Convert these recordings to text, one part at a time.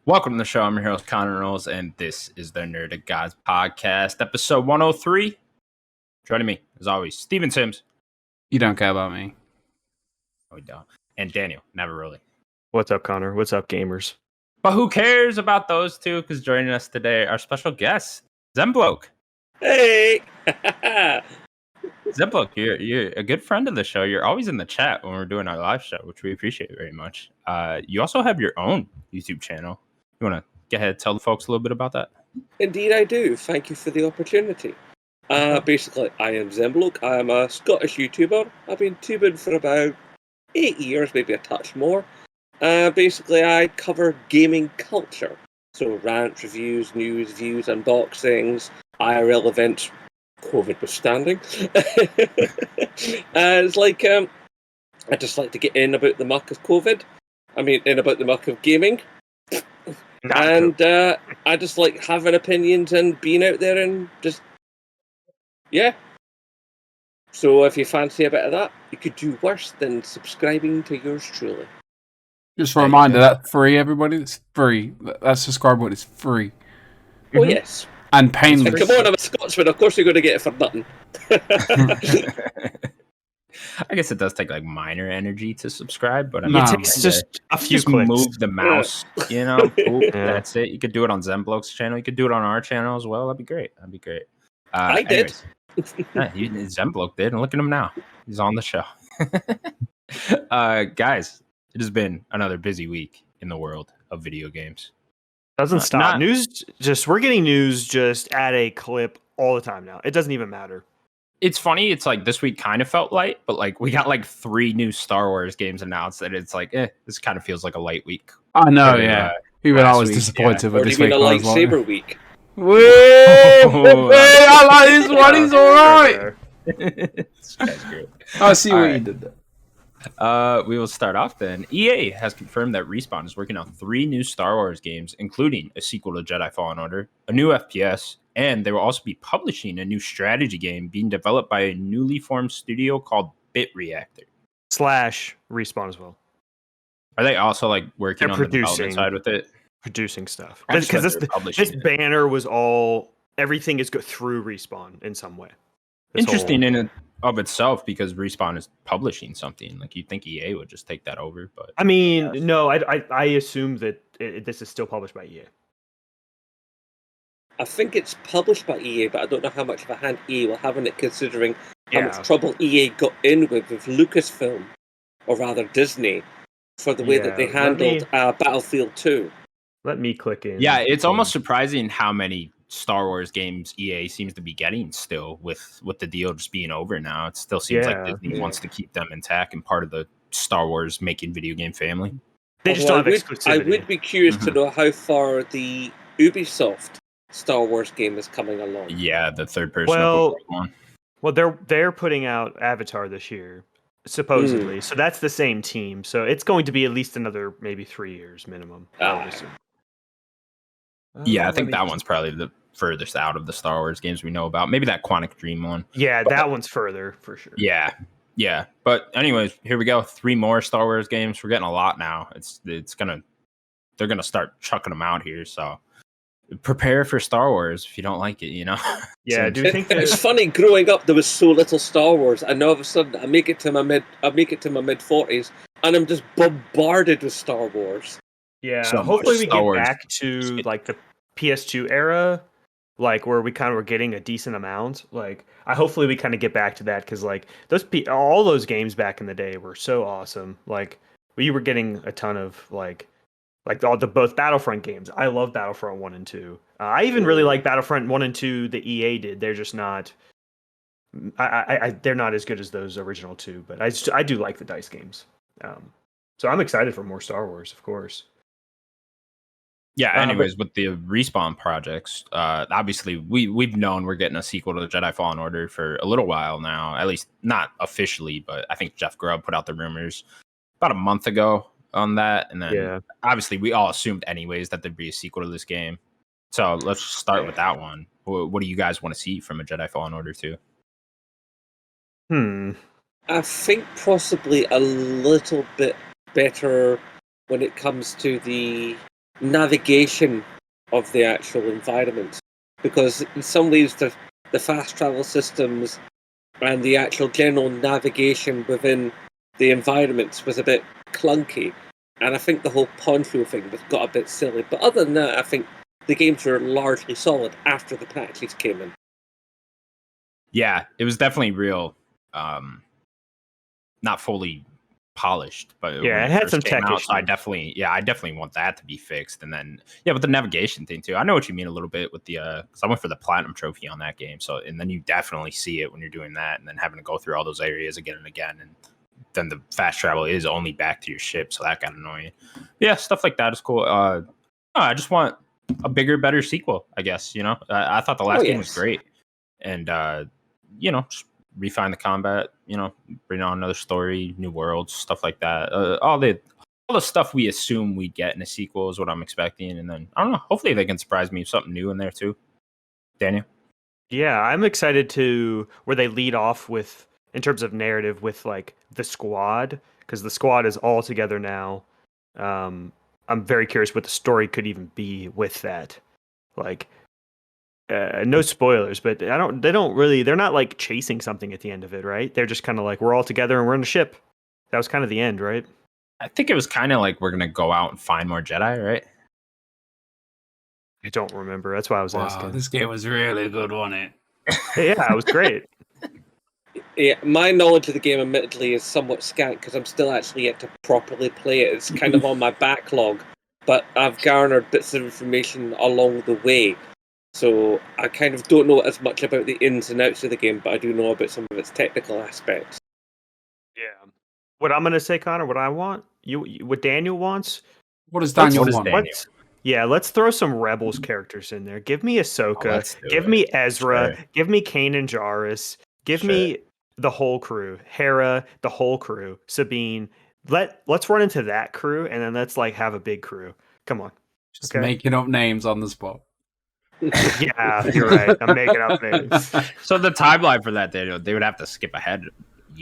Welcome to the show. I'm your host, Connor Knowles, and this is the Nerdic Guys podcast, episode 103. Joining me, as always, Steven Sims. You don't care about me. No, we don't. And Daniel, never really. What's up, Connor? What's up, gamers? But who cares about those two? Because joining us today, our special guest, Zenbloke. Hey! Zenbloke, you're a good friend of the show. You're always in the chat when we're doing our live show, which we appreciate very much. You also have your own YouTube channel. You want to go ahead and tell the folks a little bit about that? Indeed I do. Thank you for the opportunity. Basically, I am Zenbloke. I am a Scottish YouTuber. I've been tubing for about 8 years, maybe a touch more. Basically, I cover gaming culture. So rants, reviews, news, views, unboxings, IRL events, COVID withstanding. It's like, I just like to get in about the muck of COVID. I mean, in about the muck of gaming. I just like having opinions and being out there and just, yeah. So if you fancy a bit of that, you could do worse than subscribing to yours truly. Just a reminder, that's free, everybody. It's free. That subscribe button is free. Oh, yes. And painless. And come on, I'm a Scotsman. Of course you're going to get it for nothing. I guess it does take like minor energy to subscribe, but I mean, No. It takes just a few just clicks. move the mouse, you know. That's it. You could do it on Zenbloke's channel. You could do it on our channel as well. That'd be great. I did. Zenbloke did, and look at him now. He's on the show. Guys, it has been another busy week in the world of video games. Doesn't stop. not- We're getting news just at a clip all the time now. It doesn't even matter. It's funny. It's like this week kind of felt light, but like we got like 3 new Star Wars games announced, and it's like, this kind of feels like a light week. I know, And, yeah. Even I last was week, disappointed Or with do this you mean week. a I was like, lightsaber week? I like this one. He's alright. This guy's great. I see what All you right. did there. We will start off then. EA has confirmed that Respawn is working on 3 new Star Wars games, including a sequel to Jedi Fallen Order, a new FPS, and they will also be publishing a new strategy game being developed by a newly formed studio called Bit Reactor. / Respawn as well. Are they also like working They're on the development producing. side with it? Producing stuff. I just Because thought they were publishing this it. banner was all... Everything is go through Respawn in some way. This Interesting whole- in and of itself because Respawn is publishing something. Like you'd think EA would just take that over, but I mean, Yes. no, I assume that this is still published by EA. I think it's published by EA, but I don't know how much of a hand EA will have in it, considering how Yeah. much trouble EA got in with Lucasfilm, or rather Disney, for the way that they Yeah, let me- handled Battlefield 2. Let me click in. yeah, it's almost surprising how many Star Wars games EA seems to be getting still with the deal just being over now. It still seems Yeah. like Disney wants to keep them intact and part of the Star Wars making video game family. They just Although don't have I exclusivity. would be curious to Mhm. know how far the Ubisoft Star Wars game is coming along. Yeah, the third person Well, one. Well, they're putting out Avatar this year, supposedly. So that's the same team. So it's going to be at least another maybe 3 years minimum. I would assume. Yeah, I let think me- that one's probably the furthest out of the Star Wars games we know about. Maybe that Quantic Dream one. Yeah, that one's further for sure. Yeah. But anyways, here we go. 3 more Star Wars games. We're getting a lot now. They're gonna start chucking them out here. So prepare for Star Wars if you don't like it. You know. Yeah, do you think It's that? funny. Growing up, there was so little Star Wars, and all of a sudden, I make it to my mid 40s, and I'm just bombarded with Star Wars. Yeah, So hopefully much we Star get Wars. back to like the PS2 era, like where we kind of were getting a decent amount. Like, hopefully we kind of get back to that because like all those games back in the day were so awesome. Like we were getting a ton of like all the both Battlefront games. I love Battlefront 1 and 2. I even really like Battlefront 1 and 2 the EA did. They're just not they're not as good as those original 2, but I do like the DICE games. So I'm excited for more Star Wars, of course. Yeah, but- anyways, with the Respawn projects, obviously we've known we're getting a sequel to the Jedi Fallen Order for a little while now, at least not officially, but I think Jeff Grubb put out the rumors about a month ago on that. And then obviously we all assumed anyways that there'd be a sequel to this game. So let's just start with that one. What do you guys want to see from a Jedi Fallen Order 2? I think possibly a little bit better when it comes to the navigation of the actual environment, because in some ways the fast travel systems and the actual general navigation within the environments was a bit clunky, and I think the whole poncho thing got a bit silly. But other than that, I think the games were largely solid after the patches came in. Yeah, it was definitely real, not fully polished, but Yeah, it had some tech issues. So I definitely want that to be fixed. And then with the navigation thing too, I know what you mean a little bit with the because I went for the platinum trophy on that game. So and then you definitely see it when you're doing that, and then having to go through all those areas again and again, and then the fast travel is only back to your ship, so that got annoying. Yeah, stuff like that is cool. I just want a bigger, better sequel, I guess. I thought the last game was great, and just refine the combat, bring on another story, new worlds, stuff like that. All the stuff we assume we get in a sequel is what I'm expecting. And then I don't know, hopefully they can surprise me with something new in there too. Daniel? Yeah, I'm excited to where they lead off with, in terms of narrative, with like the squad, because the squad is all together now. I'm very curious what the story could even be with that. Like, no spoilers, but they're not like chasing something at the end of it, right? They're just kind of like, we're all together and we're in a ship. That was kind of the end, right? I think it was kind of like we're going to go out and find more Jedi, right? I don't remember. That's why I was asking. This game was really good, wasn't it? Yeah, it was great. Yeah, my knowledge of the game, admittedly, is somewhat scant because I'm still actually yet to properly play it. It's kind of on my backlog, but I've garnered bits of information along the way. So I kind of don't know as much about the ins and outs of the game, but I do know about some of its technical aspects. Yeah. What I'm gonna say, Connor, what I want, what Daniel wants. What does Daniel want? Let's throw some Rebels characters in there. Give me Ahsoka. Give me Ezra. Sure. Give me Kanan Jarrus. Give me the whole crew. Hera, the whole crew. Sabine. Let's run into that crew, and then let's like have a big crew. Come on. Just making up names on the spot. Yeah, you're right. I'm making up names. So the timeline for that, they would have to skip ahead years,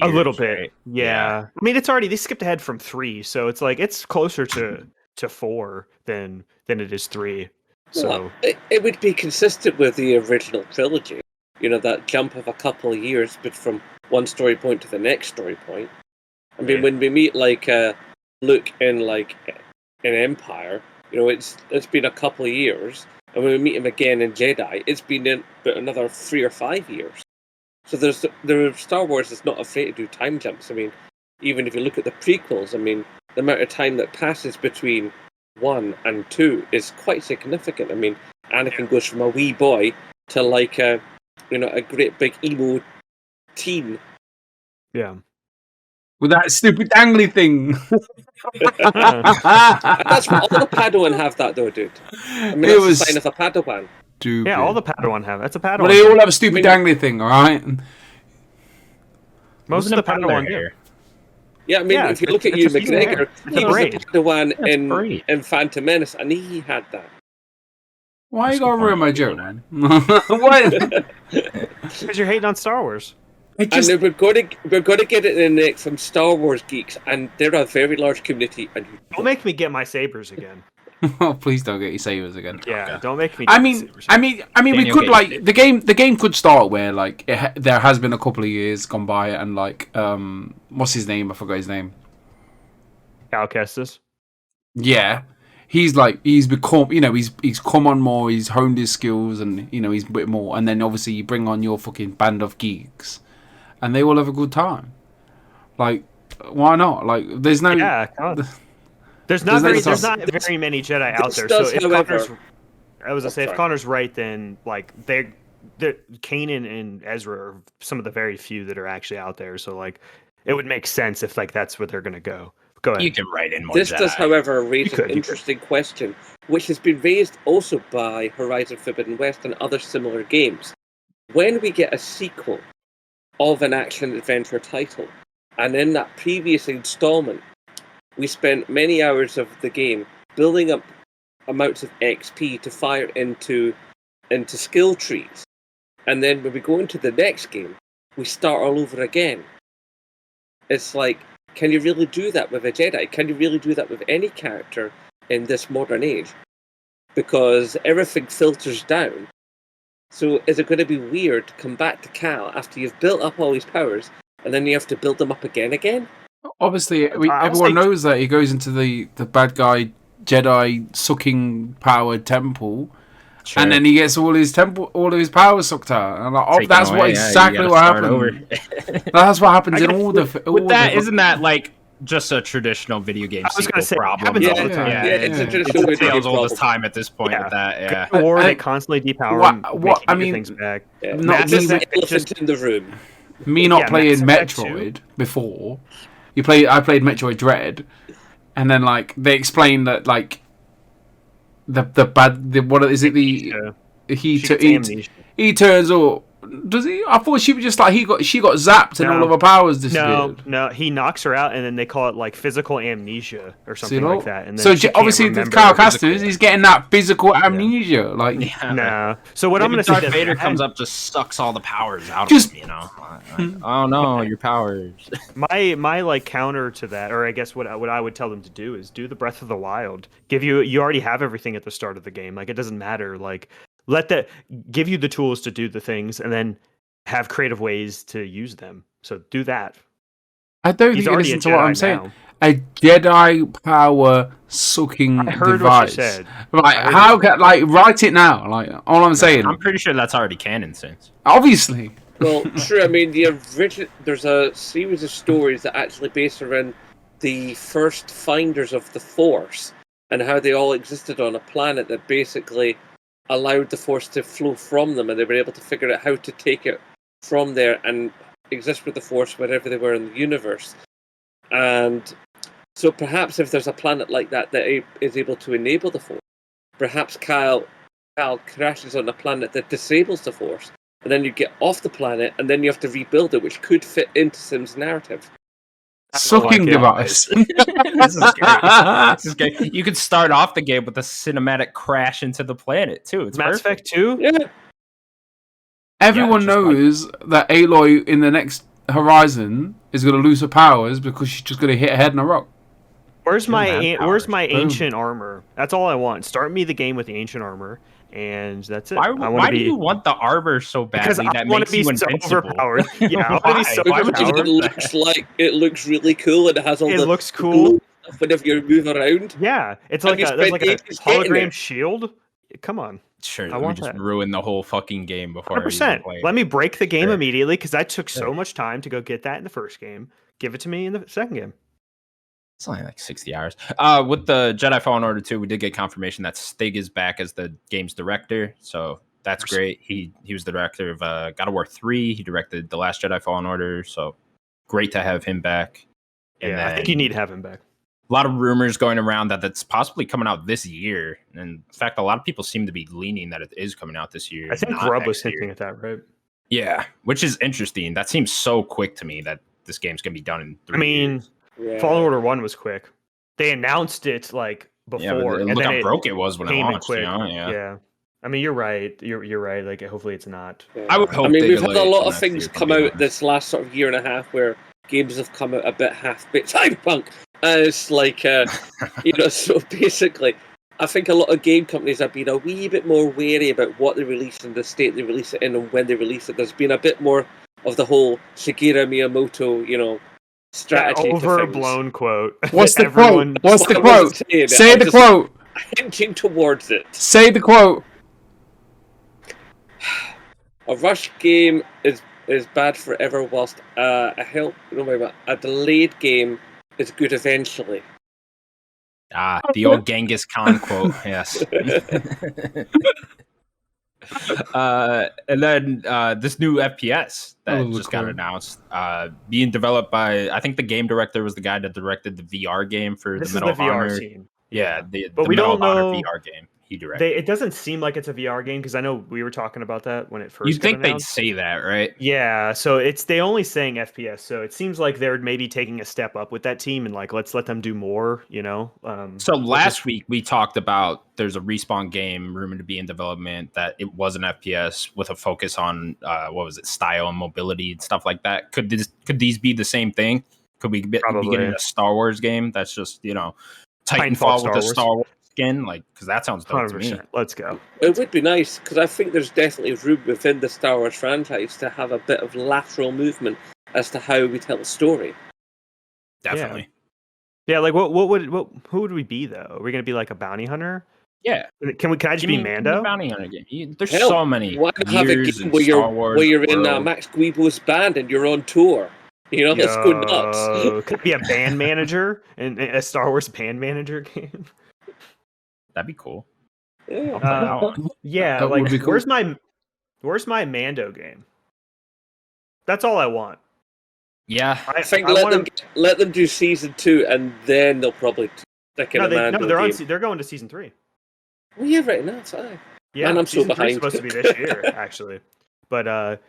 a little bit. Right? Yeah. I mean, they skipped ahead from 3, so it's like it's closer to 4 than it is 3. So well, it would be consistent with the original trilogy. That jump of a couple of years, but from one story point to the next story point. I mean, when we meet like Luke in Empire, it's been a couple of years. And when we meet him again in Jedi, it's been about another 3 or 5 years. So Star Wars is not afraid to do time jumps. I mean, even if you look at the prequels, I mean, the amount of time that passes between 1 and 2 is quite significant. I mean, Anakin goes from a wee boy to like a great big emo teen. Yeah. With that stupid dangly thing. That's what all the Padawan have, that though, dude. I mean, that's a sign of a Padawan. Stupid. Yeah, all the Padawan have. That's a Padawan. Well, they all have a stupid dangly thing, all right? Most of the Padawan do. Yeah, I mean, if you look at Ewan McGregor, he was a Padawan in Phantom Menace, and he had that. Why you gotta ruin my joke, man? What? Because you're hating on Star Wars. And we're going to get it in the next from Star Wars geeks, and they're a very large community. And don't make me get my sabers again. Oh, please don't get your sabers again. Yeah, don't make me. I mean, we could like the game could start where like there has been a couple of years gone by, and like what's his name? I forgot his name. Cal Kestis. Yeah. He's become, he's come on more, he's honed his skills, and, he's a bit more. And then obviously you bring on your fucking band of geeks, and they all have a good time. Like, why not? Like, there's no. Yeah, there's not very many Jedi out there. So if Connor's right, then like Kanan and Ezra are some of the very few that are actually out there. So like, it would make sense if like that's where they're gonna go. Go ahead. You can write in more. This Jedi. does, however, raise an interesting question, which has been raised also by Horizon Forbidden West and other similar games. When we get a sequel of an action-adventure title, and in that previous installment, we spent many hours of the game building up amounts of XP to fire into skill trees, and then when we go into the next game, we start all over again. It's like, can you really do that with a Jedi? Can you really do that with any character in this modern age? because everything filters down. So is it going to be weird to come back to Cal after you've built up all these powers, and then you have to build them up again? Obviously, everyone knows that he goes into the bad guy Jedi sucking power temple, and then he gets all his powers sucked out. And I'm like, that's away, exactly what happened. That's what happens in all the. Isn't that like just a traditional video game sequel problem? It's a traditional video game all this time at this point with that. Yeah, or they constantly depower things back. Yeah. Not just the elephant in the room. Me not playing Metroid before. I played Metroid Dread, and then like they explained that like he turns up. Does he? I thought she was just like she got zapped and all of her powers disappeared. No, he knocks her out, and then they call it like physical amnesia or something like that. And then so obviously, the Kyle Casters, he's getting that physical amnesia. Like, no. So what I'm going to say, Darth Vader comes up, just sucks all the powers out of him. You know, oh no, your powers. My like counter to that, or I guess what I would tell them to do is do the Breath of the Wild. You already have everything at the start of the game. Like it doesn't matter. Like. Give you the tools to do the things, and then have creative ways to use them. So do that. I don't think you listen to what I'm saying. A Jedi power sucking device. I heard what you said. Like, write it now. Like, all I'm saying. I'm pretty sure that's already canon since. Obviously. Well, true. I mean, there's a series of stories that actually based around the first finders of the Force and how they all existed on a planet that basically allowed the Force to flow from them, and they were able to figure out how to take it from there and exist with the Force wherever they were in the universe. And so perhaps if there's a planet like that is able to enable the Force, perhaps Cal crashes on a planet that disables the Force, and then you get off the planet, and then you have to rebuild it, which could fit into Sim's narrative. Sucking device. This is great. You could start off the game with a cinematic crash into the planet too. It's Mass Effect 2. Yeah. Everyone knows that Aloy in the next Horizon is going to lose her powers because she's just going to hit her head in a rock. Where's my ancient armor? That's all I want. Start me the game with the ancient armor, and that's it. Why do you want the armor so badly? Because I want to be so overpowered. Yeah, I want to be so overpowered. It looks really cool, and it has all the looks cool stuff whenever you move around. Yeah, it's like there's like a hologram shield. Come on. Sure, let me just ruin the whole fucking game before 100%. Let me break the game immediately, because I took so much time to go get that in the first game. Give it to me in the second game. It's only like 60 hours. With the Jedi Fallen Order 2, we did get confirmation that Stig is back as the game's director, so that's great. He was the director of God of War 3. He directed The Last Jedi Fallen Order, so great to have him back. And I think you need to have him back. A lot of rumors going around that that's possibly coming out this year. And in fact, a lot of people seem to be leaning that it is coming out this year. I think Grubb was hinting at that, right? Yeah, which is interesting. That seems so quick to me that this game's going to be done in 3 years. Fallen Order 1 was quick. They announced it like before. Yeah, look how broke it was when it launched. You know? Yeah. I mean, you're right. You're right. Like, hopefully it's not. I would hope. I mean, we've had a lot of things come out this last sort of year and a half where games have come out a bit half-baked. Cyberpunk! It's like, so basically, I think a lot of game companies have been a wee bit more wary about what they release and the state they release it in and when they release it. There's been a bit more of the whole Shigeru Miyamoto, strategy. That overblown quote. What's the quote? What's the quote? Say the quote. Hinting towards it. Say the quote. A rush game is bad forever, whilst a delayed game is good eventually. The old Genghis Khan quote. Yes. And then this new FPS that just got announced, being developed by, I think the game director was the guy that directed the VR game for the Medal of Honor. Scene. Yeah, but we don't know VR game he directed. It doesn't seem like it's a VR game, because I know we were talking about that when it first. You'd think they'd say that, right? Yeah, so they only saying FPS, so it seems like they're maybe taking a step up with that team and like let's let them do more, So last week we talked about there's a Respawn game rumored to be in development that it was an FPS with a focus on style and mobility and stuff like that. Could these be the same thing? Could we be getting a Star Wars game that's just Titanfall with a Star Wars skin? Like, because that sounds dope to me. 100%. Let's go. It would be nice because I think there's definitely room within the Star Wars franchise to have a bit of lateral movement as to how we tell a story. Definitely. Yeah, like who would we be though? Are we gonna be like a bounty hunter? Yeah. Can I just be Mando? Bounty hunter game. There's Hell, so many why not have a years game in where Star Wars. you're in world. Max Guibo's band and you're on tour? You know, let's go nuts. Could be a band manager in a Star Wars band manager game. That'd be cool. Yeah. I'll play that one. Yeah, That like would be cool. where's my Mando game? That's all I want. Yeah. I think let them do season 2 and then they'll probably stick in a Mando game. They're going to season 3. Oh yeah, right now, sorry. Yeah, Man, I'm so season 3 is behind. supposed to be this year, actually. But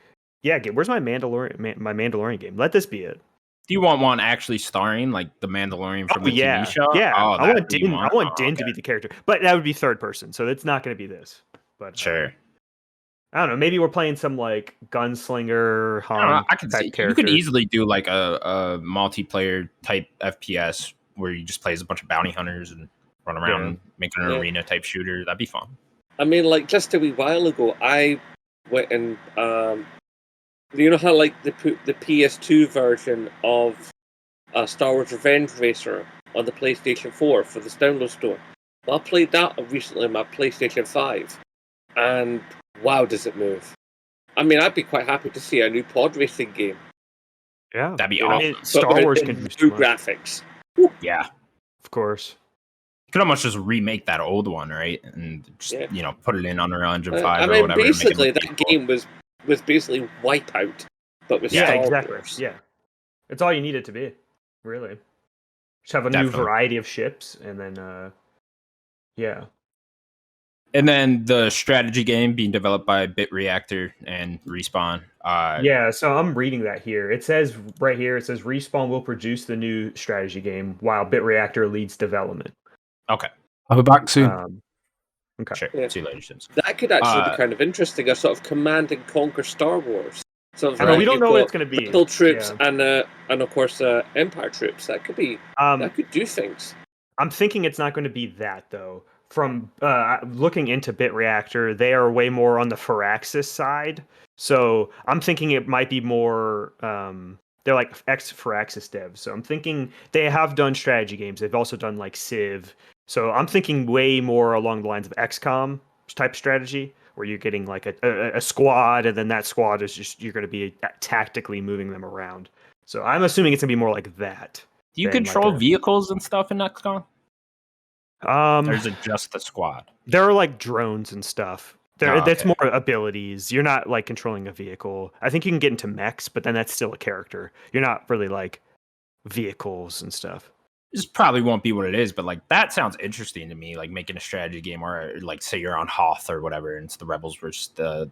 yeah, where's my Mandalorian game? Let this be it. Do you want one actually starring like the Mandalorian from the TV show? Yeah, Oh, I want that's what Din. you I want Din okay. to be the character, but that would be third person, so it's not going to be this. But Sure. I don't know. Maybe we're playing some like gunslinger Han I can type see character. you could easily do like a multiplayer type FPS where you just play as a bunch of bounty hunters and run around making an arena type shooter. That'd be fun. I mean, like just a wee while ago, I went and you know how like they put the PS2 version of Star Wars Revenge Racer on the PlayStation 4 for this download store. Well, I played that recently on my PlayStation 5, and wow, does it move! I mean, I'd be quite happy to see a new pod racing game. Yeah, That'd be I awesome. mean, Star Wars can do new so much. graphics. Yeah. Of course. You could almost just remake that old one, right? And just, put it in Unreal Engine 5 I or mean, whatever. basically, and make it that cool. game was basically Wipeout, but with Yeah, Star exactly. Wars. Yeah, it's all you need it to be, really. Just have a new Definitely. variety of ships, and then yeah. And then the strategy game being developed by Bit Reactor and Respawn. Yeah, so I'm reading that here. It says right here, it says Respawn will produce the new strategy game while Bit Reactor leads development. Okay. I'll be back soon. Okay. Sure. Yeah. See you later, Sims. That could actually be kind of interesting, a sort of command and conquer Star Wars. Sort of I know, we don't you've know what got it's going to be. Battle troops Yeah. and of course Empire troops. That could be that could do things. I'm thinking it's not going to be that though. From looking into Bit Reactor, they are way more on the Firaxis side. So I'm thinking it might be more. They're like ex-Firaxis devs. So I'm thinking they have done strategy games. They've also done like Civ. So I'm thinking way more along the lines of XCOM type strategy, where you're getting like a squad, and then that squad is just you're going to be tactically moving them around. So I'm assuming it's going to be more like that. Do you than control like vehicles and stuff in XCOM? Or is it just the squad? There are like drones and stuff. Oh, That's okay. more abilities. You're not like controlling a vehicle. I think you can get into mechs, but then that's still a character. You're not really like vehicles and stuff. This probably won't be what it is, but like that sounds interesting to me. Like making a strategy game where, like, say you're on Hoth or whatever, and it's the Rebels versus the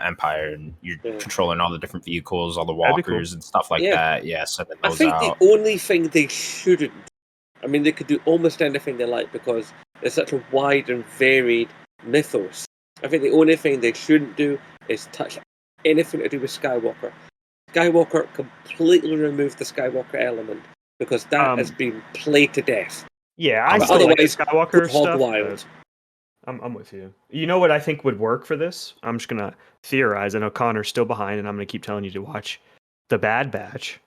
Empire, and you're controlling all the different vehicles, all the walkers and stuff like that. Yeah, sending I those think out. the only thing they shouldn't. I mean, they could do almost anything they like because it's such a wide and varied mythos. I think the only thing they shouldn't do is touch anything to do with Skywalker. Skywalker, completely remove the Skywalker element because that has been played to death. Yeah, I still like the Skywalker stuff. Wild. I'm with you. You know what I think would work for this? I'm just gonna theorize. I know Connor's still behind, and I'm gonna keep telling you to watch The Bad Batch.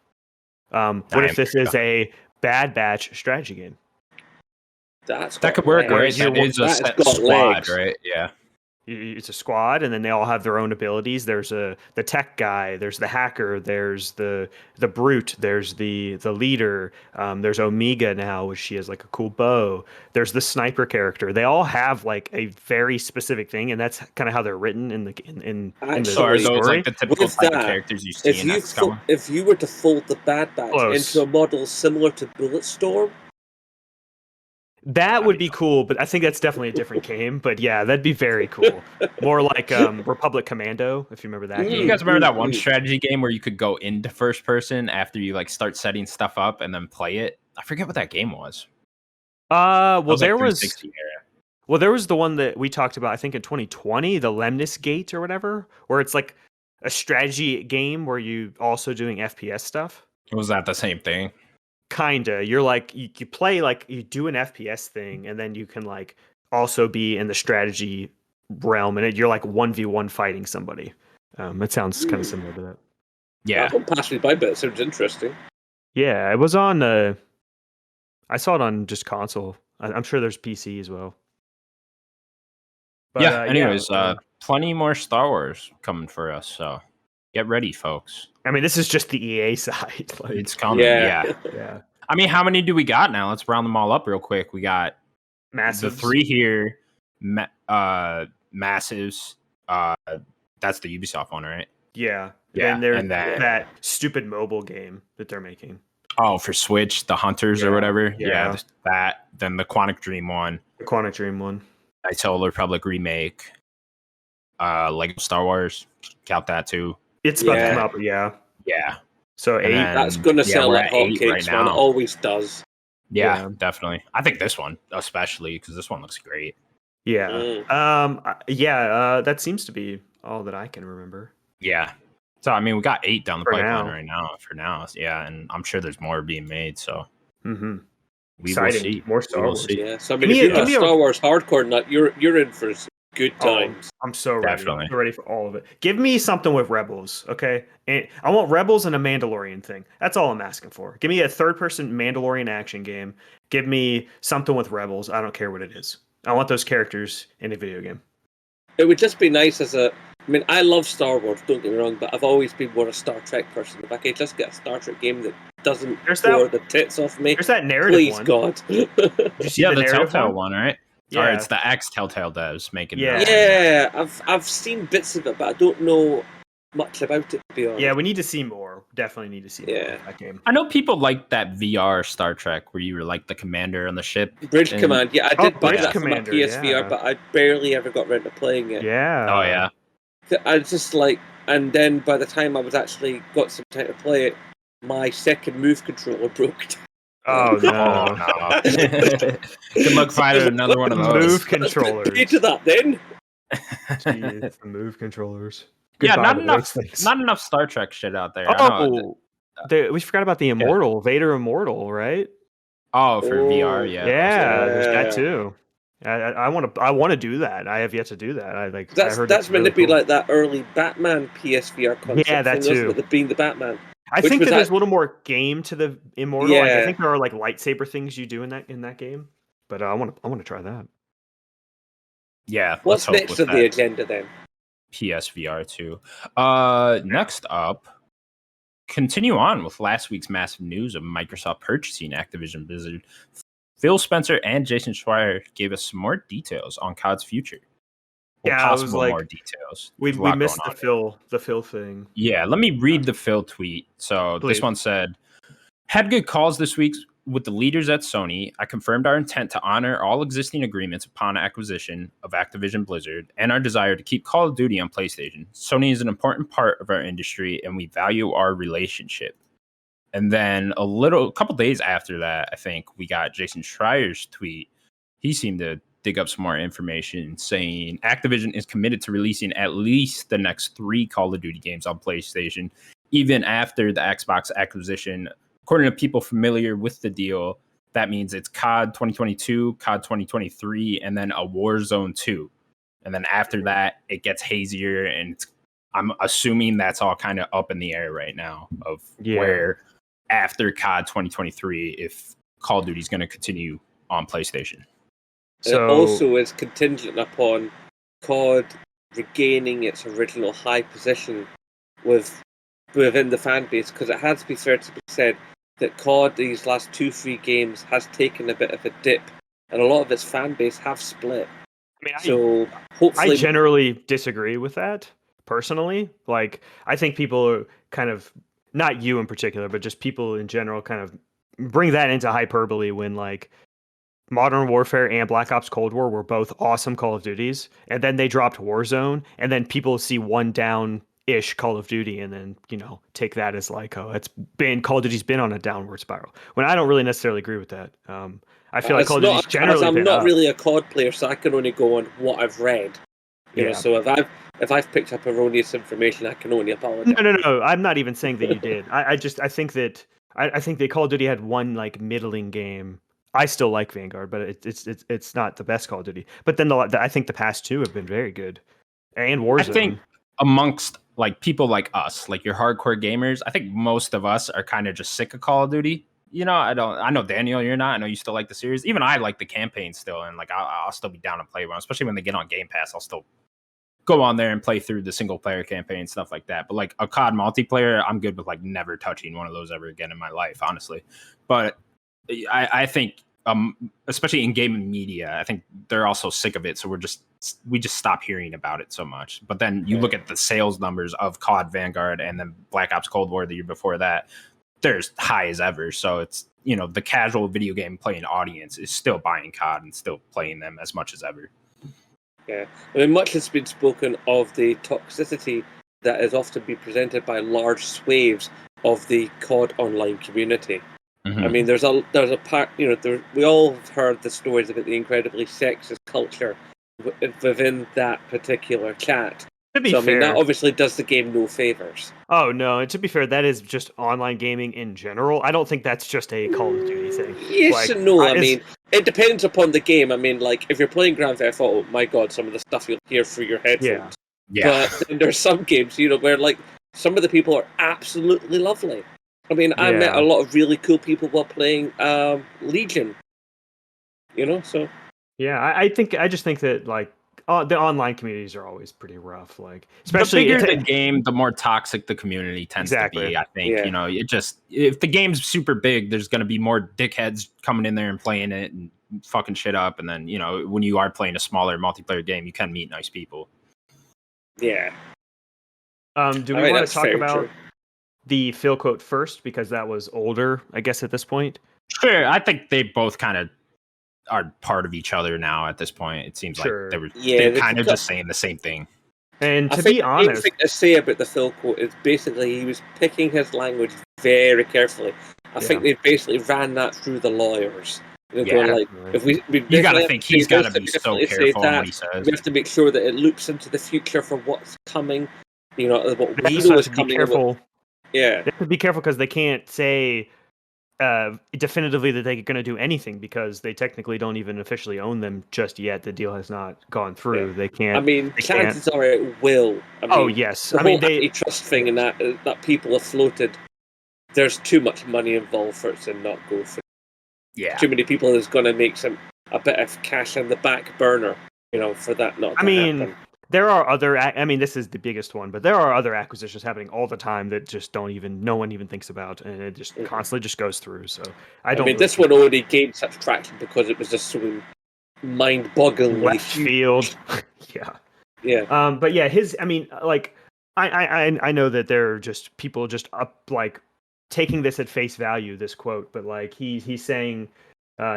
What if this is a Bad Batch strategy game? That could work, right? That is a set squad, right? Yeah. It's a squad, and then they all have their own abilities. There's the tech guy, there's the hacker, there's the brute, there's the leader. There's Omega now, which she has like a cool bow. There's the sniper character. They all have like a very specific thing, and that's kind of how they're written in the So are those story. like the typical type of characters you see in XCOM? If you were to fold the Bad Batch into a model similar to Bulletstorm, that would be cool, but I think that's definitely a different game. But yeah, that'd be very cool. More like Republic Commando, if you remember that game. You guys remember that one strategy game where you could go into first person after you like start setting stuff up and then play it? I forget what that game was. Well, there was 360 era. Well, there was the one that we talked about, I think in 2020, the Lemnis Gate or whatever, where it's like a strategy game where you also doing FPS stuff. Was that the same thing? Kinda. You're like you play like you do an FPS thing, and then you can like also be in the strategy realm, and you're like 1v1 fighting somebody. It sounds kind of similar to that. Yeah. That one passed me by, but it sounds interesting. Yeah, it was on. I saw it on just console. I'm sure there's PC as well. But, yeah. Anyways, plenty more Star Wars coming for us. So get ready, folks. I mean, this is just the EA side. Like, It's coming. Yeah. yeah, I mean, how many do we got now? Let's round them all up real quick. We got massive. the 3 here. Massives. That's the Ubisoft one, right? Yeah, Yeah, and there's and then- that stupid mobile game that they're making. Oh, for Switch, the Hunters or Yeah, whatever. yeah. That. Then the Quantic Dream one. The Quantic Dream one. Knights of the Old Republic remake. Lego Star Wars. Count that too. It's about to Yeah. come out, but yeah. Yeah. So And 8. then- That's going to sell we're like at 8 hotcakes, right man. It now. always does. Yeah, Yeah. definitely. I think this one especially because this one looks great. Yeah. Mm. That seems to be all that I can remember. Yeah. So I mean, we got 8 down the For pipeline now. right now. For now, yeah, and I'm sure there's more being made. So Mm-hmm. we will Exciting. see. More Star We will Wars. see. Yeah. So I mean, Give if me a- you're give a me a- Star Wars hardcore nut, you're in for some good times. I'm so ready. Definitely. I'm so ready for all of it. Give me something with Rebels, okay? And I want Rebels and a Mandalorian thing. That's all I'm asking for. Give me a third-person Mandalorian action game. Give me something with Rebels. I don't care what it is. I want those characters in a video game. It would just be nice I mean, I love Star Wars, don't get me wrong, but I've always been more a Star Trek person. If I could just get a Star Trek game that doesn't There's bore that- the tits off me, There's that narrative please, one. God. Did you see Yeah, the narrative Telltale one, right? Or Yeah. it's the ex Telltale devs making. Yeah. that. Yeah, I've seen bits of it, but I don't know much about it, to be honest. Yeah, we need to see more. Definitely need to see more Yeah. of that game. I know people like that VR Star Trek where you were like the commander on the ship. Bridge And- Command, yeah, I did buy Bridge that Commander, for my PSVR, yeah. but I barely ever got around to playing it. Yeah. Oh yeah. I just like, and then by the time I was actually got some time to play it, my second move controller broke. Oh no. Oh no. Good luck finding another one of those. Move controllers. Pay to that then. Jeez, the move controllers. Yeah, Goodbye not to enough. those things. Not enough Star Trek shit out there. I know. We forgot about the Immortal, Vader Immortal, right? Oh, for Oh, VR, yeah. Yeah, there's Yeah. that too. I want to do that. I have yet to do that. I That's heard that's it's meant really to be cool. like that early Batman PSVR concept. Yeah, that thing, wasn't too. it? The being the Batman. I which think was that there's that- a little more game to the Immortal. Like, I Yeah. think there are like lightsaber things you do in that game. But I want to try that. Yeah. What's let's hope next with on the that agenda then? PSVR 2. Next up, continue on with last week's massive news of Microsoft purchasing Activision Blizzard. Phil Spencer and Jason Schreier gave us some more details on COD's future. Well, Yeah, I was possible like- more details. We There's a lot missed going the on. Phil thing. Yeah, let me read the Phil tweet. So Please. this one said, had good calls this week with the leaders at Sony. I confirmed our intent to honor all existing agreements upon acquisition of Activision Blizzard and our desire to keep Call of Duty on PlayStation. Sony is an important part of our industry and we value our relationship. And then a couple days after that, I think we got Jason Schreier's tweet. He seemed to dig up some more information saying Activision is committed to releasing at least the next 3 Call of Duty games on PlayStation, even after the Xbox acquisition. According to people familiar with the deal, that means it's COD 2022, COD 2023, and then a Warzone 2. And then after that, it gets hazier, and I'm assuming that's all kind of up in the air right now of where after COD 2023, if Call of Duty is going to continue on PlayStation. So it also is contingent upon COD regaining its original high position within the fan base, because it has to be fair to be said that COD these last 2-3 games has taken a bit of a dip, and a lot of its fan base have split. I mean, So hopefully, I generally disagree with that personally. Like, I think people are kind of, not you in particular, but just people in general kind of bring that into hyperbole when like Modern Warfare and Black Ops Cold War were both awesome Call of Duties, and then they dropped Warzone, and then people see one down-ish Call of Duty and then, take that as like, oh, Call of Duty's been on a downward spiral. When I don't really necessarily agree with that. I feel like it's Call of not- Duty's generally as I'm been not up. really a COD player, so I can only go on what I've read. You know, Yeah. so if I've picked up erroneous information, I can only apologize. No. I'm not even saying that you did. I think that I think the Call of Duty had one like middling game. I still like Vanguard, but it's not the best Call of Duty. But then I think the past two have been very good, and Warzone. I think amongst like people like us, like your hardcore gamers, I think most of us are kind of just sick of Call of Duty. You know, I know Daniel, you're not. I know you still like the series. Even I like the campaign still, and like I'll still be down to play one, especially when they get on Game Pass. I'll still go on there and play through the single player campaign and stuff like that. But like a COD multiplayer, I'm good with like never touching one of those ever again in my life, honestly. But I think, especially in gaming media, I think they're also sick of it. So we just stop hearing about it so much. But then you look at the sales numbers of COD Vanguard and then Black Ops Cold War the year before that, they're as high as ever. So it's, you know, the casual video game playing audience is still buying COD and still playing them as much as ever. Yeah, I mean, much has been spoken of the toxicity that is often being presented by large swathes of the COD online community. Mm-hmm. I mean, there's a part, you know, we all have heard the stories about the incredibly sexist culture within that particular chat. To be fair, I mean, that obviously does the game no favors. Oh no, and to be fair, that is just online gaming in general. I don't think that's just a Call of Duty thing. Yes like, and no. I mean, it depends upon the game. I mean, like if you're playing Grand Theft Auto, my God, some of the stuff you'll hear through your headphones. Yeah. But then there's some games, you know, where like some of the people are absolutely lovely. I mean, I met a lot of really cool people while playing Legion. You know, so yeah, I just think that like the online communities are always pretty rough. Like, especially the bigger the game, the more toxic the community tends to be. I think you know, if the game's super big, there's going to be more dickheads coming in there and playing it and fucking shit up. And then, you know, when you are playing a smaller multiplayer game, you can meet nice people. Yeah. Do we want to talk about the Phil quote first, because that was older, I guess, at this point? Sure. I think they both kind of are part of each other now at this point. It seems like they're kind of just saying the same thing. And to be honest, the thing to say about the Phil quote is basically he was picking his language very carefully. I think they basically ran that through the lawyers. Going like, if we you got to think he's got to be so careful on what he says. We have to make sure that it loops into the future for what's coming. You know, what we know is coming. Be careful. They have to be careful because they can't say definitively that they're going to do anything, because they technically don't even officially own them just yet. The deal has not gone through. They can't. I mean, chances are it will. I mean, yes. I mean, the antitrust thing and that people have floated. There's too much money involved for it to not go through. Yeah. Too many people is going to make a bit of cash on the back burner, you know, for that not to happen. There are other. I mean, this is the biggest one, but there are other acquisitions happening all the time that just no one even thinks about, and it just constantly just goes through. So I don't. I mean, this one already gained such traction because it was just so mind-bogglingly left field. Yeah. But yeah, I mean, like, I know that there are just people just up like taking this at face value, this quote, but like he's saying.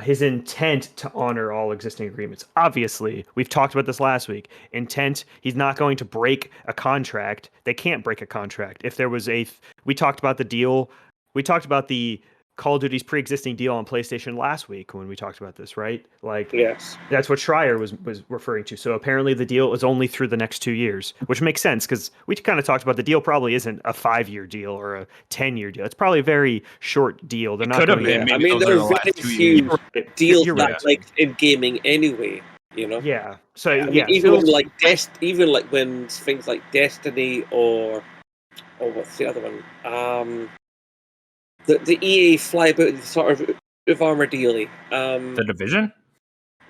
His intent to honor all existing agreements. Obviously, we've talked about this last week. Intent, he's not going to break a contract. They can't break a contract. If there was we talked about the deal. We talked about the Call of Duty's pre-existing deal on PlayStation last week when we talked about this, right? Like, yes, that's what Schreier was referring to. So apparently the deal is only through the next 2 years, which makes sense because we kind of talked about the deal probably isn't a 5-year deal or a 10-year deal. It's probably a very short deal. They're not. Could have been. I mean, there are very few deals that like in gaming anyway. You know. Yeah. So I mean, even like when things like Destiny or what's the other one? The EA fly about sort of armor dealy. The Division?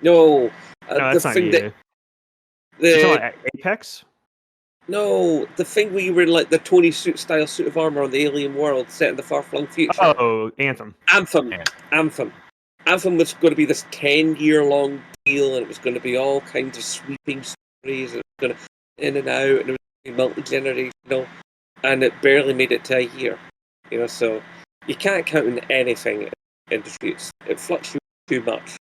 no, No, that's not EA. Apex? No, the thing where you were in like the Tony style suit of armor on the alien world set in the far-flung future. Oh, Anthem. Anthem was going to be this 10-year-long deal, and it was going to be all kinds of sweeping stories. It was going to in and out, and it was multi-generational, and it barely made it to a year. You know, so you can't count on anything in the industry. It fluctuates too much.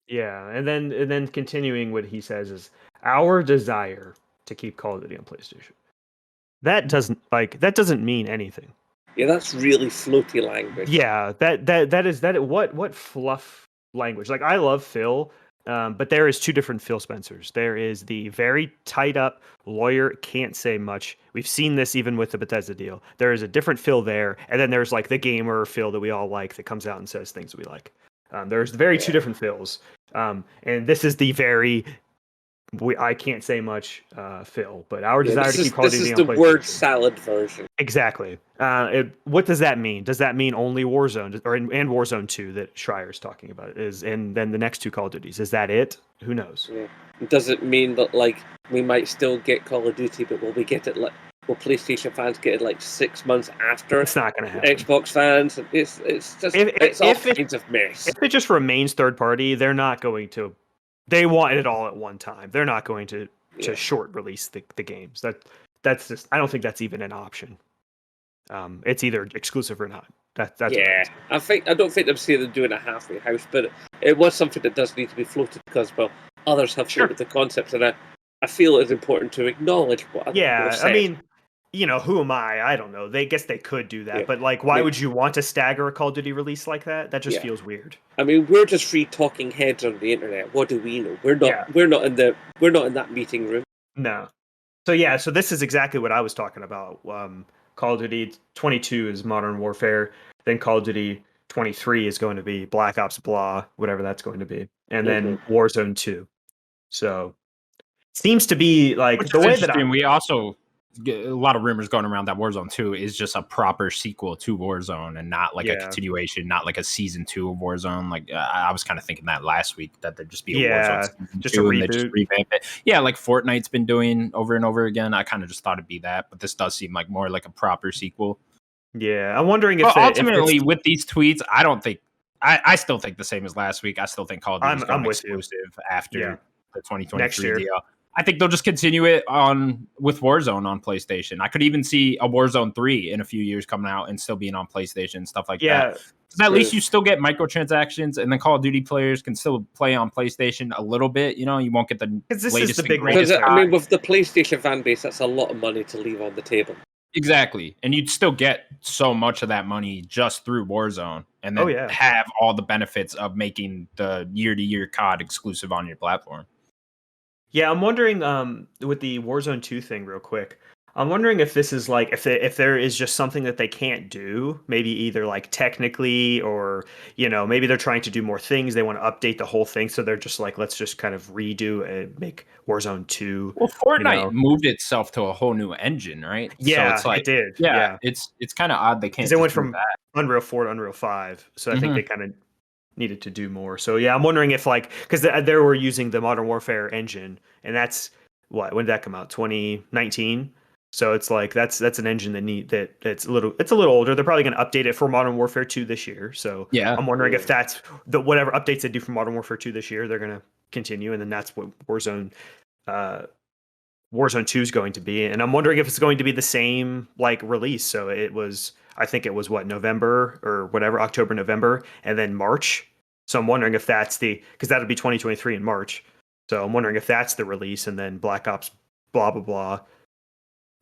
Yeah, and then continuing what he says is our desire to keep Call of Duty on PlayStation. That doesn't mean anything. Yeah, that's really floaty language. Yeah, that is what fluff language. Like, I love Phil, But there is two different Phil Spencers. There is the very tied up lawyer, can't say much. We've seen this even with the Bethesda deal. There is a different Phil there, and then there's like the gamer Phil that we all like that comes out and says things we like. There's very two different Phils, and this is the very I can't say much, Phil, but our desire to keep Call of Duty on PlayStation. This is the word salad version. Exactly. What does that mean? Does that mean only Warzone and Warzone 2 that Schreier's talking about and then the next two Call of Duties? Is that it? Who knows? Yeah. Does it mean that like we might still get Call of Duty, but will PlayStation fans get it like 6 months after? It's not going to happen. Xbox fans, it's just it's all kinds of mess. If it just remains third party, they're not going to. They want it all at one time. They're not going to short release the games. That's just. I don't think that's even an option. It's either exclusive or not. That's I don't think they'll say they're doing a halfway house, but it was something that does need to be floated because others have floated the concept, and I feel it's important to acknowledge what other people have said. I mean, who am I? I don't know. They guess they could do that, but like, why would you want to stagger a Call of Duty release like that? That just feels weird. I mean, we're just free talking heads on the internet. What do we know? We're not in that meeting room. No. So this is exactly what I was talking about. Call of Duty 22 is Modern Warfare. Then Call of Duty 23 is going to be Black Ops blah, whatever that's going to be, and then Warzone 2. So seems to be like the way that we also get a lot of rumors going around that Warzone 2 is just a proper sequel to Warzone and not like a continuation, not like a season 2 of Warzone. Like I was kind of thinking that last week that there'd just be a Warzone season just 2 a and they just revamp it. Yeah, like Fortnite's been doing over and over again. I kind of just thought it'd be that, but this does seem like more like a proper sequel. Yeah, I'm wondering if ultimately with these tweets, I don't think I still think the same as last week. I still think Call of Duty is going exclusive after the 2023 deal. I think they'll just continue it on with Warzone on PlayStation. I could even see a Warzone 3 in a few years coming out and still being on PlayStation, stuff like that. Because at least you still get microtransactions, and then Call of Duty players can still play on PlayStation a little bit. You won't get the latest and greatest. I mean, with the PlayStation fan base, that's a lot of money to leave on the table. Exactly. And you'd still get so much of that money just through Warzone and then have all the benefits of making the year-to-year COD exclusive on your platform. Yeah, I'm wondering with the Warzone 2 thing real quick. I'm wondering if this is like if there is just something that they can't do, maybe either like technically or maybe they're trying to do more things. They want to update the whole thing, so they're just like, let's just kind of redo and make Warzone 2. Well, Fortnite moved itself to a whole new engine, right? Yeah, so it's like, it did. Yeah, it's kind of odd they can't. They went from Unreal 4 to Unreal 5, so I think they kind of needed to do more. So yeah, I'm wondering if because they were using the Modern Warfare engine, and that's when did that come out? 2019. So it's like that's an engine that's a little older. They're probably going to update it for Modern Warfare 2 this year. So yeah, I'm wondering if that's whatever updates they do for Modern Warfare 2 this year, they're going to continue, and then that's what Warzone 2 is going to be. And I'm wondering if it's going to be the same release. So I think it was November or whatever, October, November, and then March. So I'm wondering if that's because that'll be 2023 in March. So I'm wondering if that's the release, and then Black Ops blah blah blah.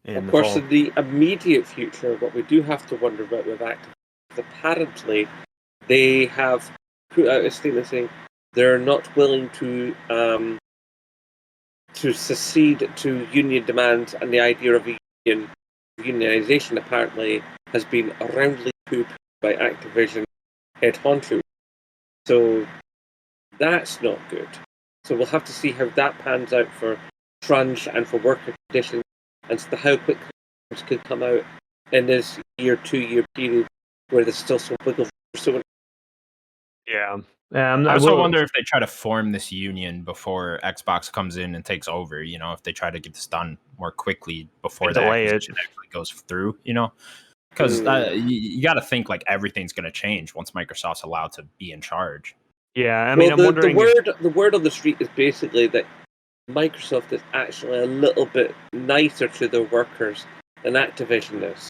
Of course, in the immediate future, what we do have to wonder about with Activision is apparently they have put out a statement saying they're not willing to secede to union demands, and the idea of unionization apparently has been roundly pooped by Activision head honcho. So that's not good. So we'll have to see how that pans out for crunch and for worker conditions, and how quickly things could come out in this 2-year period where there's still some wiggle room. Yeah. I also wonder if they try to form this union before Xbox comes in and takes over, if they try to get this done more quickly before the acquisition actually goes through, because you got to think everything's going to change once Microsoft's allowed to be in charge. Yeah, I mean, I'm wondering. The word on the street is basically that Microsoft is actually a little bit nicer to their workers than Activision is.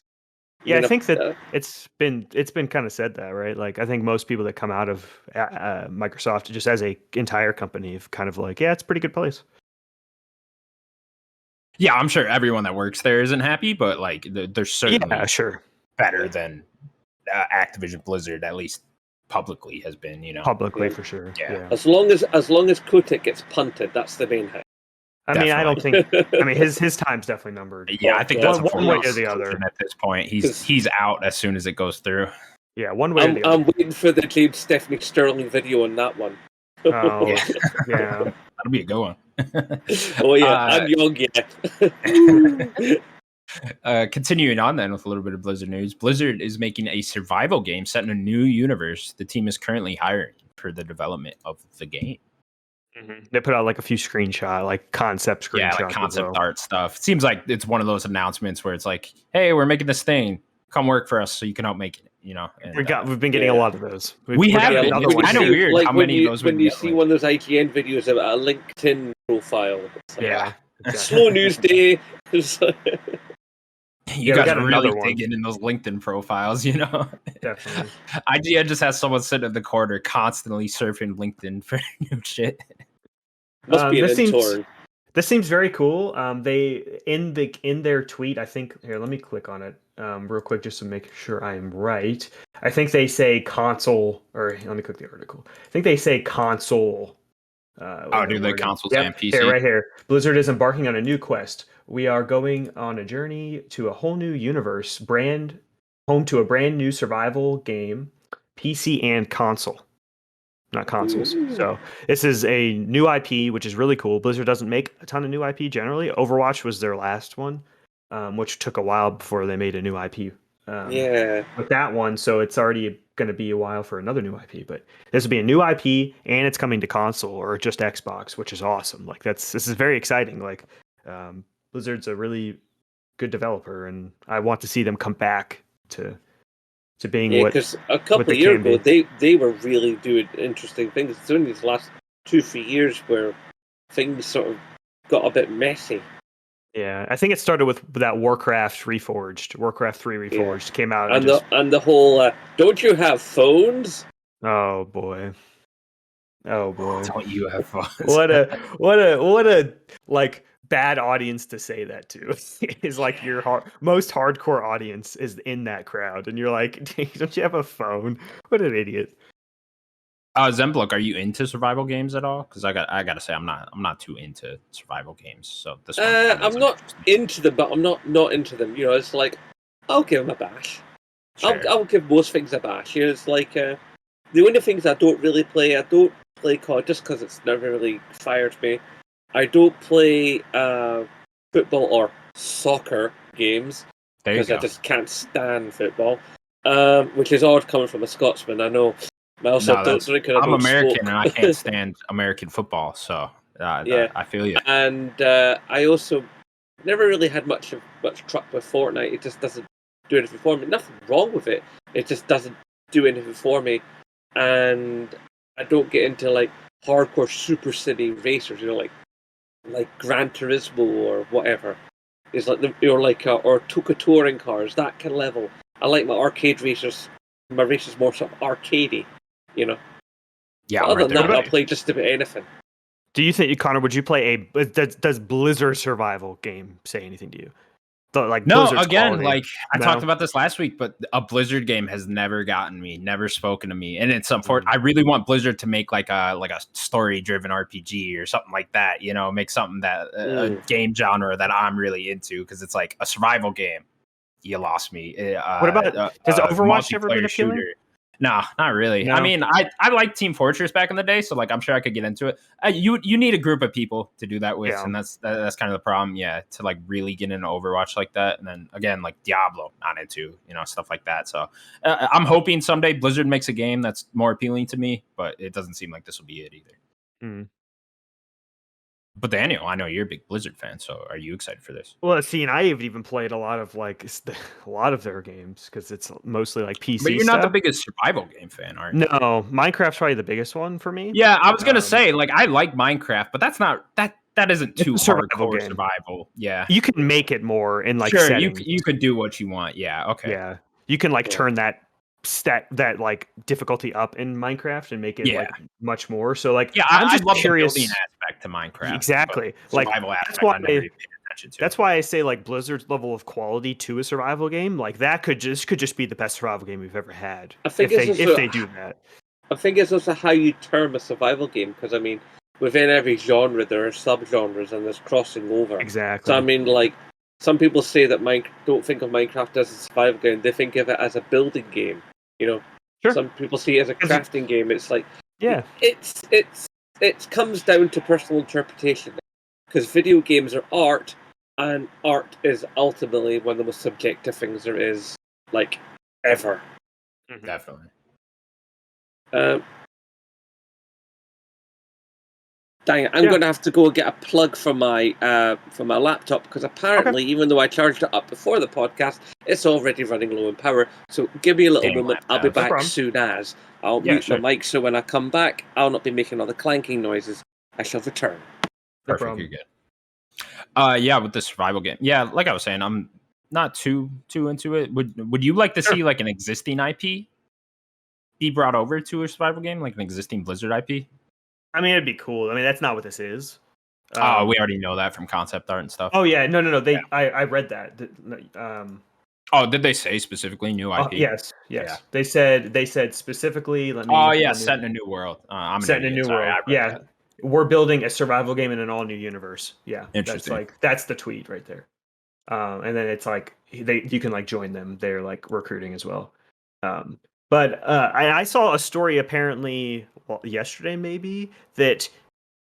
Yeah, I think that it's been kind of said that, right? I think most people that come out of Microsoft just as a entire company have kind of it's a pretty good place. Yeah, I'm sure everyone that works there isn't happy, but they're certainly sure better than Activision Blizzard, at least publicly has been, you know. Publicly, Yeah. for sure. Yeah. As long as Kotick gets punted, that's the main thing. I mean, I don't think. I mean, his time's definitely numbered. Yeah, I think that's one way or the other. at this point. He's out as soon as it goes through. Yeah, one way or the other. I'm waiting for the James Stephanie Sterling video on that one. Oh, Yeah. yeah. That'll be a good one. Oh yeah, I'm young yet. Continuing on then with a little bit of Blizzard news. Blizzard is making a survival game set in a new universe. The team is currently hiring for the development of the game. Mm-hmm. They put out like a few concept screenshots. Yeah, like concept art stuff. It seems like it's one of those announcements where it's like, hey, we're making this thing. Come work for us so you can help make it, you know. And, we've been getting a lot of those. We have got been. another It's one kind of too. weird like how when many of those when we you get, see like- one of those IGN videos about a LinkedIn profile. It's like, Yeah. slow news day. You Yeah, we guys got are really another one. digging in those LinkedIn profiles, you know. Definitely. IGN just has someone sitting in the corner constantly surfing LinkedIn for new shit. Must be an intern. This seems very cool. They in their tweet, I think here, let me click on it real quick just to make sure I am right. I think they say console, or let me click the article. I think they say console. Do they consoles and PC? Here, right here. Blizzard is embarking on a new quest. We are going on a journey to a whole new universe, home to a brand new survival game, PC and console. Not consoles. Ooh. So this is a new IP, which is really cool. Blizzard doesn't make a ton of new IP generally. Overwatch was their last one, which took a while before they made a new IP. Yeah. With that one, so it's already going to be a while for another new IP. But this will be a new IP, and it's coming to console or just Xbox, which is awesome. Like this is very exciting. Like Blizzard's a really good developer, and I want to see them come back to being what. Because a couple of years ago, they were really doing interesting things. It's only these last 2-3 years where things sort of got a bit messy. Yeah, I think it started with that Warcraft 3 Reforged came out, and the whole don't you have phones? Oh boy. Don't you have fun? What a like bad audience to say that to. Is like your most hardcore audience is in that crowd, and you're like, don't you have a phone? What an idiot. Zenbloke, are you into survival games at all? Because I gotta say I'm not too into survival games. So this one I'm not into them, but I'm not into them. You know, it's like I'll give them a bash. Sure. I'll give most things a bash. You know, it's like the only things I don't play COD just because it's never really fired me. I don't play football or soccer games because I just can't stand football. Which is odd coming from a Scotsman, I know. I also don't drink and I I'm don't American smoke. and I can't stand American football, so Yeah. I feel you. And I also never really had much truck with Fortnite. It just doesn't do anything for me. Nothing wrong with it. It just doesn't do anything for me. And I don't get into like hardcore super city racers, you know, like Gran Turismo or whatever. It's like or Tuca touring cars, that kind of level. I like my arcade racers. My races more sort of arcadey, you know. Yeah, Other than that, Right. I'll play just about anything. Do you think, Connor, would you play does Blizzard survival game say anything to you? Like No, Blizzard's again, quality. like I No? talked about this last week, but a Blizzard game has never gotten me, never spoken to me, and it's unfortunate. Mm. I really want Blizzard to make like a story-driven RPG or something like that. You know, make something that a game genre that I'm really into, because it's like a survival game. You lost me. What about does Overwatch ever been multiplayer appealing? shooter. No, not really. No. I mean, I liked Team Fortress back in the day, so like I'm sure I could get into it. You need a group of people to do that with, Yeah. and that's kind of the problem. Yeah, to like really get into Overwatch like that, and then again like Diablo, not into, you know, stuff like that. So I'm hoping someday Blizzard makes a game that's more appealing to me, but it doesn't seem like this will be it either. Mm. But Daniel, I know you're a big Blizzard fan, so are you excited for this? Well, see, and I have even played a lot of their games because it's mostly like PC. But you're not the stuff. biggest survival game fan, are you? No, Minecraft's probably the biggest one for me. Yeah, I was gonna say, like, I like Minecraft, but that's not that isn't too It's a survival hardcore game. survival. Yeah, You can make it more in like sure, settings. you could do what you want. Yeah, okay. Yeah, you can like Yeah. turn that like difficulty up in Minecraft and make it Yeah. like much more. So like, Yeah, I'm I just love curious. the building aspect to Minecraft. Exactly. but Like survival that's aspect, why I never really paid attention to. That's why I say like Blizzard's level of quality to a survival game, like that could just be the best survival game we've ever had. I think if they do that. I think it's also how you term a survival game, because I mean, within every genre there are subgenres and there's crossing over. Exactly. So I mean, like some people say that don't think of Minecraft as a survival game; they think of it as a building game. You know, Sure. Some people see it as a crafting game. It's like it comes down to personal interpretation, because video games are art, and art is ultimately one of the most subjective things there is, like ever. Definitely. Dang it, I'm going to have to go get a plug for my laptop, because apparently, even though I charged it up before the podcast, it's already running low in power. So give me a little moment. I'll be back soon as. I'll mute my mic, so when I come back, I'll not be making all the clanking noises. I shall return. Perfect, you're good. Yeah, with the survival game. Yeah, like I was saying, I'm not too into it. Would you like to see like an existing IP be brought over to a survival game, like an existing Blizzard IP? I mean, it'd be cool. I mean, that's not what this is. We already know that from concept art and stuff. Oh yeah, no. I read that. Did they say specifically new IP? Yes. Yeah. They said specifically. Set in a new world. I'm set in a new world. Yeah, that. We're building a survival game in an all new universe. Yeah, interesting. That's the tweet right there. And then it's like you can like join them. They're like recruiting as well. But I saw a story apparently yesterday maybe that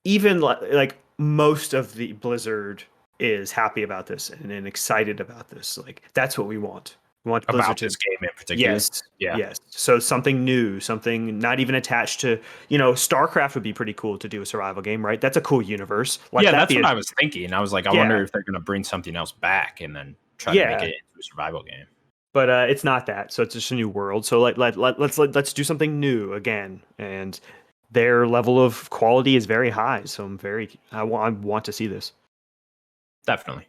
even like most of the Blizzard is happy about this and excited about this. Like that's what we want. We want Blizzard about this game in particular. Yes. So something new, something not even attached to, StarCraft would be pretty cool to do a survival game, right? That's a cool universe. That's what I was thinking. I was like, I wonder if they're going to bring something else back and then try to make it into a survival game. But it's not that. So it's just a new world. So let's do something new again. And their level of quality is very high. So I want to see this. Definitely.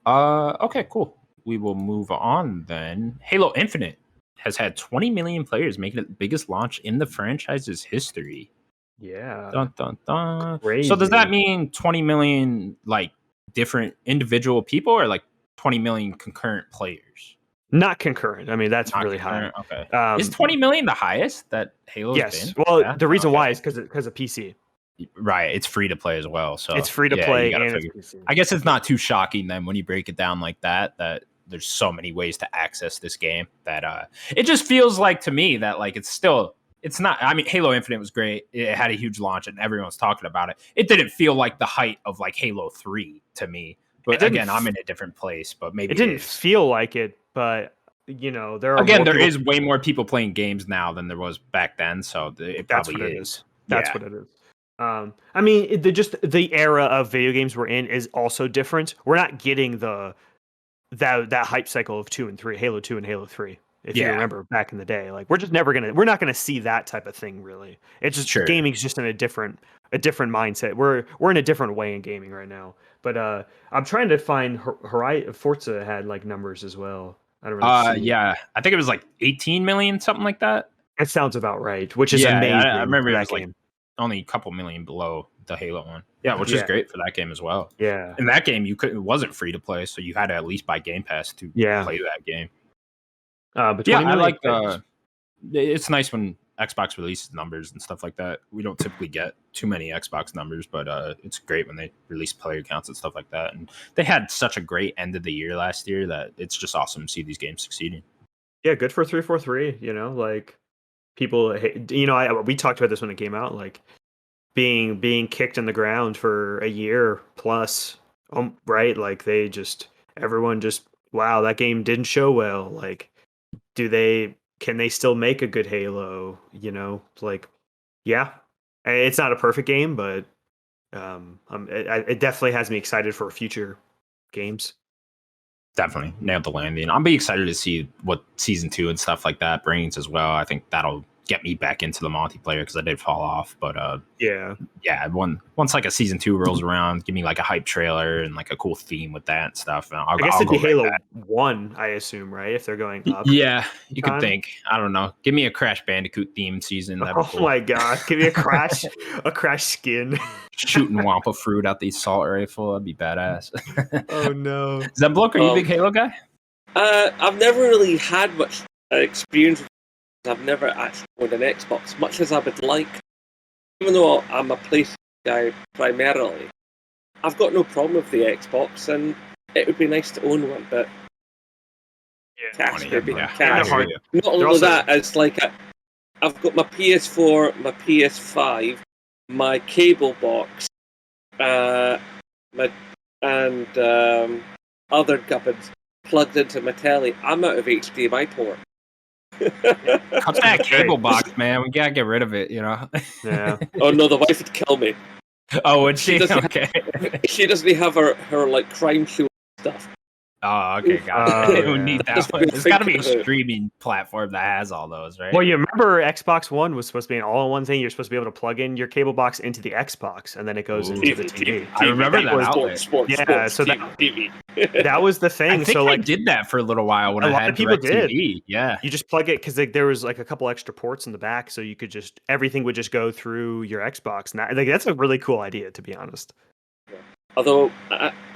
Okay, cool. We will move on then. Halo Infinite has had 20 million players, making it the biggest launch in the franchise's history. Yeah. Dun, dun, dun. Crazy. So does that mean 20 million like different individual people, or like 20 million concurrent players? Not concurrent. I mean, that's Not really concurrent? high. Okay. Is 20 million the highest that Halo's yes. been? Well, the reason why is because of PC. Right, it's free to play as well. So it's free to play and it's PC. I guess it's not too shocking then when you break it down like that there's so many ways to access this game that it just feels like to me that like it's not. I mean, Halo Infinite was great. It had a huge launch and everyone's talking about it. It didn't feel like the height of like Halo 3 to me. But again, I'm in a different place. But maybe it didn't feel like it. But there is way more people playing games now than there was back then. So that's what it is. That's what it is. I mean, the era of video games we're in is also different. We're not getting that hype cycle of 2 and 3, Halo 2 and Halo 3. If you remember back in the day, like we're not gonna see that type of thing really. It's just gaming's just in a different mindset. We're in a different way in gaming right now. But I'm trying to find Forza had like numbers as well. I don't really see. Yeah, I think it was like 18 million, something like that. It sounds about right, which is amazing. I remember it was game. Like only a couple million below the Halo one. Yeah, which is great for that game as well. Yeah. In that game, it wasn't free to play, so you had to at least buy Game Pass to play that game. But I like it's nice when Xbox releases numbers and stuff like that. We don't typically get too many Xbox numbers, but it's great when they release player counts and stuff like that. And they had such a great end of the year last year that it's just awesome to see these games succeeding. Yeah, good for 343. Like people, we talked about this when it came out, like being kicked in the ground for a year plus, right? Like everyone just, wow, that game didn't show well. Like, can they still make a good Halo? Like, yeah, it's not a perfect game, but it definitely has me excited for future games. Definitely nailed the landing. I'll be excited to see what season 2 and stuff like that brings as well. I think that'll get me back into the multiplayer because I did fall off. But Yeah. Once like a season 2 rolls around, give me like a hype trailer and like a cool theme with that and stuff. And I guess it'd be go right Halo back. 1, I assume, right? If they're going up. Yeah, you time? could think. I don't know. Give me a Crash Bandicoot themed season. That'd be cool. Oh my god! Give me a crash skin. Shooting Wampa fruit out the assault rifle. That'd be badass. Oh no! Zenbloke, are you a big Halo guy? I've never really had much experience. I've never actually owned an Xbox, much as I would like. Even though I'm a PlayStation guy primarily, I've got no problem with the Xbox, and it would be nice to own one. But cash, baby, cash. Not only that, it's like I've got my PS4, my PS5, my cable box, other gubbins plugged into my telly. I'm out of HDMI port. Cut that cable box, man. We gotta get rid of it, you know. Yeah. Oh no, the wife would kill me. Oh, would she? Okay. She doesn't have her like crime show stuff. Oh, okay, got it. Yeah. We need that one. There's got to be a streaming platform that has all those, right? Well, you remember Xbox One was supposed to be an all-in-one thing. You're supposed to be able to plug in your cable box into the Xbox, and then it goes into the TV. I remember that outlet. Sports, so TV. That was the thing. I think so I like did that for a little while when I had people did. TV. Yeah, you just plug it because there was like a couple extra ports in the back, so you could just everything would just go through your Xbox. And that's a really cool idea, to be honest. Yeah. Although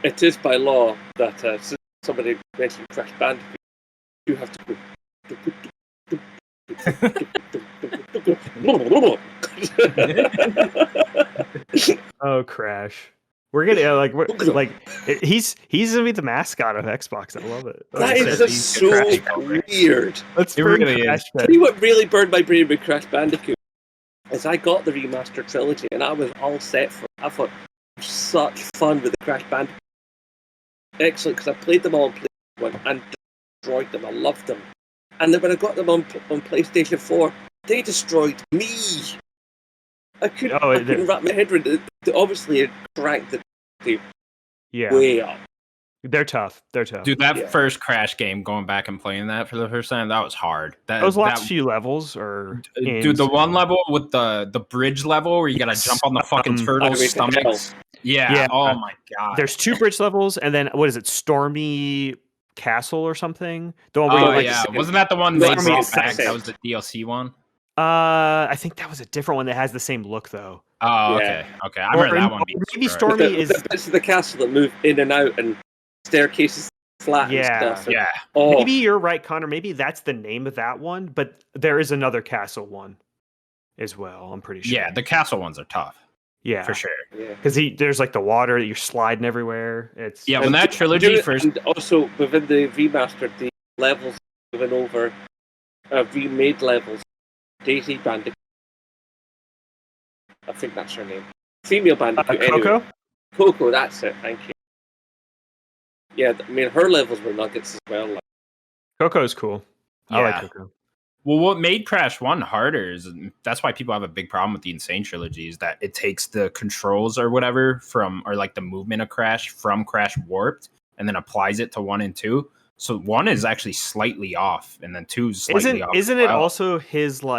it is by law that since somebody mentioned Crash Bandicoot, you have to go. Oh, Crash! We're gonna he's gonna be the mascot of Xbox. I love it. That is just so weird. Let's really Crash. See what really burned my brain with Crash Bandicoot is I got the remastered trilogy and I was all set for it. I thought such fun with the Crash Bandicoot. Excellent, because I played them all on PlayStation 1 and destroyed them. I loved them. And then when I got them on PlayStation 4, they destroyed me. I couldn't wrap my head around it. Obviously, it cranked the way up. They're tough. Dude, that first Crash game, going back and playing that for the first time, that was hard. Those last few levels are dude, the one level with the bridge level where you gotta jump on the fucking turtle's stomachs. Yeah. Oh my god. There's 2 bridge levels, and then what is it? Stormy Castle or something? The one where wasn't that the one they brought back? That was the DLC one. I think that was a different one that has the same look though. Oh, okay. I remember that one. Maybe Stormy is the bits of the castle that move in and out and staircases flat and stuff. Yeah. Maybe you're right, Connor. Maybe that's the name of that one, but there is another castle one as well. I'm pretty sure. Yeah, the castle ones are tough. Yeah, for sure. Because there's like the water that you're sliding everywhere. It's when that trilogy first. And also within the remastered, the levels given over remade levels. Daisy Bandicoot. I think that's her name. Female Bandicoot. Coco. Anyway. Coco, that's it. Thank you. Yeah, I mean her levels were nuggets as well. Like. Coco's cool. I like Coco. Well, what made Crash 1 harder is that's why people have a big problem with the Insane trilogy is that it takes the controls or whatever or like the movement of Crash from Crash Warped and then applies it to 1 and 2. So 1 is actually slightly off, and then 2 is slightly off. Isn't it also his the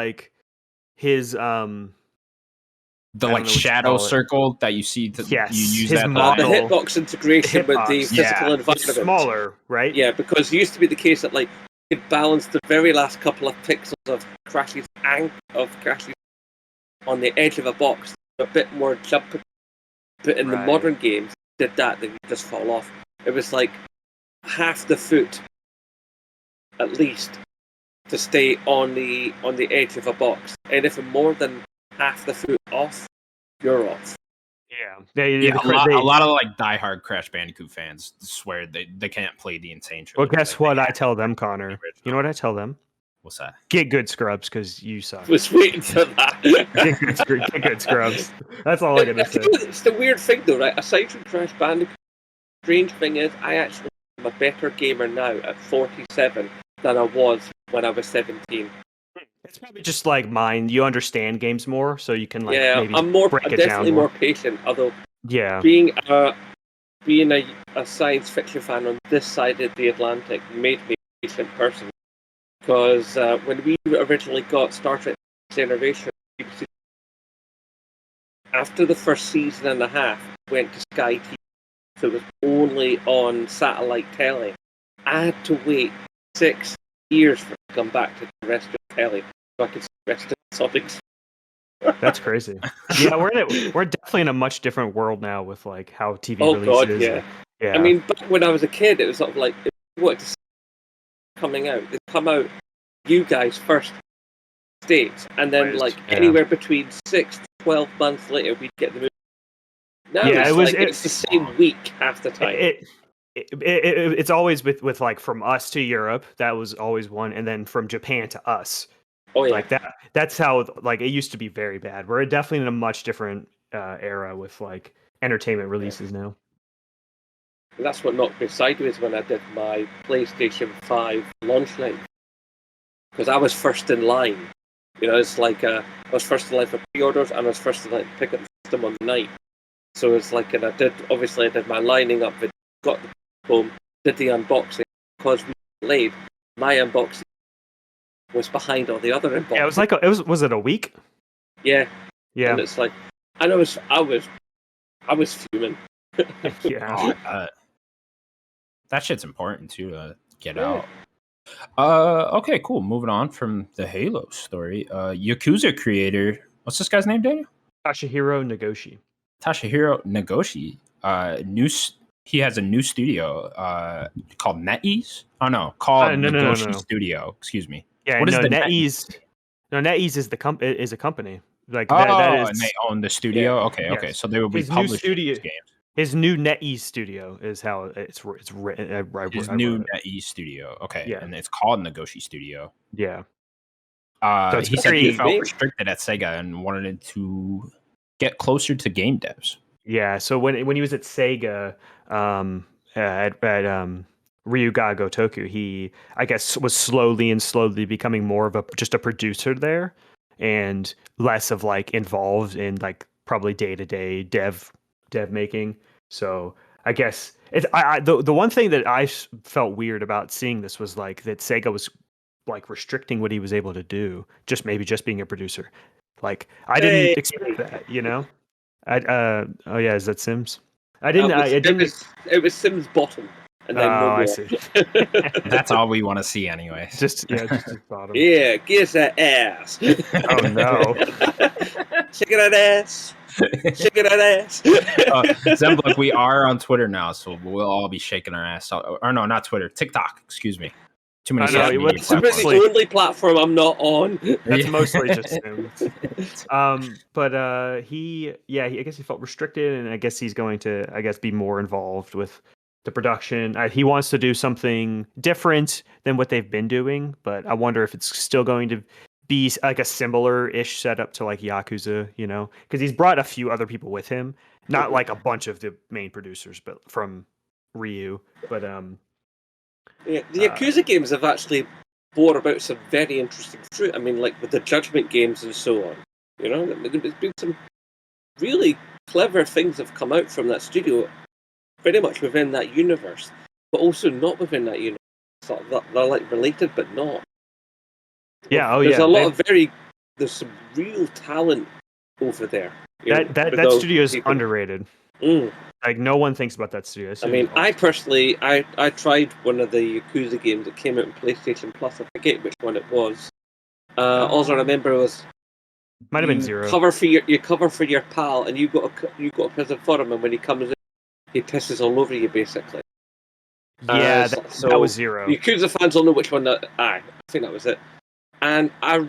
like shadow circle that you see? You use his that model, the hitbox integration with the physical environment. It's smaller, right? Yeah, because it used to be the case that like you could balance the very last couple of pixels of Crash's on the edge of a box, a bit more jumping. But in the modern games, did that, then you just fall off. It was like half the foot, at least, to stay on the edge of a box. Anything more than half the foot off, you're off. Yeah. A lot of like diehard Crash Bandicoot fans swear they can't play the Insane trilogy. Well, guess what I tell them, Connor? You know what I tell them? What's that? Get good scrubs because you suck. I was waiting for that. Get good scrubs. That's all I'm gonna say. It's the weird thing though, right? Aside from Crash Bandicoot, the strange thing is I actually am a better gamer now at 47 than I was when I was 17. It's probably just like mine. You understand games more, so you can maybe I'm definitely more patient. Although, being a science fiction fan on this side of the Atlantic made me a patient person. Because when we originally got Star Trek generation. After the first season and a half, went to Sky TV, so it was only on satellite telly. I had to wait 6 years for it to come back to the rest of the telly, so I could see the rest of the topics. That's crazy. Yeah, we're definitely in a much different world now with like how TV Oh releases. God, yeah. Yeah. I mean, back when I was a kid, it was sort of like, if you wanted to see coming out, they'd come out, you guys first, States, and then like anywhere between 6 to 12 months later, we'd get the movie. Now it's the same week half the time. It's always with like from us to Europe, that was always one, and then from Japan to us. Oh yeah, like that. That's how like it used to be very bad. We're definitely in a much different era with like entertainment releases now. And that's what knocked me sideways when I did my PlayStation 5 launch night, because I was first in line. You know, it's like I was first in line for pre-orders, and I was first in line to pick up the system on the night. So it's like, and I did my lining up, got the home, did the unboxing. Because we were delayed, my unboxing was behind all the other unboxings. Yeah, it was like was it a week? Yeah. Yeah. And it's like, and I was fuming. Yeah. That shit's important too to get out. Okay, cool. Moving on from the Halo story. Yakuza creator, what's this guy's name, Daniel? Toshihiro Nagoshi. He has a new studio called NetEase. Oh no, called Nagoshi Studio. Excuse me. Yeah, what is the NetEase? No, NetEase is a company. Like that is, and they own the studio. Yeah. Okay. So they will be publishing these games. His new NetEase studio is how it's written. His new NetEase studio. Okay, yeah. and it's called Nagoshi Studio. Yeah. So he said he felt restricted at Sega and wanted to get closer to game devs. Yeah. So when he was at Sega, at Ryuga Gotoku, he I guess was slowly becoming more of just a producer there, and less of like involved in like probably day-to-day dev making. So I guess it's the one thing that I felt weird about seeing this was like that Sega was like restricting what he was able to do, just being a producer. Like I didn't expect that, you know. Oh yeah, is that Sims? It was Sims bottom, and then no more. I see. That's all we want to see, anyway. Just his bottom. Yeah, kiss that ass. Oh no. Shaking that ass. Shaking that ass. Zenbloke, we are on Twitter now, so we'll all be shaking our ass. Or no, not Twitter. TikTok. Excuse me. Too many social media platforms. It's the only platform I'm not on. That's mostly just Sims. But I guess he felt restricted, and I guess he's going to, be more involved with the production. He wants to do something different than what they've been doing, but I wonder if it's still going to be like a similar-ish setup to like Yakuza, you know, because he's brought a few other people with him, not like a bunch of the main producers, but from Ryu. But yeah, the Yakuza games have actually brought about some very interesting fruit. I mean, like with the Judgment games and so on. You know, there's been some really clever things have come out from that studio, very much within that universe, but also not within that universe. They're like related, but not. Yeah, There's some real talent over there. That studio is underrated. Mm. Like no one thinks about that studio. I mean, I personally, I tried one of the Yakuza games that came out on PlayStation Plus. I forget which one it was. All I remember was might have been Zero. You cover for your pal, and you got a prison for him, and when he comes in, he pisses all over you, basically. Yeah, that was Zero. Yakuza fans will know which one that. I think that was it. And I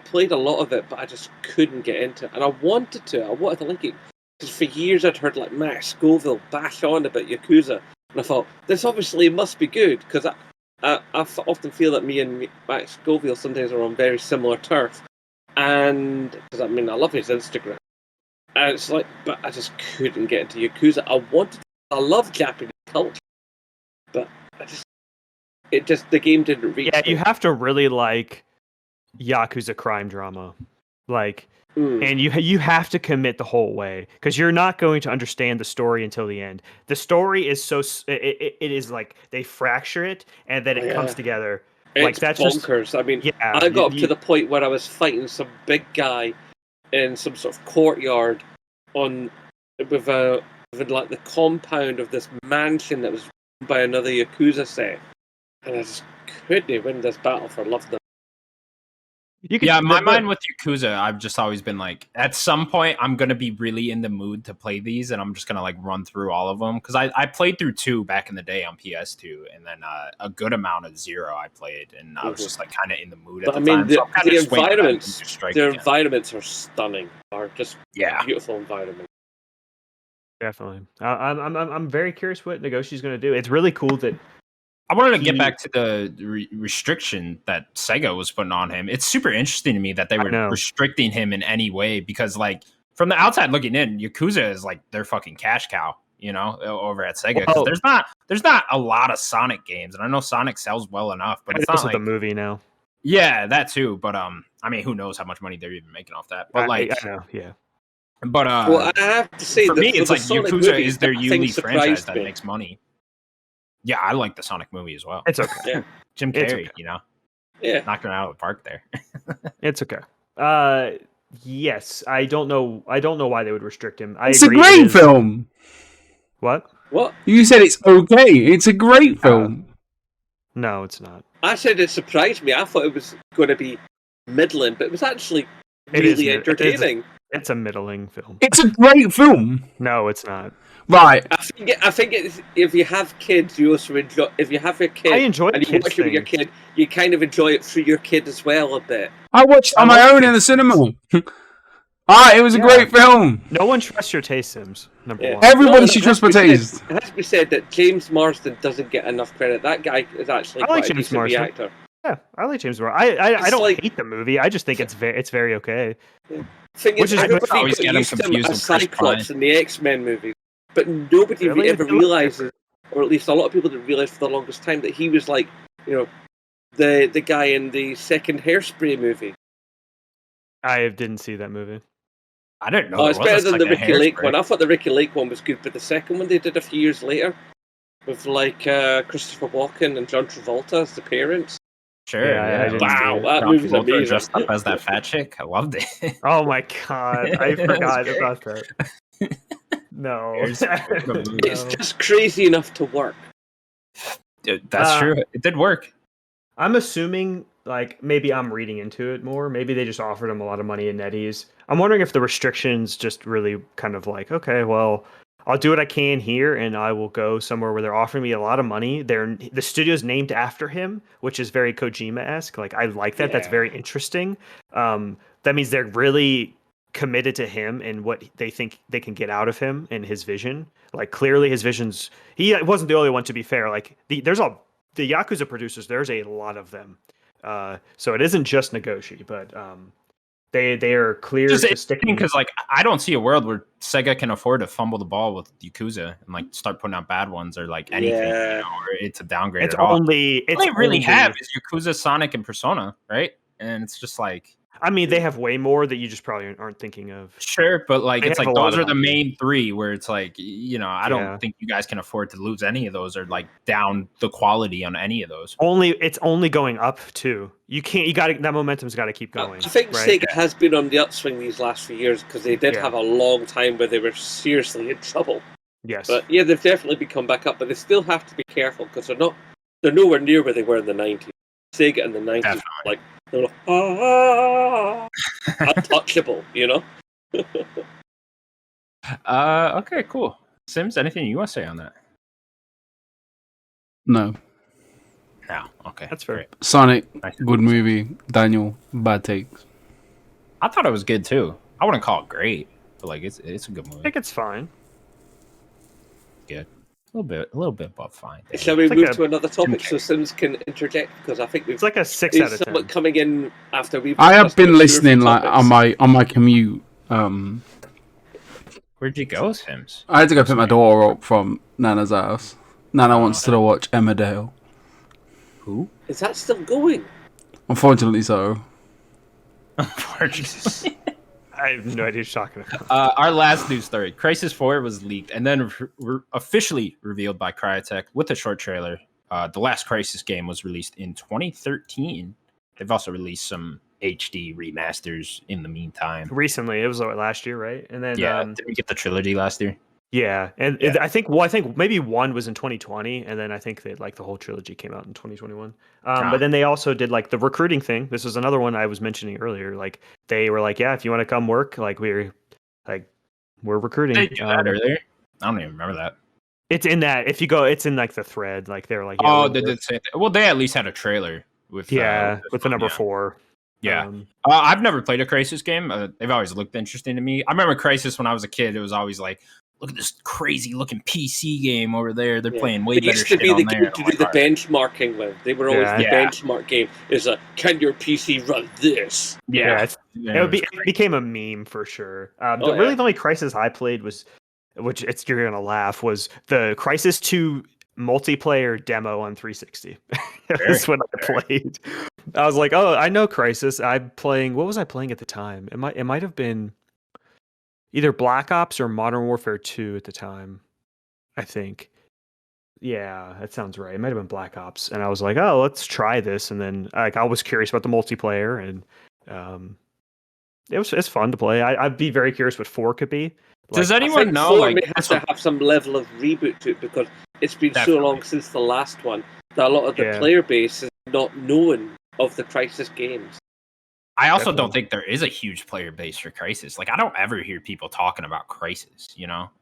played a lot of it, but I just couldn't get into it. And I wanted to like it. Because for years I'd heard like Max Scoville bash on about Yakuza. And I thought, this obviously must be good. Because I often feel that me and Max Scoville sometimes are on very similar turf. And, because I mean, I love his Instagram. And it's like, but I just couldn't get into Yakuza. I love Japanese culture. But the game didn't reach me. You have to really like Yakuza crime drama, and you have to commit the whole way, because you're not going to understand the story until the end. The story is it is like they fracture it and then it comes together Like It's that's just bonkers. I mean, yeah. I got up to the point where I was fighting some big guy in some sort of courtyard on with like the compound of this mansion that was run by another Yakuza set, and I just couldn't win this battle for love. Yeah, my mind with Yakuza, I've just always been like, at some point, I'm gonna be really in the mood to play these, and I'm just gonna like run through all of them because I played through 2 back in the day on PS2, and then a good amount of 0 I played, and I was just like kind of in the mood at the time. The, so the environments are stunning. Are just beautiful environments. Definitely. I'm very curious what Negoshi's going to do. It's really cool that I wanted to get back to the restriction that Sega was putting on him. It's super interesting to me that they were restricting him in any way because, like, from the outside looking in, Yakuza is like their fucking cash cow, you know, over at Sega. Because there's not a lot of Sonic games, and I know Sonic sells well enough, but it's not like the movie now. Yeah, that too. But I mean, who knows how much money they're even making off that? But I know, yeah. But well, I have to say, for me, it's like Sonic Yakuza movie, is their yearly franchise that me. makes money. Yeah, I like the Sonic movie as well. It's okay. Yeah. Jim Carrey, you know, knocked it out of the park there. It's okay. Yes, I don't know why they would restrict him. It's a great film. What? You said it's okay. It's a great film. No, it's not. I said it surprised me. I thought it was going to be middling, but it was actually really entertaining. It's a middling film. It's a great film. No, it's not. Right. I think if you have kids, you also enjoy. If you have your kid, I enjoy and you watch it with your kid, you kind of enjoy it through your kid as well a bit. I watched it on my own in the cinema. It was a great film. No one trusts your taste, Sims. Number one. Everybody should trust my taste. It has to be said that James Marsden doesn't get enough credit. That guy is actually quite a decent actor. Yeah, I like James Marsden. I don't hate the movie. I just think it's very okay. Yeah. Which is, everybody always get him confused with Cyclops in the X-Men movies, but nobody ever realizes, or at least a lot of people didn't realize for the longest time, that he was like, you know, the guy in the second Hairspray movie. I didn't see that movie. I didn't know. Oh, it's better than the Ricky Lake one. I thought the Ricky Lake one was good, but the second one they did a few years later, with like Christopher Walken and John Travolta as the parents. Sure. Yeah, wow, that movie's amazing. Dressed up as that fat chick. I loved it. Oh my god, I forgot about that. No, it's just crazy enough to work. That's true. It did work. I'm assuming, like, maybe I'm reading into it more. Maybe they just offered him a lot of money in NetEase. I'm wondering if the restrictions just really kind of like, okay, well, I'll do what I can here, and I will go somewhere where they're offering me a lot of money. The studio's named after him, which is very Kojima-esque. Like, I like that. Yeah. That's very interesting. That means they're really committed to him and what they think they can get out of him and his vision. Like, clearly his vision's... He wasn't the only one, to be fair. Like, the Yakuza producers, there's a lot of them. So it isn't just Negoshi, but... They are clear to sticking because like I don't see a world where Sega can afford to fumble the ball with Yakuza and like start putting out bad ones or like anything, you know, or it's a downgrade. It's at all. All they really have is Yakuza, Sonic, and Persona, right? And it's just like, I mean, they have way more that you just probably aren't thinking of. Sure, but like it's like those are the main 3 where it's like, you know, I don't think you guys can afford to lose any of those or like down the quality on any of those. It's only going up too. You can't. You got to. That momentum's got to keep going. I think Sega has been on the upswing these last few years because they did have a long time where they were seriously in trouble. Yes, but yeah, they've definitely come back up. But they still have to be careful because they're nowhere near where they were in the 90s. Sega in the 90s, definitely. Like they're like, untouchable, you know. Okay, cool. Sims, anything you want to say on that? No. No. Okay, that's fair. Great. Sonic, good movie. Daniel, bad takes. I thought it was good too. I wouldn't call it great, but like it's a good movie. I think it's fine. Good. A little bit above fine. Shall we move to another topic so Sims can interject? Because I think it's like a 6 out of 10. Coming in after we've. I have been listening like on my commute. Where'd you go, Sims? I had to go pick my daughter up from Nana's house. Nana wants to watch Emmerdale. Who? Is that still going? Unfortunately, so. Unfortunately. I have no idea what you're talking about. Our last news story. Crisis 4 was leaked and then officially revealed by Crytek with a short trailer The last Crisis game was released in 2013. They've also released some HD remasters in the meantime. Recently, it was last year, right? And then Did we get the trilogy last year? Yeah, and I think maybe one was in 2020, and then I think that like the whole trilogy came out in 2021. But then they also did like the recruiting thing. This is another one I was mentioning earlier. Like they were like, yeah, if you want to come work, like we're recruiting. Did they do that earlier? I don't even remember that. It's in that if you go, it's in like the thread. Like they're like, yeah, they did say that. Well, they at least had a trailer with the number 4. Yeah, I've never played a Crisis game. They've always looked interesting to me. I remember Crisis when I was a kid. It was always like, look at this crazy looking PC game over there. They're playing way better shit on there. It used to be the game to do the benchmarking with. They were always the benchmark game. Is can your PC run this? Yeah, it became a meme for sure. The only Crisis I played was, you're gonna laugh, was the Crisis 2 multiplayer demo on 360. That's what I played. I was like, oh, I know Crisis. I'm playing. What was I playing at the time? It might have been either Black Ops or Modern Warfare 2 at the time, I think. Yeah, that sounds right. It might have been Black Ops, and I was like, oh, let's try this. And then I was curious about the multiplayer, and it's fun to play. I'd be very curious what 4 could be. Does anyone know? 4 has to have some level of reboot to it because it's been so long since the last one that a lot of the player base is not known of the Crisis games. I also don't think there is a huge player base for Crisis. Like, I don't ever hear people talking about Crisis,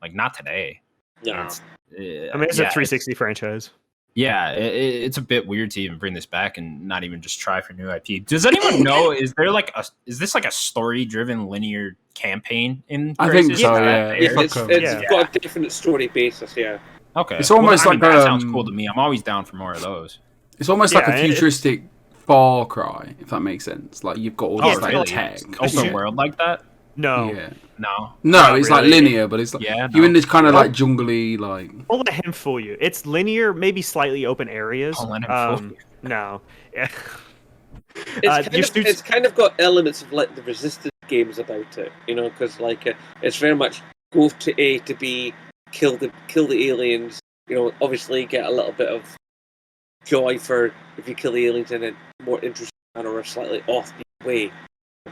like not today. Yeah. It's a 360 franchise. Yeah, it's a bit weird to even bring this back and not even just try for new IP. Does anyone know, is this like a story-driven linear campaign in Crisis? I think so, yeah. It's got a definite story basis, yeah. Okay. It's almost that sounds cool to me. I'm always down for more of those. It's almost like a futuristic Far Cry, if that makes sense. Like you've got all this tech. Open world like that? No. Yeah. No, it's like linear, but it's like you're in this kind of like jungly like. Don't let him fool you. It's linear, maybe slightly open areas. Don't let him fool you. No. It's kind of got elements of like the Resistance games about it, because like it's very much go to A to B, kill the aliens. Obviously get a little bit of joy for if you kill the aliens in a more interesting manner or a slightly offbeat way.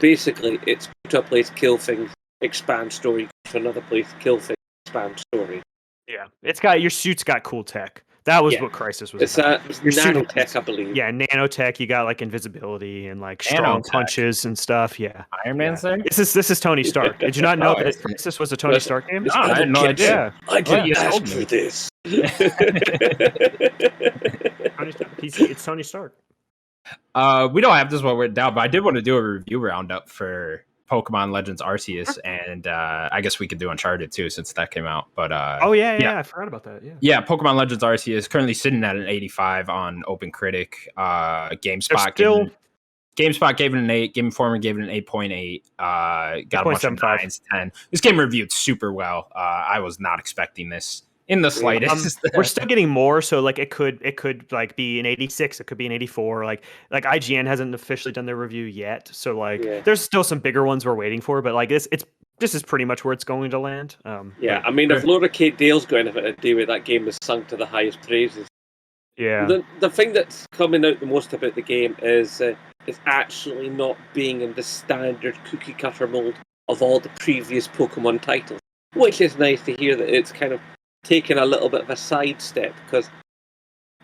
Basically, it's go to a place, kill things, expand story, go to another place, kill things, expand story. Yeah, it's got your suit's got cool tech. That was what Crisis was about. It's nanotech, I believe. Yeah, nanotech. You got like invisibility and like strong punches and stuff. Yeah, Iron Man's there. This is Tony Stark. Did you not know that Crisis was a Tony Stark game? I had no idea. I didn't ask for this. It's Tony Stark. We don't have this one written down, but I did want to do a review roundup for Pokemon Legends Arceus, and I guess we could do Uncharted too since that came out. But I forgot about that. Yeah, Pokemon Legends Arceus currently sitting at an 85 on OpenCritic. GameSpot gave it an 8. Game Informer gave it an 8.8. Got a bunch of 9s, 10. This game reviewed super well. I was not expecting this in the slightest. We're still getting more, so like it could like be an 86, it could be an 84. Like IGN hasn't officially done their review yet, so like there's still some bigger ones we're waiting for, but like this is pretty much where it's going to land. I mean, if Laura Kate Dale's going to have it to do with that game is sung to the highest praises. Yeah. The thing that's coming out the most about the game is it's actually not being in the standard cookie cutter mold of all the previous Pokemon titles, which is nice to hear that it's kind of taken a little bit of a sidestep, because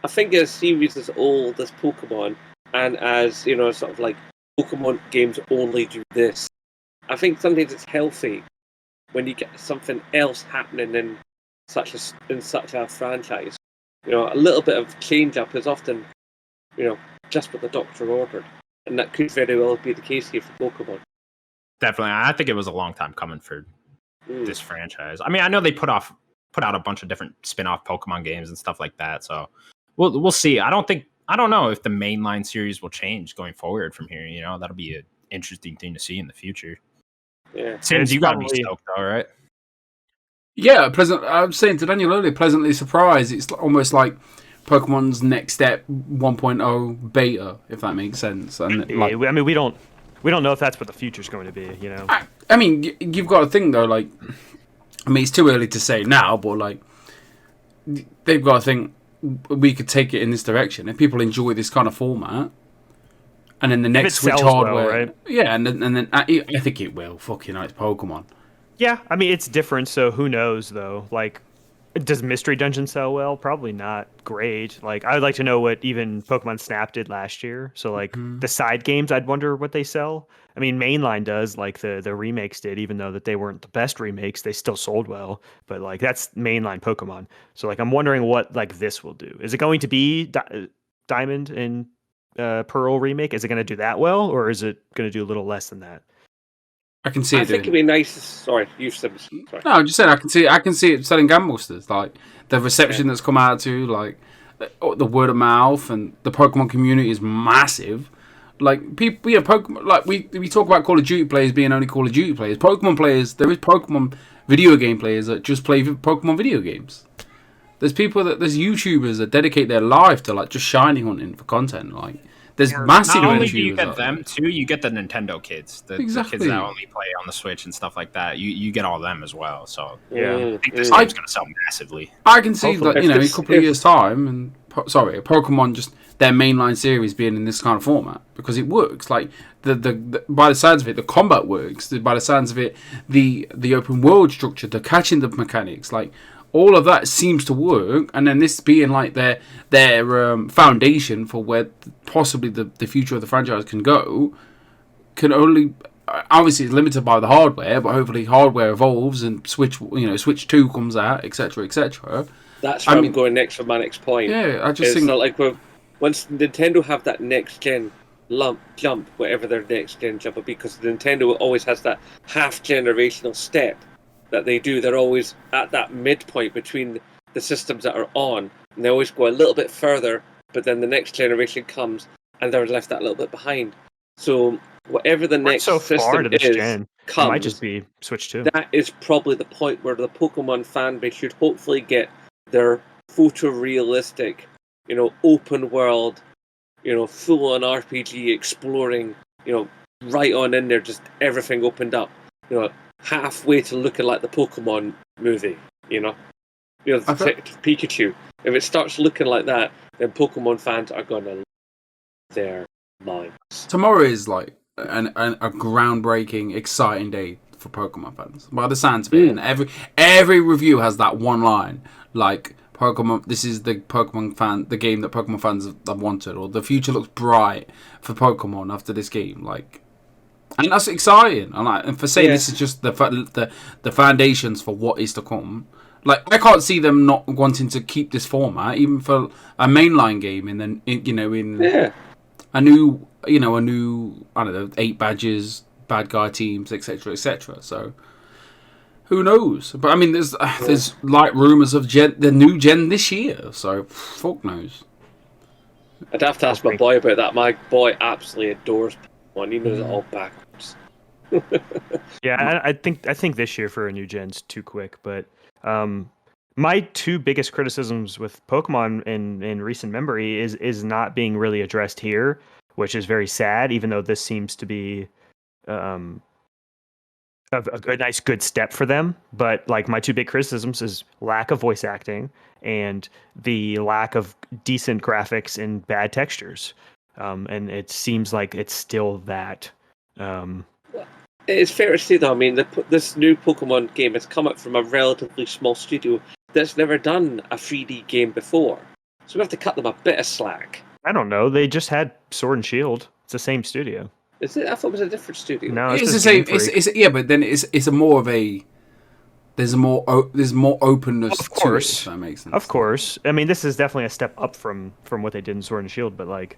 I think a series as old as Pokemon, and as sort of like Pokemon games only do this, I think sometimes it's healthy when you get something else happening in such a franchise. A little bit of change up is often just what the doctor ordered, and that could very well be the case here for Pokemon. Definitely, I think it was a long time coming for this franchise. I mean, I know they put out a bunch of different spin-off Pokemon games and stuff like that. So we'll see. I don't know if the mainline series will change going forward from here. That'll be an interesting thing to see in the future. Yeah. Sims, you gotta be stoked though, right? Yeah, I was saying to Daniel earlier, pleasantly surprised. It's almost like Pokemon's next step 1.0 beta, if that makes sense. And I mean, we don't know if that's what the future's going to be. I mean, you've got to think though, like. I mean, it's too early to say now, but like they've got to think we could take it in this direction. If people enjoy this kind of format, and then the next Switch sells hardware, well, right? Yeah, and then I think it will. Fucking it's Pokemon. Yeah, I mean it's different, so who knows though? Like, does Mystery Dungeon sell well? Probably not great. Like, I would like to know what even Pokemon Snap did last year. So like the side games, I'd wonder what they sell. I mean, mainline does, like the remakes did, even though that they weren't the best remakes, they still sold well. But like that's mainline Pokemon. So like I'm wondering what like this will do. Is it going to be Diamond and Pearl remake? Is it going to do that well, or is it going to do a little less than that? I can see it. I think it'd be nice. Sorry, you said. Sorry. No, I'm just saying I can see it selling gangbusters. Like the reception that's come out to, like the word of mouth, and the Pokemon community is massive. Like people, yeah, Pokemon. Like we talk about Call of Duty players being only Call of Duty players. Pokemon players, there is Pokemon video game players that just play Pokemon video games. There's YouTubers that dedicate their life to like just shiny hunting for content. Like there's massive. Not only YouTubers do you get out them there. too, you get the Nintendo kids, the kids that only play on the Switch and stuff like that. You get all them as well. So Yeah. I think this game's gonna sell massively. I can see Hopefully. that in a couple of years' time, and Pokemon just their mainline series being in this kind of format because it works. Like the by the sounds of it, the combat works. By the sounds of it, the open world structure, the catching the mechanics, like all of that seems to work. And then this being like their foundation for where possibly the future of the franchise can go, can only. Obviously, it's limited by the hardware, but hopefully, hardware evolves and Switch 2 comes out, etc., etc. That's where I'm going next for my next point. Yeah, I just think not like once Nintendo have that next gen jump, whatever their next gen jump will be, because Nintendo always has that half generational step that they do. They're always at that midpoint between the systems that are on, and they always go a little bit further, but then the next generation comes and they're left that little bit behind. So whatever the next system is, comes, it might just be Switch 2. That is probably the point where the Pokemon fan base should hopefully get their photorealistic, open world, full on RPG exploring, right on in there, just everything opened up, halfway to looking like the Pokemon movie, Detective Pikachu. If it starts looking like that, then Pokemon fans are gonna lose their minds. Tomorrow is like a groundbreaking, exciting day for Pokemon fans. By the sounds of it, and every review has that one line like Pokemon. This is the game that Pokemon fans have wanted, or the future looks bright for Pokemon after this game. Like, and that's exciting. And for saying this is just the foundations for what is to come. Like, I can't see them not wanting to keep this format, even for a mainline game, and then a new I don't know, 8 badges, bad guy teams, etc., etc. So who knows? But I mean, there's like rumors of the new gen this year. So fuck knows. I'd have to ask my boy about that. My boy absolutely adores Pokemon. He knows it all backwards. Yeah, I think this year for a new gen's too quick. But my 2 biggest criticisms with Pokemon in recent memory is not being really addressed here, which is very sad, even though this seems to be a nice, good step for them. But like my 2 big criticisms is lack of voice acting and the lack of decent graphics and bad textures. And it seems like it's still that. It's fair to say, though, I mean, this new Pokemon game has come up from a relatively small studio that's never done a 3D game before. So we have to cut them a bit of slack. I don't know. They just had Sword and Shield. It's the same studio. Is it? I thought it was a different studio. No, it's the same. But then it's a more of a. There's more openness. Of course, to it, if that makes sense. Of course. I mean, this is definitely a step up from what they did in Sword and Shield. But like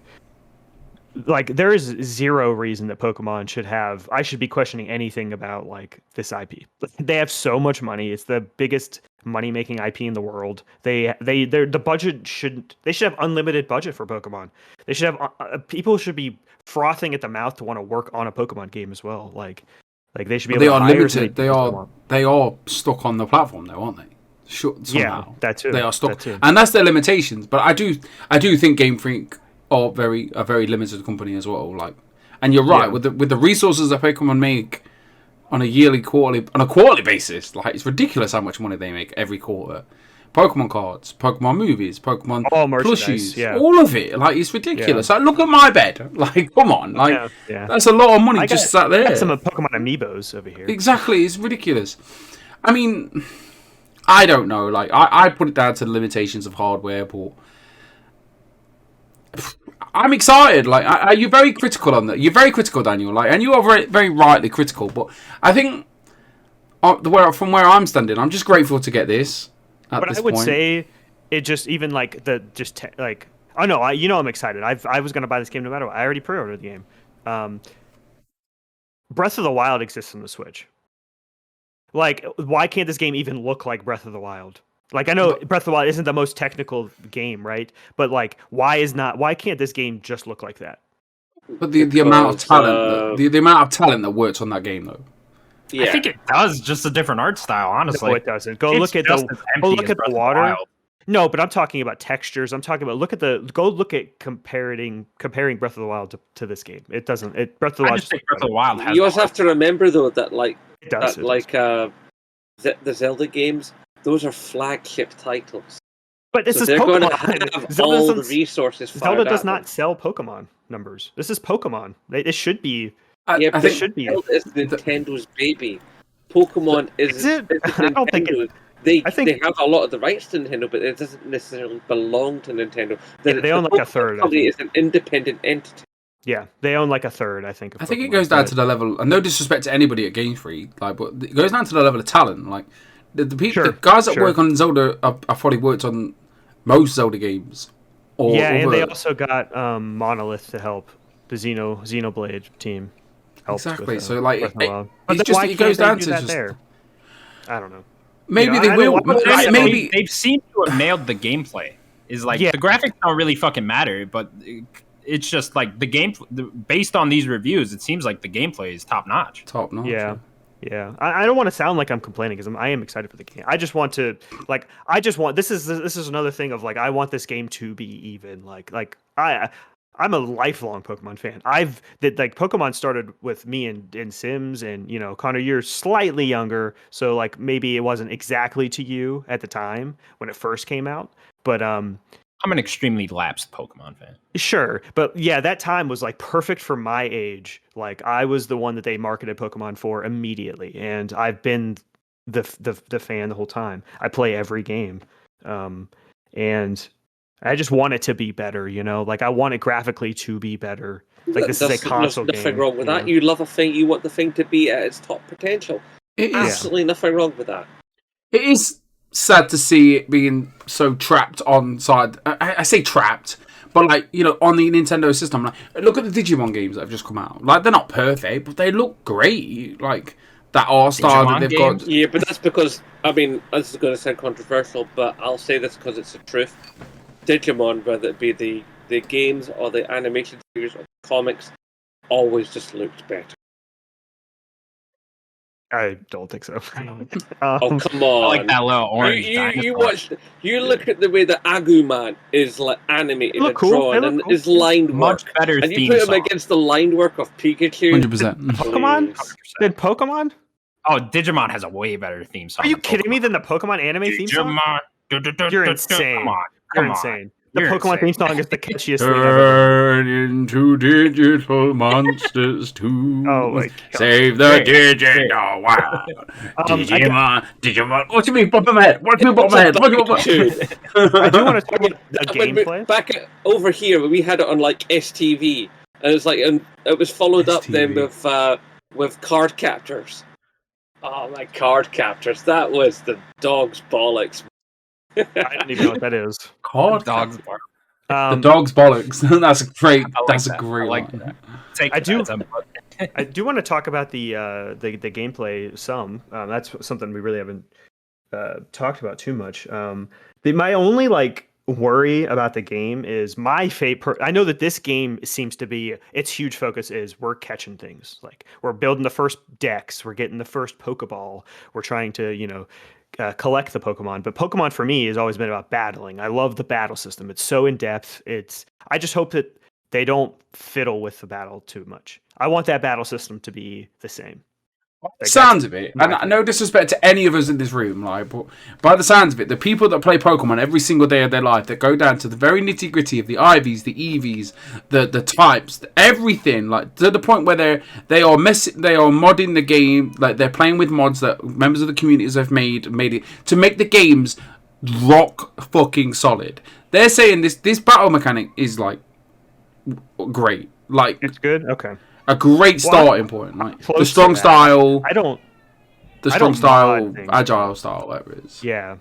there is zero reason that Pokemon should have. I should be questioning anything about like this IP. They have so much money. It's the biggest money-making IP in the world. The budget should have unlimited budget for Pokemon. They should have people should be frothing at the mouth to want to work on a Pokemon game as well. Like they should be. They are limited. They are stuck on the platform though, aren't they? Sure. Somehow. Yeah, that too. They are stuck, and that's their limitations. But I do think Game Freak are a very limited company as well. Like, and you're right with the resources that Pokemon make on a quarterly basis. Like, it's ridiculous how much money they make every quarter. Pokemon cards, Pokemon movies, Pokemon all merchandise, plushies, yeah. all of it. Like, it's ridiculous. Like, look at my bed. Like, come on. Like, that's a lot of money just sat there. I got some Pokemon amiibos over here. Exactly, it's ridiculous. I mean, I don't know. Like, I put it down to the limitations of hardware, but I'm excited. Like, you're very critical on that. You're very critical, Daniel. Like, and you are very, very rightly critical. But I think from where I'm standing, I'm just grateful to get this. But I would say it just even like oh no, I'm excited. I was gonna buy this game no matter what. I already pre-ordered the game. Breath of the Wild exists on the Switch. Like, why can't this game even look like Breath of the Wild? Like, I know Breath of the Wild isn't the most technical game, right? But like, why can't this game just look like that? But the amount of talent, the amount of talent that works on that game, though. Yeah. I think it does, just a different art style, honestly. No, it doesn't. Go look at the water. No, but I'm talking about textures. I'm talking about look at comparing Breath of the Wild to this game. It doesn't. Breath of the Wild. I just think Breath of the Wild has. You also have to remember though that the Zelda games, those are flagship titles. But this is they're Pokemon. going to have all the resources. Zelda does not sell Pokemon numbers. This is Pokemon. It should be. I think it should be. Zelda is Nintendo's baby. Pokemon is it? I don't think it. They have a lot of the rights to Nintendo, but it doesn't necessarily belong to Nintendo. They own like a third. It's an independent entity. Yeah, they own like a third, I think. I think it goes down to the level, and no disrespect to anybody at Game Freak, like, but it goes down to the level of talent. Like, the guys that work on Zelda have probably worked on most Zelda games. And they also got Monolith to help the Xenoblade team. Exactly. With, so like, it goes down to just. There? I don't know. Maybe they will. Maybe they've seemed to have nailed the gameplay. Is like the graphics don't really fucking matter, but it's just like the game. Based on these reviews, it seems like the gameplay is top notch. Top notch. Yeah. I don't want to sound like I'm complaining because I am excited for the game. I just want to this is another thing of like I want this game to be even like I'm a lifelong Pokemon fan. Pokemon started with me in Sims, and Connor, you're slightly younger, so like maybe it wasn't exactly to you at the time when it first came out. But I'm an extremely lapsed Pokemon fan. Sure, but yeah, that time was like perfect for my age. Like I was the one that they marketed Pokemon for immediately, and I've been the fan the whole time. I play every game, and I just want it to be better, like I want it graphically to be better. Like this is a console game. There's nothing wrong with that. You love a thing, you want the thing to be at its top potential. Absolutely nothing wrong with that. It is sad to see it being so trapped on side. I say trapped, but like on the Nintendo system. Like, look at the Digimon games that have just come out. Like they're not perfect, but they look great. Like that art style that they've got. Yeah, but that's because this is going to sound controversial, but I'll say this because it's the truth. Digimon, whether it be the games or the animation series or the comics, always just looked better. I don't think so. Oh, come on. I like that little orange you look at the way that Agumon is like animated and drawn and cool. is lined much better and you put him against the lined work of Pikachu. 100%. Pokemon? 100%. Then Pokemon? Oh, Digimon has a way better theme song. Are you kidding me than the Pokemon anime theme song? You're insane. You're insane. The Pokemon theme song is the catchiest thing ever. Turn into digital monsters too. Oh my god. Save the digital world. Digimon. What do you mean, bump my head? What do you mean, bump my head? I do want to talk about the gameplay. Back over here, we had it on like STV, and it's like, and it was followed up then with card captors. Oh my, card captors! That was the dog's bollocks. I don't even know what that is. Card dogs. The dog's bollocks. That's a great. That's a great. I like one. that. I do want to talk about the gameplay some. That's something we really haven't talked about too much. My only worry about the game is my favorite. I know that this game seems to be its huge focus is we're catching things. Like we're building the first decks, we're getting the first Pokeball, we're trying to collect the Pokemon. But Pokemon for me has always been about battling. I love the battle system. It's so in depth. I just hope that they don't fiddle with the battle too much. I want that battle system to be the same. Sounds of it, and no disrespect to any of us in this room, like, but by the sounds of it, the people that play Pokemon every single day of their life, that go down to the very nitty gritty of the IVs, the EVs, the types, everything, like to the point where they are modding the game, like they're playing with mods that members of the communities have made it to make the games rock fucking solid. They're saying this battle mechanic is like great, like it's good. Okay. A great starting point, like the strong style. The strong style, agile style, whatever it is. Yeah,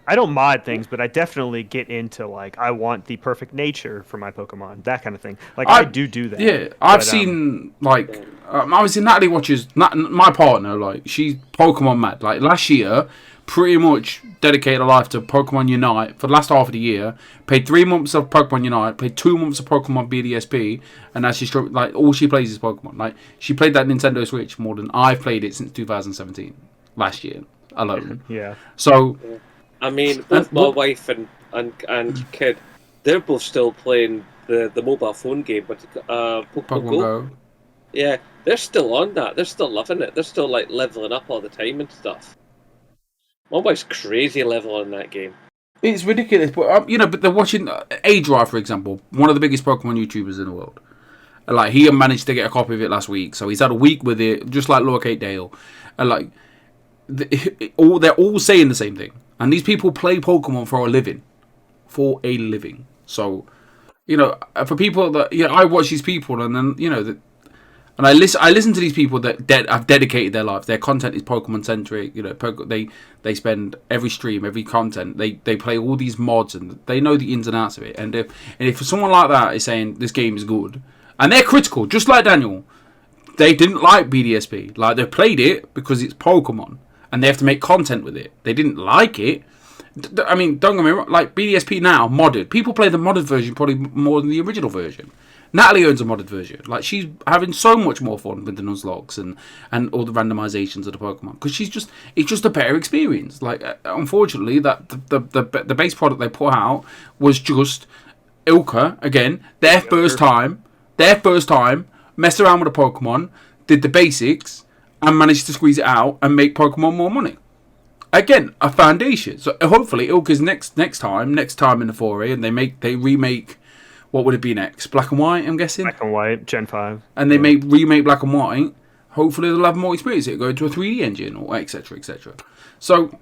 I don't mod things, but I definitely get into like I want the perfect nature for my Pokemon, that kind of thing. Like I do that. Yeah, I've seen like obviously Natalie watches. My partner, like she's Pokemon mad. Like last year, pretty much dedicated her life to Pokemon Unite for the last half of the year. Played 3 months of Pokemon Unite, played 2 months of Pokemon BDSP, and now she's like all she plays is Pokemon. Like she played that Nintendo Switch more than I've played it since 2017, last year alone. Yeah. So, I mean, both my wife and kid, they're both still playing the mobile phone game, but Pokemon Go. Yeah, they're still on that. They're still loving it. They're still like leveling up all the time and stuff. My wife's crazy leveling that game. It's ridiculous, but but they're watching A-Drive, for example, one of the biggest Pokemon YouTubers in the world. Like he managed to get a copy of it last week, so he's had a week with it, just like Laura Kate Dale, and like they're all saying the same thing. And these people play Pokemon for a living, So, for people that I watch these people, and then and I listen to these people that have dedicated their life. Their content is Pokemon centric. They spend every stream, every content. They play all these mods and they know the ins and outs of it. And if someone like that is saying this game is good, and they're critical, just like Daniel, they didn't like BDSP. Like they played it because it's Pokemon and they have to make content with it. They didn't like it. I mean, don't get me wrong. Like BDSP now modded, people play the modded version probably more than the original version. Natalie owns a modded version. Like she's having so much more fun with the Nuzlockes and all the randomizations of the Pokemon because it's just a better experience. Like unfortunately, that the base product they put out was just Ilka again. Their first time messed around with a Pokemon, did the basics, and managed to squeeze it out and make Pokemon more money. Again, a foundation. So hopefully Ilka's next time in the foray, and they remake. What would it be next? Black and White, I'm guessing? Black and White, Gen 5. And they remake Black and White. Hopefully they'll have more experience. It'll go into a 3D engine or etc. etc. So,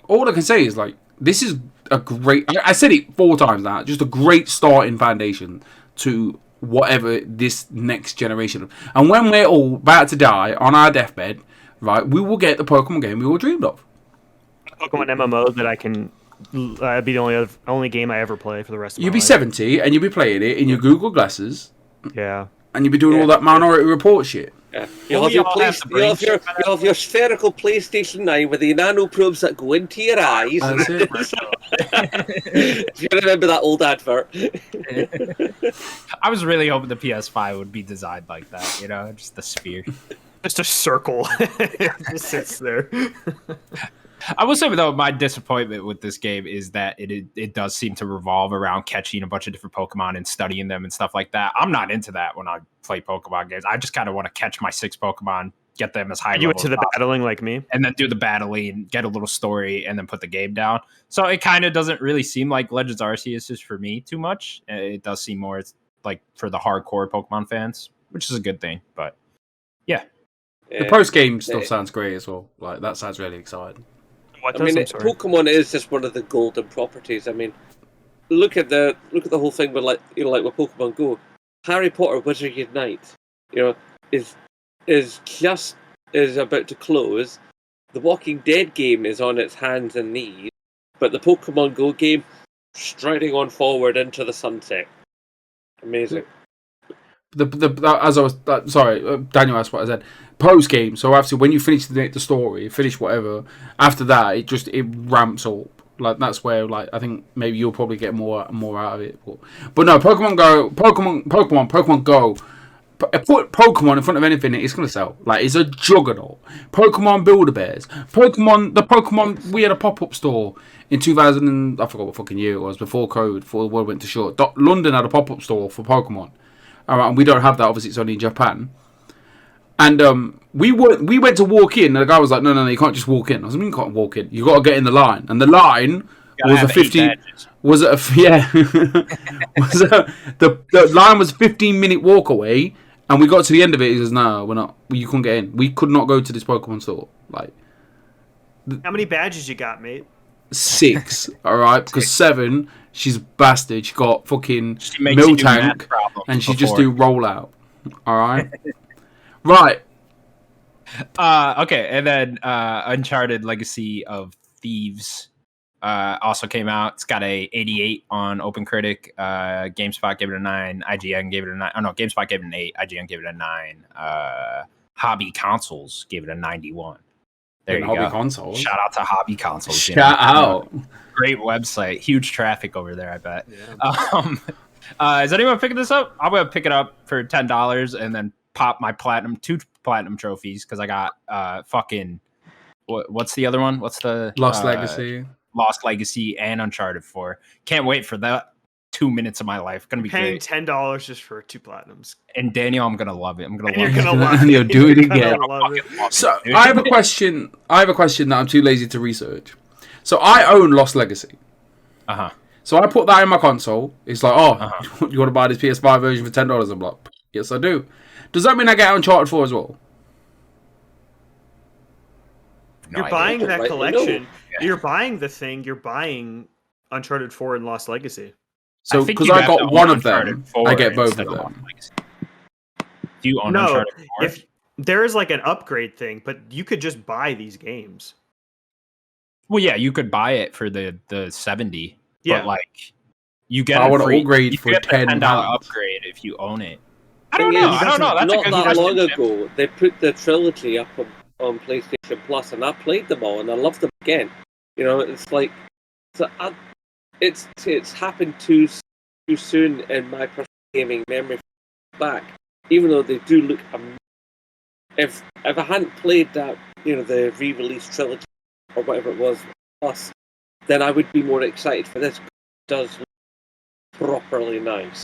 all I can say is, like, this is a great... I said it 4 times now. Just a great starting foundation to whatever this next generation... And when we're all about to die on our deathbed, right, we will get the Pokemon game we all dreamed of. Pokemon MMO that I can... That'd be the only game I ever play for the rest of my life. You'll be 70 and you'll be playing it in your Google glasses. Yeah. And you'll be doing all that Minority Report shit. Yeah. You'll have your spherical PlayStation 9 with the nano probes that go into your eyes. That's it. If you remember that old advert. I was really hoping the PS5 would be designed like that, just the sphere. Just a circle. It just sits there. I will say, though, my disappointment with this game is that it does seem to revolve around catching a bunch of different Pokemon and studying them and stuff like that. I'm not into that when I play Pokemon games. I just kind of want to catch my 6 Pokemon, get them as high level. You went to the battling like me? And then do the battling, get a little story, and then put the game down. So it kind of doesn't really seem like Legends Arceus is for me too much. It does seem more like for the hardcore Pokemon fans, which is a good thing. But, yeah. The post-game stuff sounds great as well. Like, that sounds really exciting. Pokemon is just one of the golden properties. I mean, look at the whole thing with like with Pokemon Go. Harry Potter Wizard Unite, is about to close. The Walking Dead game is on its hands and knees, but the Pokemon Go game striding on forward into the sunset. Amazing. As I was Daniel asked what I said. Post game, so obviously when you finish the story, finish whatever, after that it ramps up. Like that's where I think maybe you'll probably get more out of it. But no, Pokemon Go. Put Pokemon in front of anything, it's gonna sell. Like it's a juggernaut. Pokemon Build-A-Bears. Pokemon. We had a pop-up store in 2000. And, I forgot what fucking year it was before COVID, before the world went to short. London had a pop-up store for Pokemon. Alright, and we don't have that. Obviously, it's only in Japan. And we went to walk in, and the guy was like, "No, you can't just walk in." I was like, "You can't walk in. You got to get in the line." And the line was a 15. Was it a yeah? The line was 15-minute walk away, and we got to the end of it. He says, "No, we're not. You couldn't get in. We could not go to this Pokemon store." Like, how many badges you got, mate? 6. All right, because 7. She's a bastard. She got fucking makes you do math Miltank, problems and she before. just do rollout. All right, right. Okay, and then Uncharted Legacy of Thieves also came out. It's got a 88 on OpenCritic. GameSpot gave it a 9. IGN gave it a 9. Oh no, GameSpot gave it an 8. IGN gave it a 9. Hobby Consoles gave it a 91. There you Hobby go. Consoles. Shout out to Hobby Consoles. Shout out. Great website. Huge traffic over there, I bet. Yeah. Is anyone picking this up? I'm gonna pick it up for $10 and then pop my 2 platinum trophies because I got fucking what's the other one? What's the Lost Legacy? Lost Legacy and Uncharted 4. Can't wait for that 2 minutes of my life. Gonna be Paying great. $10 just for 2 platinums. And Daniel, I'm gonna love it. I'm gonna And love you're it. gonna love it. You'll do it You're gonna again. love it. So I have a question. That I'm too lazy to research. So I own Lost Legacy. Uh-huh. So I put that in my console. It's like, you want to buy this PS5 version for $10? I'm like, yes, I do. Does that mean I get Uncharted 4 as well? No You're idea. buying that Right, collection. no. You're buying the thing. You're buying Uncharted 4 and Lost Legacy. So think because you I have to got own one of Uncharted them, 4 I get both instead of Lost them. Legacy. Do you own No, Uncharted 4? if there is like an upgrade thing, but you could just buy these games. Well, yeah, you could buy it for the 70. Yeah. But like you get I a want to free upgrade you for get the $10. upgrade if you own it. I Thing don't know. is, I don't know. That's a not good that question. long Chip. ago, they put the trilogy up on PlayStation Plus, and I played them all, and I loved them again. You know, it's like it's happened too soon in my personal gaming memory back. Even though they do look amazing. If I hadn't played that, you know, the re-release trilogy or whatever it was Plus, then I would be more excited for this. It does look properly nice.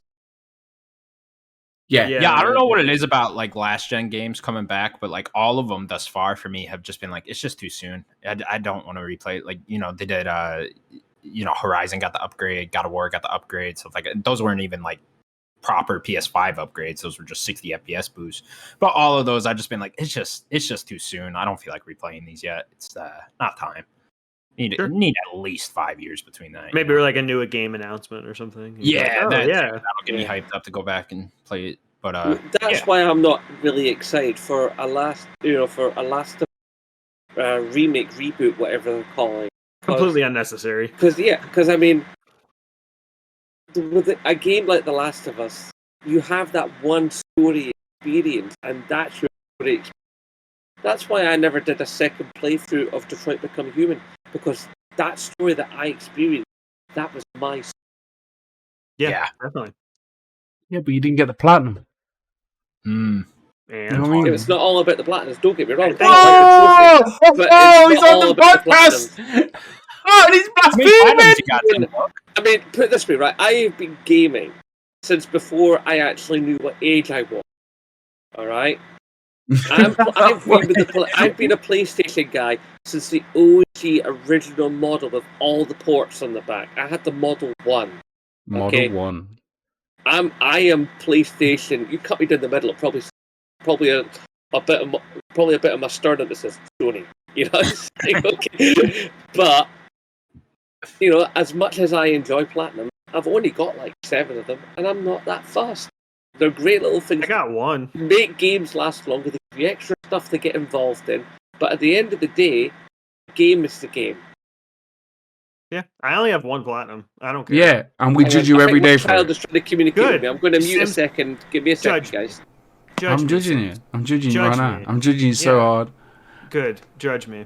Yeah. Yeah, I don't know what it is about like last gen games coming back, but like all of them thus far for me have just been like it's just too soon. I don't want to replay it. Like, you know, they did Horizon got the upgrade, God of War got the upgrade, stuff like that. Those weren't even like proper PS5 upgrades. Those were just 60 FPS boosts. But all of those I've just been like it's just too soon. I don't feel like replaying these yet. It's not time. Need at least 5 years between that. Maybe like a new game announcement or something. Yeah, Like, that'll get me hyped up to go back and play it. But that's why I'm not really excited for a Last of remake, reboot, whatever they're calling. completely unnecessary. Because I mean, with a game like The Last of Us, you have that one story experience, and that's your story experience. That's why I never did a second playthrough of Detroit Become Human, because that story that I experienced, that was my story. Yeah, definitely. Yeah, but you didn't get the platinum. And You know what I mean? It's not all about the platinums, don't get me wrong. Oh, it's he's not all on the about the podcast! Oh, he's blaspheming! I mean, put it this way, right? I have been gaming since before I actually knew what age I was. Alright? I've been a PlayStation guy since the OG original model with all the ports on the back. I had the Model 1. Model 1. I am PlayStation. You cut me down the middle. Probably a bit of my sternum that says Sony. You know, it's like, okay. But you know, as much as I enjoy Platinum, I've only got like 7 of them, and I'm not that fussed. They're great little things. I got one. Make games last longer. They give you extra stuff to get involved in. But at the end of the day, the game is the game. Yeah, I only have 1 platinum. I don't care. Yeah, and we judge you every day for child it. is trying to communicate with me. I'm going to mute a Sims- second. Give me a second, Judge guys. Judge I'm me, judging you. Sims. I'm judging you Judge right now. me. I'm judging you so Yeah. hard. Good. Judge me.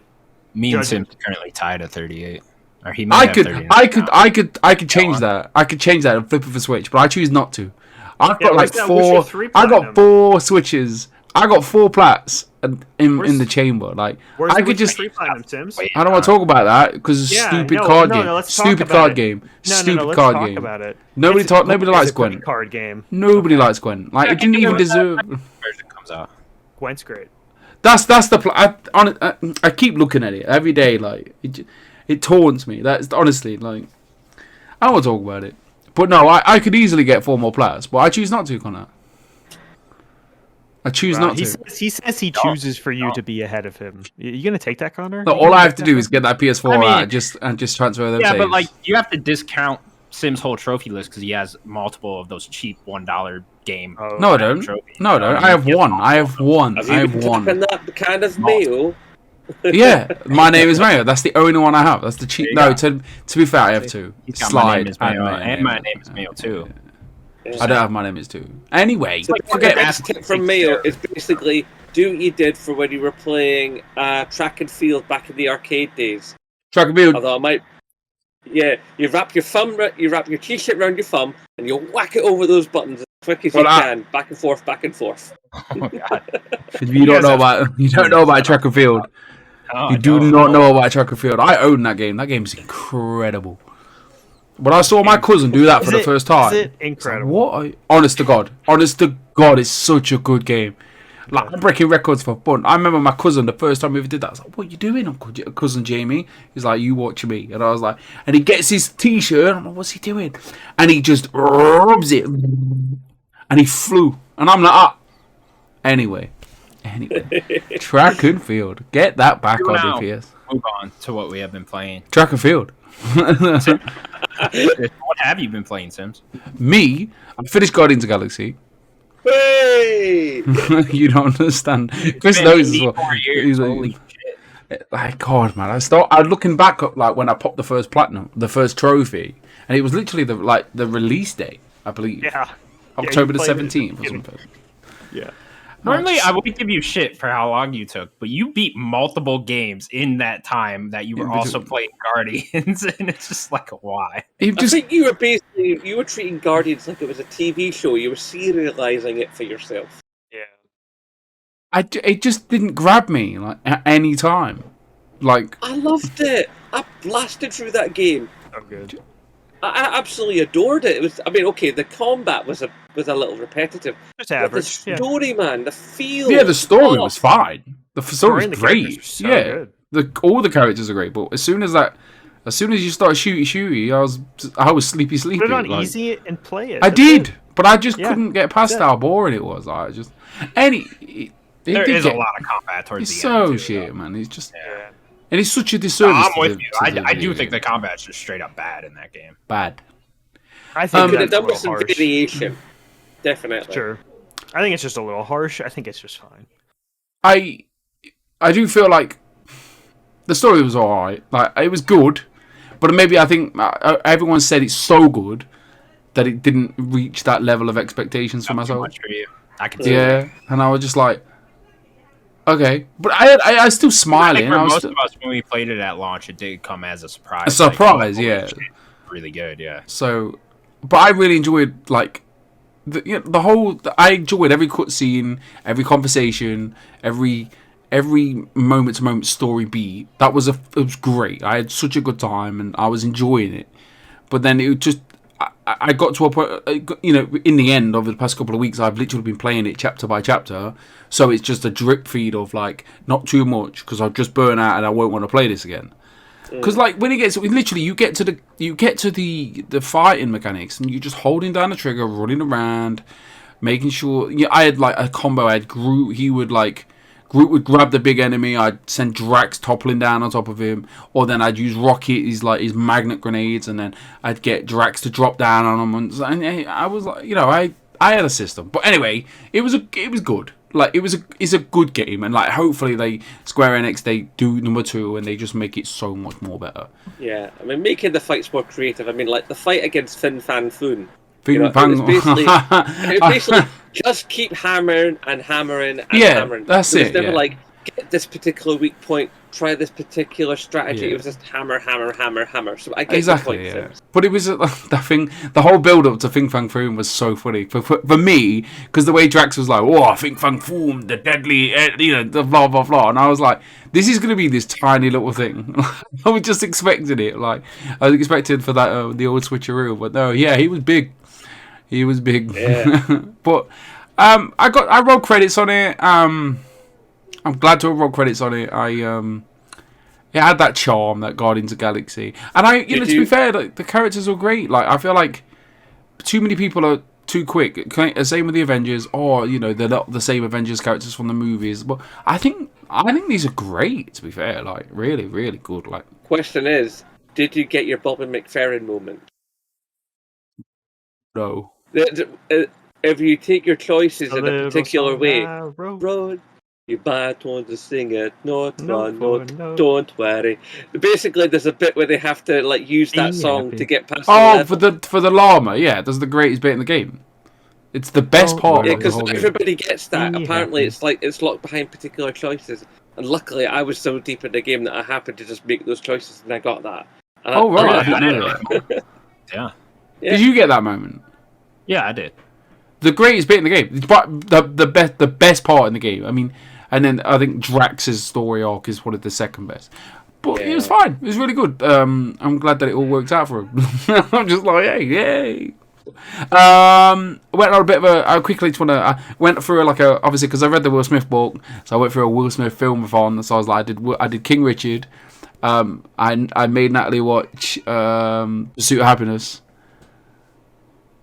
Me and Judge Sim's currently tied at 38. Or he might I have could 39 change on. that. I could change that and flip it for Switch, but I choose not to. I've Yeah, got like what's that? What's your 4. 3 I got platinum? 4 Switches. I got 4 plats in Where's- the chamber. Like Where's I could what's your just. 3 platinum, Sims? Wait, I don't want to talk about that because it's a Yeah, stupid no, card no, game. no, let's talk Stupid about card it. game. No, Stupid let's card talk game. about it. Nobody It's likes a great Gwen. card game. Nobody likes Gwen. Like it didn't even deserve. version comes out. Gwent's great. That's the I keep looking at it every day. Like it taunts me. That's honestly like I don't want to talk about it. But no, I could easily get 4 more players, but I choose not to, Connor. I choose not to. He says he chooses for you to be ahead of him. You gonna take that, Connor? No, all I have to do is get that PS4 out and just transfer them. Yeah, saves. but like you have to discount Sim's whole trophy list because he has multiple of those cheap $1 game. Oh, no, I don't. Trophies. No, I don't. I have one. I have one. Have I you have one. been that kind of mail? Yeah, my name is Mayo. That's the only one I have. That's the cheap. No, to be fair, I have 2. My name is Mayo, and my name is Mayo too. Yeah. I don't have my name is 2. Anyway, So forget the best tip from Mayo is basically do what you did for when you were playing track and field back in the arcade days. track and field. Although I might, yeah, you wrap your t-shirt around your thumb, and you whack it over those buttons as quick as you can, back and forth, back and forth. Oh god! You don't know about track and field. Oh, You do not know about track and field. I own that game. That game is incredible. When I saw my cousin do that for the first time, Is it incredible? what? Honest to God, it's such a good game. Like I'm breaking records for fun. I remember my cousin the first time we ever did that. I was like, "What are you doing, cousin Jamie?" He's like, "You watch me," and I was like, and he gets his T-shirt. I'm like, "What's he doing?" And he just rubs it, and he flew, and I'm like, "Ah." Anyway, track and field. Get that back on DPS. Move on to what we have been playing. Track and field. What have you been playing, Sims? Me, I finished Guardians of the Galaxy. Hey! You don't understand. Chris knows as well. 4 years. He's Holy like, like, God, man. I looking back up like when I popped the first platinum, the first trophy, and it was literally the release day, I believe. Yeah. October the you played 17th or it. something. Yeah. Normally, I would give you shit for how long you took, but you beat multiple games in that time that you were also playing Guardians, and it's just like, why? I think you were treating Guardians like it was a TV show. You were serializing it for yourself. Yeah. It just didn't grab me like at any time. Like I loved it. I blasted through that game. So good. I absolutely adored it. It was. I mean, okay, the combat was a little repetitive. Just But average. the story, man, the feel. yeah, the story was fine. The story was great. characters are so Yeah, good. all the characters are great. But as soon as you start shooty, I was sleepy. Put it on like, easy and play it. I That's did, it. but I just Yeah, couldn't get past that's how boring it was. I just There is a lot of combat towards It's the end. so too, shit, though. man. It's just Yeah. and it's such a disservice. I'm with you. I do video think the game. combat's just straight up bad in that game. bad. I think Could have that's a done with little some harsh. variation. Definitely. Sure. I think it's just a little harsh. I think it's just fine. I do feel like the story was alright. Like it was good, but maybe I think everyone said it's so good that it didn't reach that level of expectations for Not too myself. much for you. I can see Yeah, and I was just like, okay, but I still I smiling. think for I was most still, of us, when we played it at launch, it did come as a surprise. a surprise, Like, yeah. holy shit, really good, yeah. So, but I really enjoyed like the whole. I enjoyed every cutscene, every conversation, every moment to moment story beat. It was great. I had such a good time and I was enjoying it. But then it just. I got to a point, in the end, over the past couple of weeks, I've literally been playing it chapter by chapter. So it's just a drip feed of like, not too much, because I've just burnt out and I won't want to play this again. Because like when it gets, literally, you get to the fighting mechanics, and you're just holding down the trigger, running around, making sure. Yeah, I had like a combo. I had Groot. Groot would grab the big enemy. I'd send Drax toppling down on top of him, or then I'd use Rocket, his magnet grenades, and then I'd get Drax to drop down on him. And I was like, I had a system. But anyway, it was good. Like it's a good game, and like hopefully Square Enix they do number 2 and they just make it so much more better. Yeah, I mean, making the fights more creative. I mean, like the fight against Fin Fan Foom. It was basically just keep hammering and hammering and hammering. That's it. it. Was never Yeah. like get this particular weak point, try this particular strategy. Yeah. It was just hammer, hammer, hammer, hammer. So I get Exactly, the point. yeah. But it was that thing. The whole build up to Fin Fang Foom was so funny for me, because the way Drax was like, "Oh, Fin Fang Foom, the deadly, the blah blah blah," and I was like, "This is gonna be this tiny little thing." I was just expecting it. Like I was expecting for that the old switcheroo, but no, yeah, he was big. He was big. Yeah. But I rolled credits on it. I'm glad to have roll credits on it. It had that charm, that Guardians of the Galaxy, and to be fair, like, the characters are great. Like, I feel like too many people are too quick. Same with the Avengers, or they're not the same Avengers characters from the movies. But I think these are great. To be fair, like really, really good. Like, question is, did you get your Bobby McFerrin moment? No. If you take your choices in a particular way, road. You might want to sing it, not run, don't worry. Basically, there's a bit where they have to like use that song to get past. For the llama, yeah, that's the greatest bit in the game. It's the best part. Yeah, of the whole because game. everybody gets that. Apparently, it's like it's locked behind particular choices. And luckily, I was so deep in the game that I happened to just make those choices, and I got that. And right, I didn't know that. Yeah. Did you get that moment? Yeah, I did. The greatest bit in the game, the best part in the game. I mean, and then I think Drax's story arc is one of the second best. But it was fine. It was really good. I'm glad that it all worked out for him. I'm just like, hey, yay. Went on a bit of I quickly just want to. I went through obviously because I read the Will Smith book, so I went through a Will Smith filmathon. So I was like, I did King Richard. I made Natalie watch Pursuit of Happiness.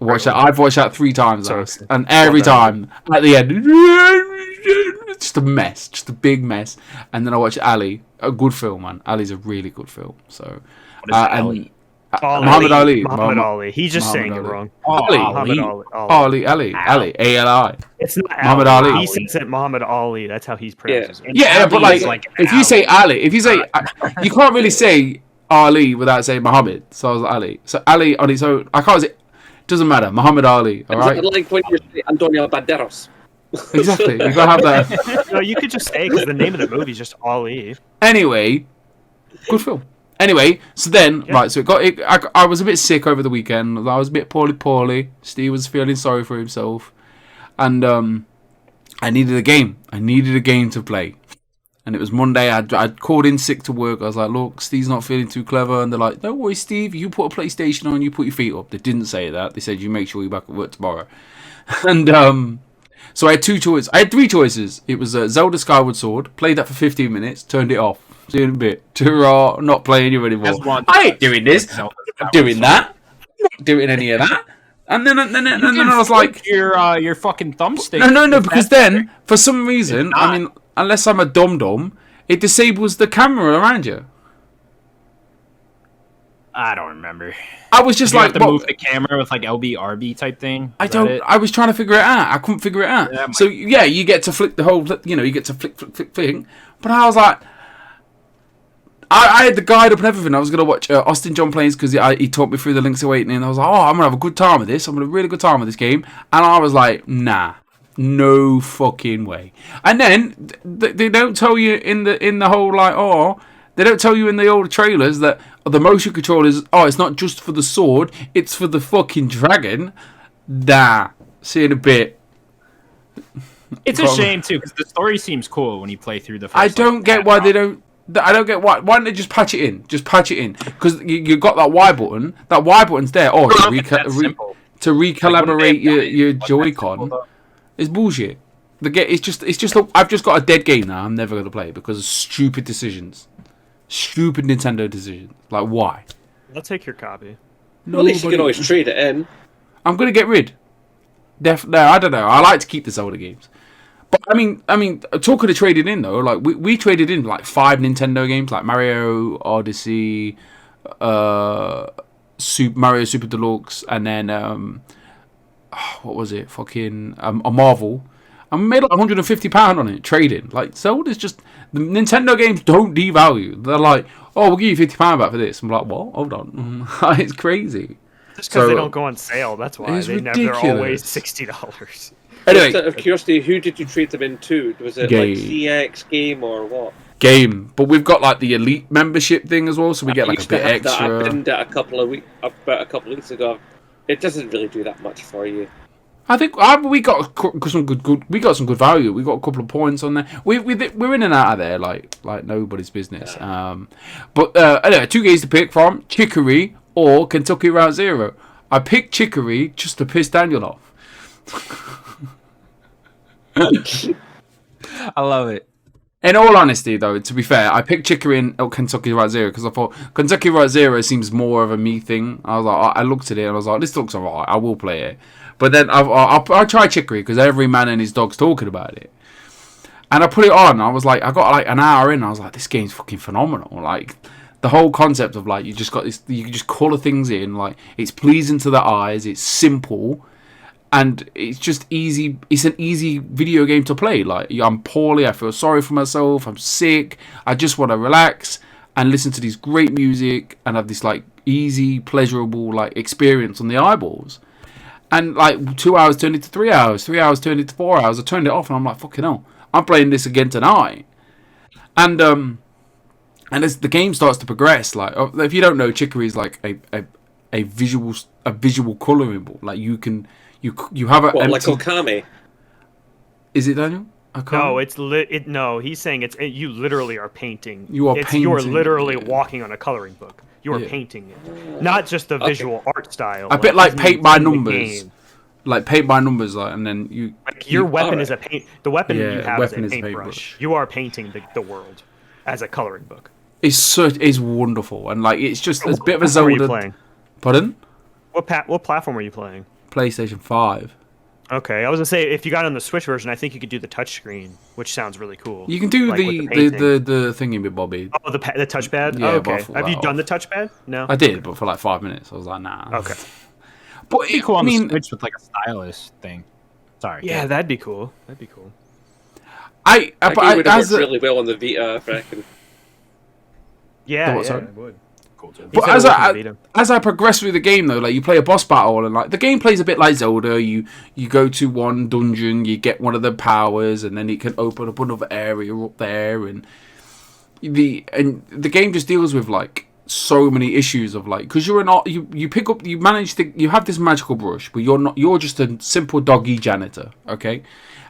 I've watched that 3 times, and every time at the end, just a mess, just a big mess. And then I watched Ali, a good film, man. Ali's a really good film. So, Ali? Muhammad Ali. Muhammad Ali. He's just saying Ali. it wrong. Ali. Ali. A-L-I. It's not Muhammad Ali. Ali. He says it Muhammad Ali. That's how he's pronounced it. Yeah, but if you say Ali, you can't really say Ali without saying Muhammad. So I was like Ali. So Ali on its own, I can't say. Doesn't matter. Muhammad Ali. All right. Like when you say Antonio Banderas. Exactly. You gotta have that. No, you could just say because the name of the movie is just Ali. Anyway, good film. Anyway, so then right, so I was a bit sick over the weekend. I was a bit poorly. Steve was feeling sorry for himself, and I needed a game. I needed a game to play. And it was Monday. I'd called in sick to work. I was like, look, Steve's not feeling too clever. And they're like, don't worry, Steve. You put a PlayStation on, you put your feet up. They didn't say that. They said, you make sure you're back at work tomorrow. And so I had 2 choices. I had 3 choices. It was Zelda Skyward Sword. Played that for 15 minutes. Turned it off. See you in a bit. Not playing you anymore. I ain't doing this. I'm not doing that. I'm not doing any of that. And then I was like, your fucking thumbstick. No, because then for some reason, I mean, unless I'm a dum-dum, it disables the camera around you. I don't remember. I was just like, move the camera with like LB/RB type thing. I was trying to figure it out. I couldn't figure it out. Yeah, so yeah, you get to flick the whole. You get to flick. But I was like, I had the guide up and everything. I was gonna watch Austin John Plays because he taught me through the Link's Awakening. And I was like, I'm gonna have a good time with this. I'm gonna have a really good time with this game. And I was like, nah. No fucking way. And then they don't tell you in the whole they don't tell you in the old trailers that the motion control is it's not just for the sword, it's for the fucking dragon. See in a bit. It's a shame too because the story seems cool when you play through the first. I don't get why they don't. I don't get why. Why don't they just patch it in? Just patch it in because you got that Y button. That Y button's there. To recalibrate your Joy-Con. It's bullshit. It's just. I've just got a dead game now. I'm never gonna play it because of stupid decisions, stupid Nintendo decisions. Like why? I'll take your copy. Well, at least you can always trade it in. I'm gonna get rid. No, I don't know. I like to keep the Zelda games, but I mean, talking of trading in though, like we traded in like 5 Nintendo games, like Mario Odyssey, Mario Super Deluxe, and then what was it? Fucking a Marvel. I made like £150 on it trading. Like Zelda's just the Nintendo games don't devalue. They're like, we'll give you £50 back for this. I'm like, what? Hold on, it's crazy. Just because they don't go on sale. That's why they're always $60. Anyway, out of curiosity, who did you trade them into? Was it like CX Game or what? Game, but we've got like the Elite membership thing as well, so we get like a bit extra. I binned it about a couple of weeks ago. It doesn't really do that much for you. I think we got some good. We got some good value. We got a couple of points on there. We're in and out of there like nobody's business. But anyway, 2 games to pick from: Chicory or Kentucky Route Zero. I picked Chicory just to piss Daniel off. I love it. In all honesty, though, to be fair, I picked Chicory and Kentucky Route Zero because I thought Kentucky Route Zero seems more of a me thing. I was like, I looked at it and I was like, this looks alright. I will play it. But then I'll try Chicory because every man and his dog's talking about it. And I put it on. I was like, I got like an hour in. I was like, this game's fucking phenomenal. Like the whole concept of like you just got this, you can just colour things in. Like it's pleasing to the eyes. It's simple. And it's just easy. It's an easy video game to play. Like I'm poorly, I feel sorry for myself. I'm sick. I just want to relax and listen to this great music and have this like easy, pleasurable like experience on the eyeballs. And like 2 hours turned into 3 hours. 3 hours turned into 4 hours. I turned it off and I'm like, fucking hell, I'm playing this again tonight. And as the game starts to progress, like if you don't know, Chicory is like a visual colouring book. Like you can. You have a like Okami? Is it, Daniel? No, it's no. He's saying you literally are painting. You are painting. You're literally walking on a coloring book. You are painting it, not just the visual art style. A bit like paint by numbers. Like paint by numbers, like, and then you. Like your weapon is a paint. The weapon you have is a paintbrush. You are painting the world as a coloring book. It's wonderful, and like it's just a bit of a Zelda. What are you playing? Pardon? What platform are you playing? PlayStation 5. Okay, I was gonna say if you got on the Switch version, I think you could do the touchscreen, which sounds really cool. You can do like the thingy with Bobby. Oh, the touchpad. Yeah, oh, okay. Have you done the touchpad? No. I did, but for like 5 minutes, I was like, nah. Okay. But it'd be cool on the Switch with like a stylus thing. Sorry. Yeah, that'd be cool. That'd be cool. I would have worked really well on the Vita, I reckon. Yeah, it would. But as I progress through the game, though, like you play a boss battle, and like the game plays a bit like Zelda. You go to one dungeon, you get one of the powers, and then it can open up another area up there, and the game just deals with like so many issues of like because you have this magical brush, but you're just a simple doggy janitor, okay?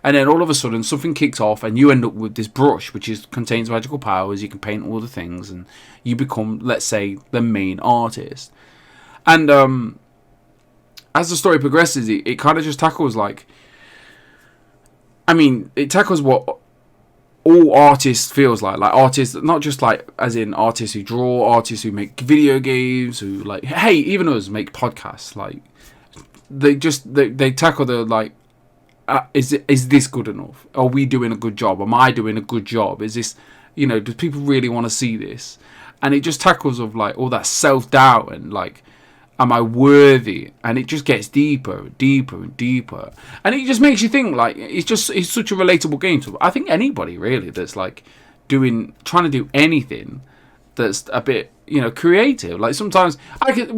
And then all of a sudden something kicks off and you end up with this brush which contains magical powers. You can paint all the things and you become, let's say, the main artist. And as the story progresses, it kind of just tackles like, I mean, it tackles what all artists feels like artists, not just like as in artists who draw, artists who make video games, who like, hey, even us make podcasts. Like they tackle the like, is this good enough? Are we doing a good job? Am I doing a good job? Is this, do people really want to see this? And it just tackles of like all that self-doubt and like, am I worthy? And it just gets deeper and deeper and deeper. And it just makes you think like, it's such a relatable game to, I think, anybody really that's like trying to do anything that's a bit, creative. Like sometimes I can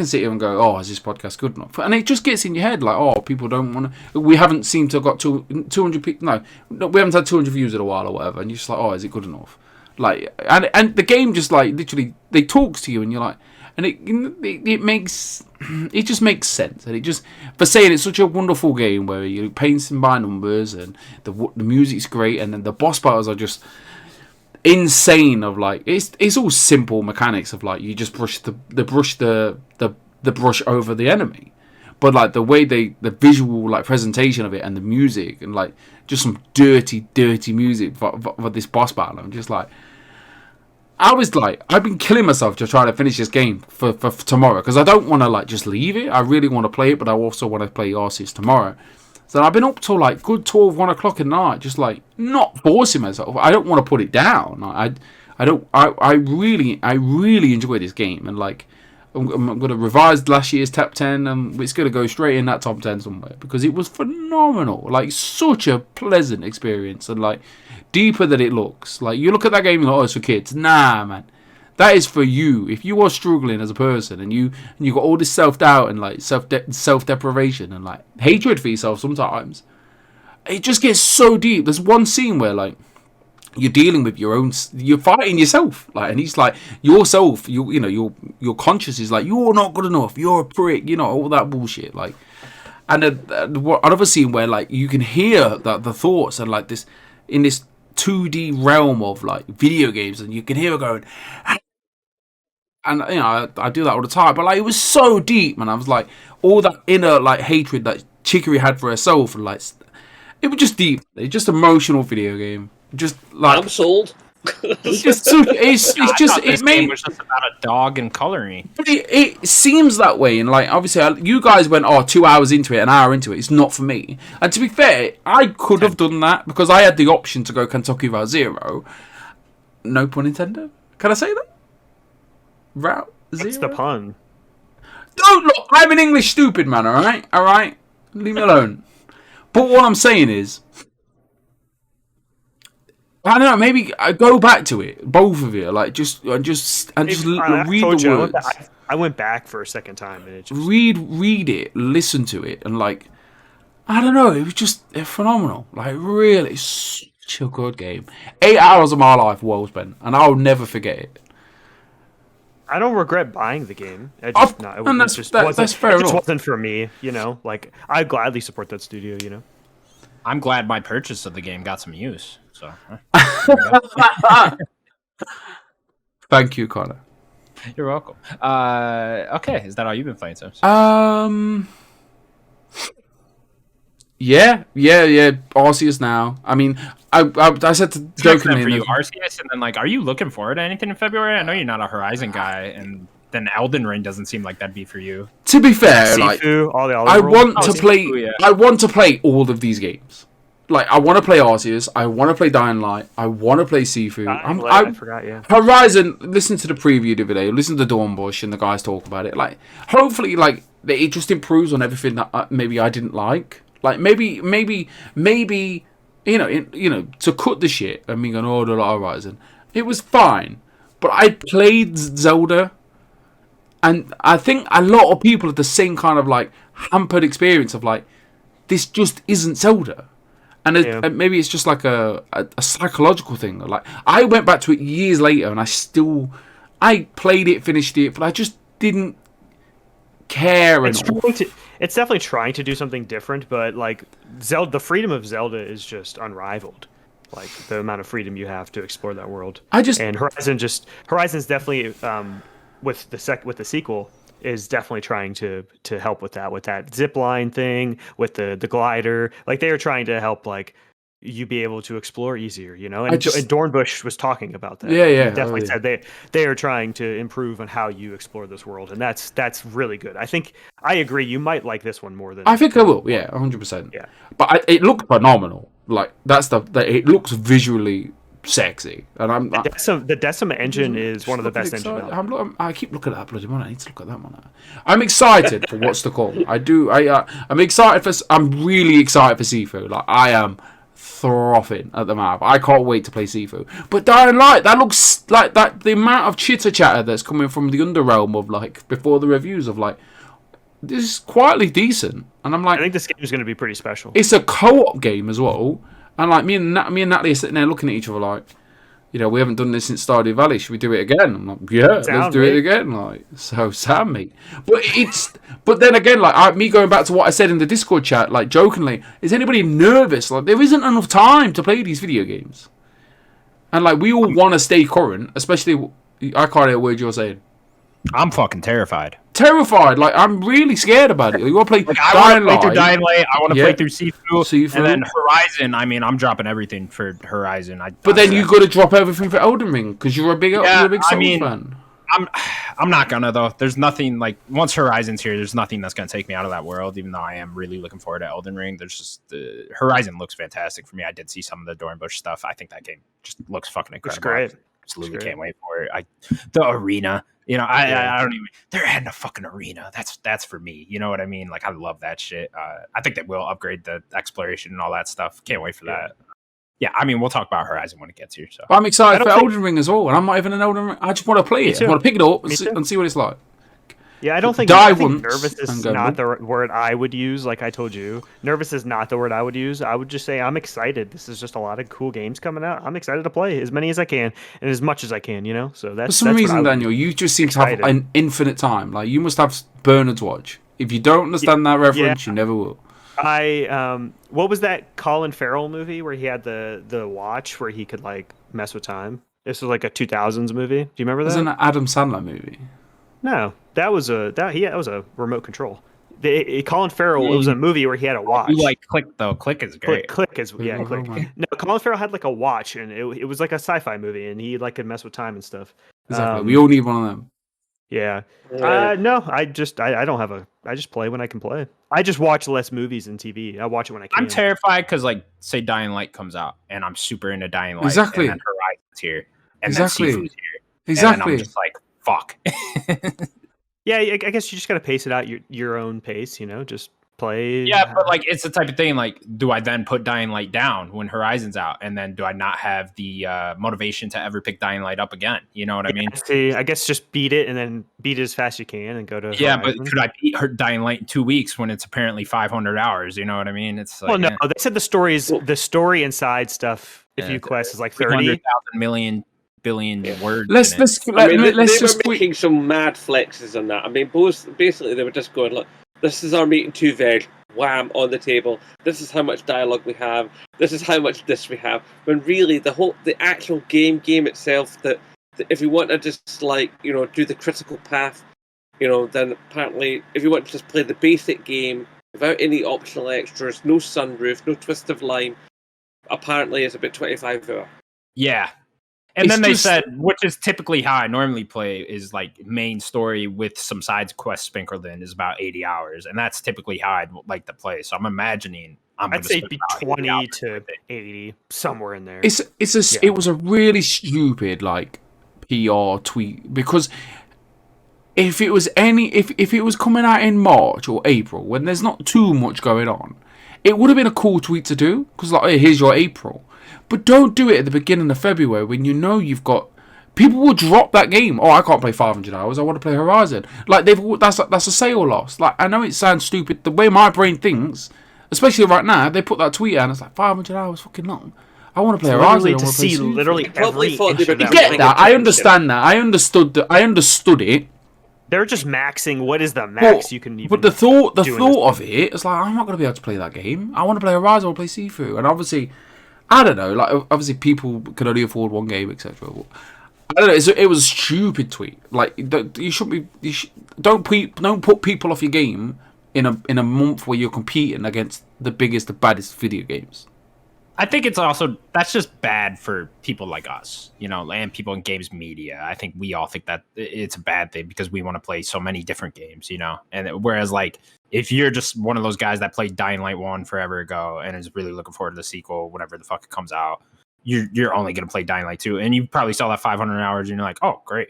sit here and go, oh, is this podcast good enough? And it just gets in your head like, oh, people don't want to. We haven't seemed to have got 200 people. No, we haven't had 200 views in a while or whatever. And you're just like, oh, is it good enough? Like, and the game just like literally they talks to you, and you're like, and it just makes sense. And it just, for saying it's such a wonderful game where you're painting by numbers and the music's great, and then the boss battles are just insane. Of like it's all simple mechanics of like you just brush the brush over the enemy, but like the way the visual like presentation of it and the music and like just some dirty music for this boss battle. I'm just like, I was like, I've been killing myself to try to finish this game for tomorrow because I don't want to like just leave it. I really want to play it, but I also want to play Arceus tomorrow. So I've been up till like good 12, 1 o'clock at night, just like not forcing myself. I don't want to put it down. I really enjoy this game, and like I'm going to revise last year's top 10, and it's going to go straight in that top 10 somewhere because it was phenomenal. Like such a pleasant experience, and like deeper than it looks. Like you look at that game and you're like, oh, it's for kids. Nah, man. That is for you. If you are struggling as a person and you got all this self-doubt and like self-deprivation and like hatred for yourself sometimes, it just gets so deep. There's one scene where like you're dealing with you're fighting yourself, like, and he's like yourself, your conscience is like, you're not good enough, you're a prick, all that bullshit. Like, and another scene where like you can hear the thoughts and like this in this 2D realm of like video games, and you can hear it going. And I do that all the time, but like it was so deep, and I was like all that inner like hatred that Chicory had for herself, and like it was just deep. It's just emotional video game. Just like I'm sold. it's just it made was just about a dog and coloring. But it seems that way, and like obviously, you guys went 2 hours into it, an hour into it. It's not for me. And to be fair, I could have done that because I had the option to go Kentucky Route Zero. No pun intended. Can I say that? Route Zero. What's the pun? Don't look. I'm an English stupid man. All right. Leave me alone. But what I'm saying is, I don't know. Maybe I go back to it, both of you. Like just read the words. I went back for a second time, and it just read it, listen to it, and like I don't know. It was just phenomenal. Like really, such a good game. 8 hours of my life well spent, and I'll never forget it. I don't regret buying the game. That's fair enough. It just wasn't for me, you know. Like I gladly support that studio, you know. I'm glad my purchase of the game got some use. So, thank you, Connor. You're welcome. Okay, is that all you've been playing, Sims? Yeah. Arceus now. I mean, I said to jokingly for you, Arceus, and then like, are you looking forward to anything in February? I know you're not a Horizon guy, and then Elden Ring doesn't seem like that'd be for you. To be fair, Sifu, all the I want to play all of these games. Like, I want to play Arceus, I want to play Dying Light, I want to play Sifu. I forgot, yeah. Horizon, listen to the preview the other day, listen to Dawnbush and the guys talk about it. Like, hopefully, like, it just improves on everything that maybe I didn't like. Like, maybe, you know, to cut the shit and me going, oh, the Horizon, it was fine. But I played Zelda, and I think a lot of people have the same kind of, like, hampered experience of, like, this just isn't Zelda. And maybe it's just like a psychological thing. Like I went back to it years later, and I played it, finished it, but I just didn't care enough. It's definitely trying to do something different, but like Zelda, the freedom of Zelda is just unrivaled. Like the amount of freedom you have to explore that world. And Horizon's definitely with the sequel. Is definitely trying to help with that zip line thing, with the glider. Like they are trying to help like you be able to explore easier, you know. And Dornbush was talking about that. Yeah. He definitely said they are trying to improve on how you explore this world, and that's really good. I think I agree. You might like this one more than I think I will. Yeah, 100%. Yeah, but it looked phenomenal. Like it looks visually sexy, and the Decima engine is one of the best engines. I keep looking at that bloody one. I need to look at that one. I'm excited for what's to come. I'm excited I'm really excited for Sifu. Like I am frothing at the mouth. I can't wait to play Sifu. But Dying Light, that looks like that. The amount of chitter chatter that's coming from the underrealm of like before the reviews of like this is quietly decent, and I'm like, I think this game is going to be pretty special. It's a co-op game as well. And like me and Natalie are sitting there looking at each other like, you know, we haven't done this since Stardew Valley. Should we do it again? I'm like, yeah, let's do it again. Like, so Sam, mate. But then again, like me going back to what I said in the Discord chat, like jokingly, is anybody nervous? Like there isn't enough time to play these video games, and like we all want to stay current. Especially, I can't hear a word you're saying. I'm fucking terrified. Like I'm really scared about it. You want to play Dying Light? Dying Light. I want to play through Sifu, and then Horizon. I mean, I'm dropping everything for Horizon. But then you got to drop everything for Elden Ring because you're a big Souls fan. I'm not gonna though. There's nothing like once Horizon's here. There's nothing that's gonna take me out of that world. Even though I am really looking forward to Elden Ring. There's just Horizon looks fantastic for me. I did see some of the Dornbush stuff. I think that game just looks fucking incredible. It's great. Absolutely can't wait for it. The arena. You know, I don't even. They're adding a fucking arena. That's for me. You know what I mean? Like I love that shit. I think they will upgrade the exploration and all that stuff. Can't wait for that. Yeah, I mean, we'll talk about Horizon when it gets here. So I'm excited for Elden Ring as well, and I'm not even an Elden Ring. I just want to play it. I want to pick it up and see what it's like. Yeah, I think nervous is not the word I would use. Like I told you, nervous is not the word I would use. I would just say I'm excited. This is just a lot of cool games coming out. I'm excited to play as many as I can and as much as I can. You know, so that's for some reason, Daniel, you just seem to have an infinite time. Like you must have Bernard's watch. If you don't understand that reference, you never will. What was that Colin Farrell movie where he had the watch where he could like mess with time? This was like a 2000s movie. Do you remember that? It was an Adam Sandler movie. No, that was a remote control. Colin Farrell. It was a movie where he had a watch. You like Click though. Click is great. Click is Click. No, Colin Farrell had like a watch, and it was like a sci-fi movie, and he like could mess with time and stuff. Exactly. We all need one of them. Yeah. No, I don't have I just play when I can play. I just watch less movies and TV. I watch it when I can. I'm terrified because, like, say Dying Light comes out, and I'm super into Dying Light. Exactly. And then Horizon's here, and Exactly. then Sifu's here. Exactly. And I'm just like, fuck. Yeah, I guess you just got to pace it out your own pace, just play. Yeah, but like it's the type of thing like, do I then put Dying Light down when Horizon's out, and then do I not have the motivation to ever pick Dying Light up again? You know what I mean? See, I guess just beat it and then beat it as fast as you can and go to Horizon. Horizon. But could I beat her Dying Light in 2 weeks when it's apparently 500 hours? You know what I mean? It's like, well, no, they said the story inside stuff. If you quest is like 300,000 million billion words. Let's they were making some mad flexes on that. I mean, basically they were just going like, "This is our meat and two veg." Wham, on the table. This is how much dialogue we have. This is how much this we have. When really the actual game itself, that if you want to just like do the critical path, then apparently if you want to just play the basic game without any optional extras, no sunroof, no twist of lime, apparently it's about 25 hours. Yeah. And then they said, which is typically how I normally play, is like main story with some side quests sprinkled in is about 80 hours. And that's typically how I'd like to play. So I'm imagining I'd say be 20 to 80, somewhere in there. It was a really stupid like PR tweet, because if it was if it was coming out in March or April when there's not too much going on, it would have been a cool tweet to do, because like, hey, here's your April. But don't do it at the beginning of February when you've got people will drop that game. Oh, I can't play 500 hours. I want to play Horizon. Like that's a sale loss. Like, I know it sounds stupid. The way my brain thinks, especially right now, they put that tweet out and it's like 500 hours, fucking long. I want to play Horizon. To see literally every thought they were inch of get that. I understand that. I understood it. They're just maxing. What is the max you can even? But the thought of it, it's like, I'm not going to be able to play that game. I want to play Horizon. I want to play Sifu. And obviously, I don't know. Like, obviously, people can only afford one game, etc. I don't know. It was a stupid tweet. Like, you shouldn't be. Don't put people off your game in a month where you're competing against the biggest, the baddest video games. I think it's also, that's just bad for people like us, and people in games media. I think we all think that it's a bad thing because we want to play so many different games, and whereas like, if you're just one of those guys that played Dying Light 1 forever ago and is really looking forward to the sequel, whenever the fuck it comes out, you're only going to play Dying Light 2, and you probably saw that 500 hours and you're like, oh, great,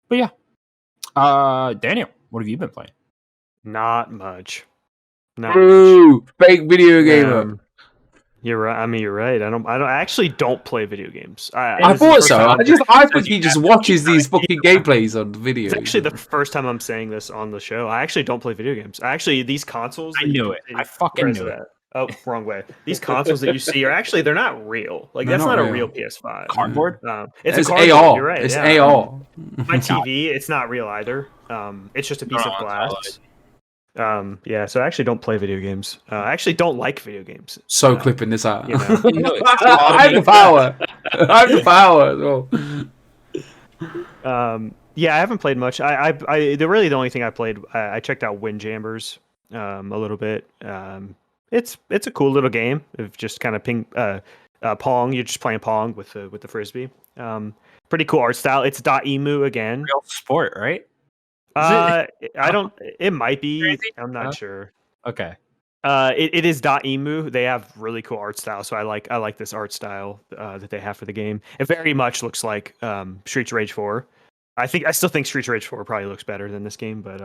But yeah. Daniel, what have you been playing? Not much. Ooh, fake video gamer. You're right. I mean, you're right. I actually don't play video games. I thought so. I think he just watches these fucking gameplays on video. It's actually the first time I'm saying this on the show. I actually don't play video games. These consoles. I knew it. I fucking knew it. Oh, wrong way. These consoles that you see are actually, they're not real. Like, that's not a real PS5. Cardboard? It's a cardboard. AR. You're right. It's AR. My TV, it's not real either. It's just a piece of glass. So I actually don't play video games. I actually don't like video games. So clipping this out. I have the power. I have the power as well. I haven't played much. The only thing I played, I checked out Windjammers a little bit. It's a cool little game of just kind of Pong. You're just playing Pong with the frisbee. Pretty cool art style. It's .emu again. Real sport, right? I don't. It might be. I'm not sure. Okay. It is .emu. They have really cool art style, so I like this art style that they have for the game. It very much looks like Streets of Rage 4. I still think Streets of Rage 4 probably looks better than this game, but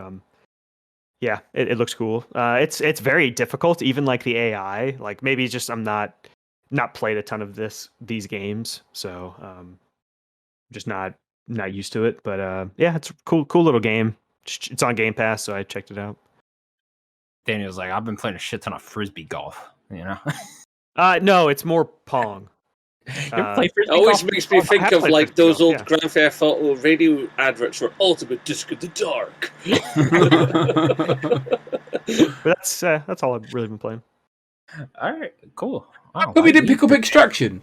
yeah, it looks cool. It's very difficult, even like the AI. Like, maybe it's just I'm not played a ton of these games, so just not used to it. But yeah, it's a cool little game. It's on Game Pass, so I checked it out. Daniel's like, I've been playing a shit ton of frisbee golf. No, it's more Pong. Play frisbee always golf? makes me think of like those old golf, Grand Theft Auto radio adverts for Ultimate Disc in the Dark. But that's all I've really been playing. All right, cool. well. We didn't pick up Extraction.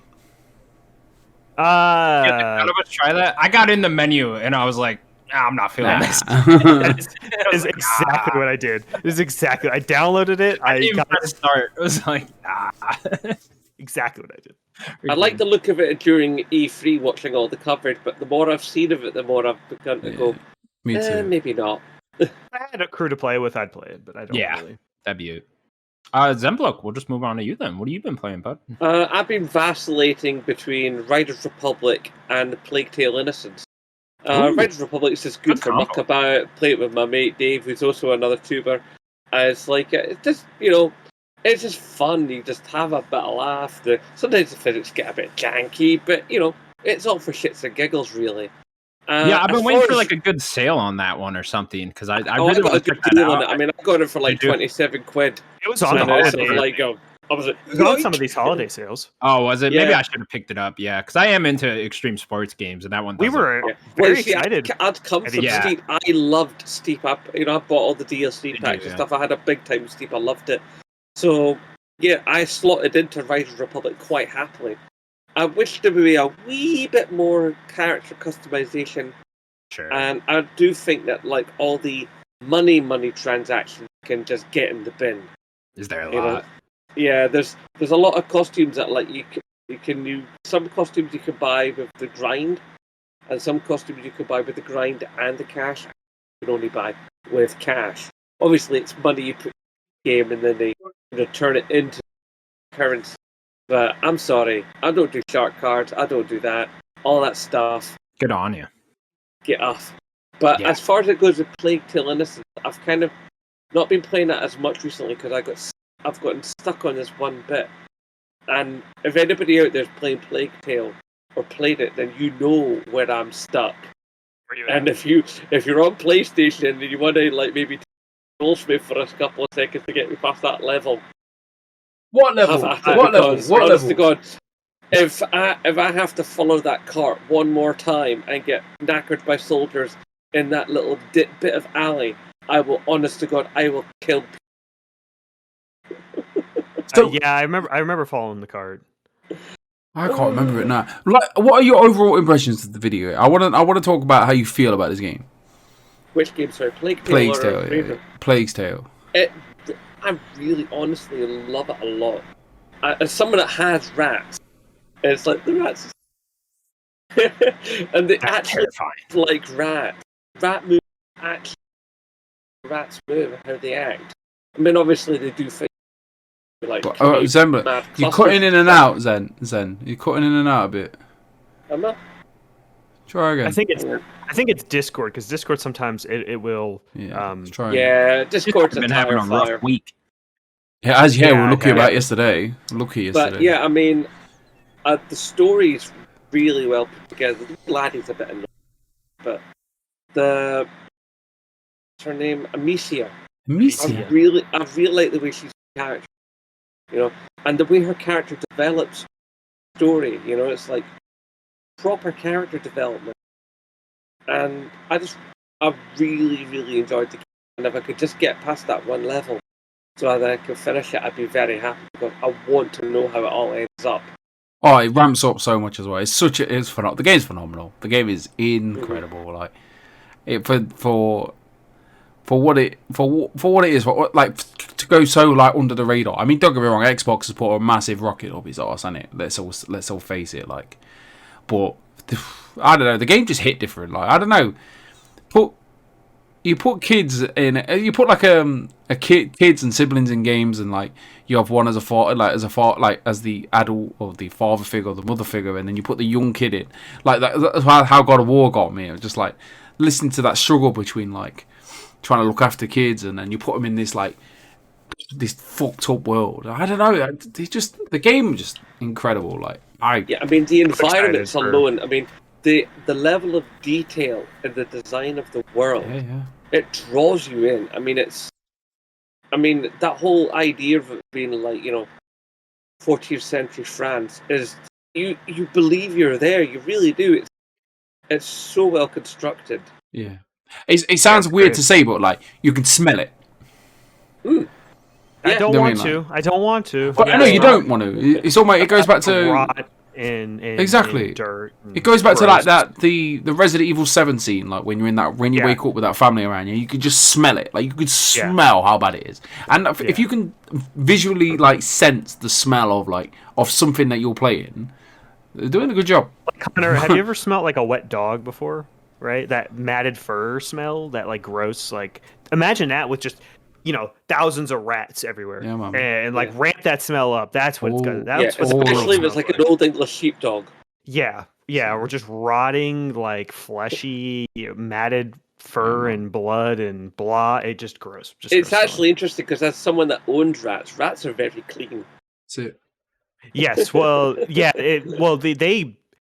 None of us try that. I got in the menu and I was like, I'm not feeling this. That is exactly what I did. This is exactly. I downloaded it. I didn't got press start. It was like, exactly what I did. I like the look of it during E3, watching all the coverage, but the more I've seen of it, the more I've begun to go, Me too. maybe not. If I had a crew to play with, I'd play it, but I don't really. That'd be it. Zenbloke, we'll just move on to you then. What have you been playing, bud? I've been vacillating between Riders Republic and Plague Tale Innocence. Riders Republic is just good for muck about. Play it with my mate Dave, who's also another tuber. It's like it's just it's just fun. You just have a bit of laugh. Sometimes the physics get a bit janky, but it's all for shits and giggles, really. I've been waiting for like a good sale on that one or something because I really want to check that out. I mean, I got it for like 27 quid. It was on the holiday. I was like, it was on some of these holiday sales. Oh, was it? Yeah. Maybe I should have picked it up. Yeah, because I am into extreme sports games, and that one. We were very excited. I'd come from Steep. I loved Steep up. I bought all the DLC packs and stuff. I had a big time Steep. I loved it. So I slotted into Riders Republic quite happily. I wish there would be a wee bit more character customization. Sure. And I do think that like all the money transactions can just get in the bin. Is there a lot? Yeah, there's a lot of costumes that like some costumes you can buy with the grind, and some costumes you can buy with the grind and the cash. You can only buy with cash. Obviously, it's money you put in the game, and then they turn it into currency. But I'm sorry, I don't do shark cards. I don't do that. All that stuff. Good on you. Get off. But as far as it goes with Plague Tale Innocence, I've kind of not been playing that as much recently because I've gotten stuck on this one bit. And if anybody out there's playing Plague Tale or played it, then you know where I'm stuck. And if you're on PlayStation and you want to like maybe roll me for a couple of seconds to get me past that level. What level? What level? To God, if I have to follow that cart one more time and get knackered by soldiers in that little bit of alley, I will, honest to God, I will kill people. I remember following the cart. I can't remember it now. Like, what are your overall impressions of the video? I want to talk about how you feel about this game. Which game, sorry? Plague's Tale. Yeah. Plague's Tale. I really, honestly love it a lot. As someone that has rats, it's like the rats, and they actually like rats. Rat move actually. Rats move and how they act. I mean, obviously they do things like. Zen, you're cutting in and out. Zen, you're cutting in and out a bit. Am I? Try again. I think it's Discord because Discord sometimes it will. Yeah. Discord's been having a rough week. Yeah, we're lucky about yesterday. But yeah, I mean, the story's really well put together. The laddie's a bit annoying, but what's her name? Amicia. I really like the way she's a character. And the way her character develops story. It's like proper character development. And I really, really enjoyed the game. And if I could just get past that one level so that I could finish it, I'd be very happy because I want to know how it all ends up. Oh, it ramps up so much as well. It's phenomenal. The game's phenomenal. The game is incredible. Mm-hmm. Like it for what it is, like to go so like under the radar. I mean, don't get me wrong, Xbox has put a massive rocket up its arse, hasn't it? Let's all face it. Like, but I don't know. The game just hit different. Like, I don't know. You put kids in. You put like kids and siblings in games, and like you have one as the adult or the father figure or the mother figure, and then you put the young kid in. Like that's how God of War got me. It was just like listening to that struggle between like trying to look after kids, and then you put them in this like this fucked up world. I don't know. The game is just incredible. Like I mean the environments alone. I mean. The level of detail in the design of the world, it draws you in. I mean, that whole idea of it being like, 14th century France is, you believe you're there. You really do. It's so well constructed. Yeah. It sounds weird to say, but like, you can smell it. Mm. I don't want to. But I know you don't want to. It's almost, it goes back to... Exactly. dirt. It goes back to gross. like the Resident Evil 7 scene, like when you wake up with that family around you, you can just smell it. Like you could smell how bad it is. And if you can visually like sense the smell of something that you're playing, they're doing a good job. Connor, have you ever smelled like a wet dog before? Right, that matted fur smell, that like gross. Like imagine that with just thousands of rats everywhere, and like ramp that smell up. That's what it's gonna. That's what especially if it's like an old English sheepdog. Yeah, we're just rotting, like fleshy, matted fur and blood and blah. It just gross. It's actually interesting because as someone that owns rats, rats are very clean. That's it. Yes, well, yeah.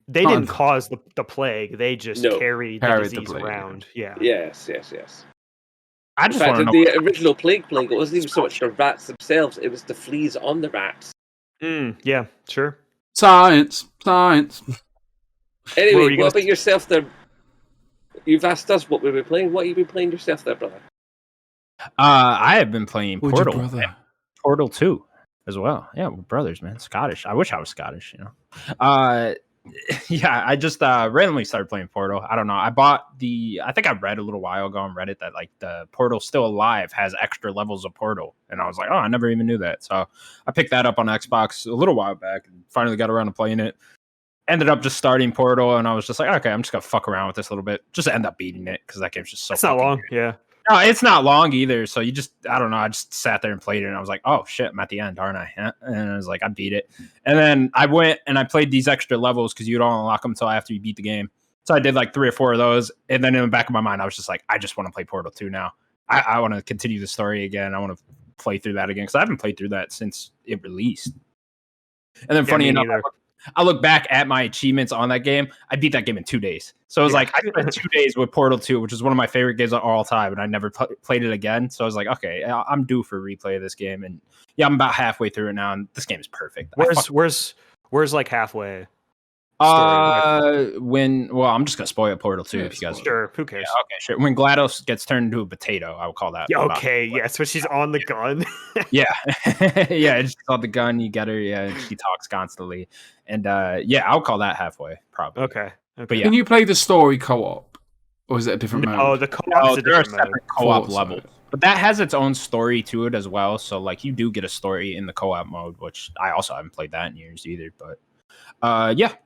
They didn't cause the plague. They just carried the disease around. Yeah. Yes. I just want to know. The original plague, it wasn't even so much the rats themselves; it was the fleas on the rats. Yeah, sure. Science. Anyway, what about yourself there? You've asked us what we've been playing. What have you been playing yourself there, brother? I have been playing Who'd Portal. Portal 2 as well. Yeah, we're brothers, man. Scottish. I wish I was Scottish, Yeah, I just randomly started playing Portal. I don't know. I think I read a little while ago on Reddit that like the Portal Still Alive has extra levels of Portal. And I was like, oh, I never even knew that. So I picked that up on Xbox a little while back and finally got around to playing it. Ended up just starting Portal and I was just like, okay, I'm just going to fuck around with this a little bit. Just end up beating it because that game's just so It's not long, good. yeah. No, it's not long either. So I don't know. I just sat there and played it and I was like, oh shit, I'm at the end, aren't I? And I was like, I beat it. And then I went and I played these extra levels because you don't unlock them until after you beat the game. So I did like 3 or 4 of those. And then in the back of my mind, I was just like, I just want to play Portal 2 now. I want to continue the story again. I want to play through that again because I haven't played through that since it released. And then funny enough, I look back at my achievements on that game. I beat that game in 2 days. So it was like, I spent 2 days with Portal 2, which is one of my favorite games of all time, and I never played it again. So I was like, okay, I'm due for a replay of this game. And yeah, I'm about halfway through it now, and this game is perfect. Where's like halfway? I'm just gonna spoil Portal 2 if you guys. Sure, who cares? Yeah, okay, sure. When GLaDOS gets turned into a potato, I will call that. Yeah, okay, yes, but she's on the gun. Yeah, yeah, she's on the gun. You get her. Yeah, she talks constantly, and I'll call that halfway probably. Okay. But yeah. Can you play the story co-op, or is it a different mode? Oh, the co-op. There are separate co-op levels, but that has its own story to it as well. So like, you do get a story in the co-op mode, which I also haven't played that in years either. But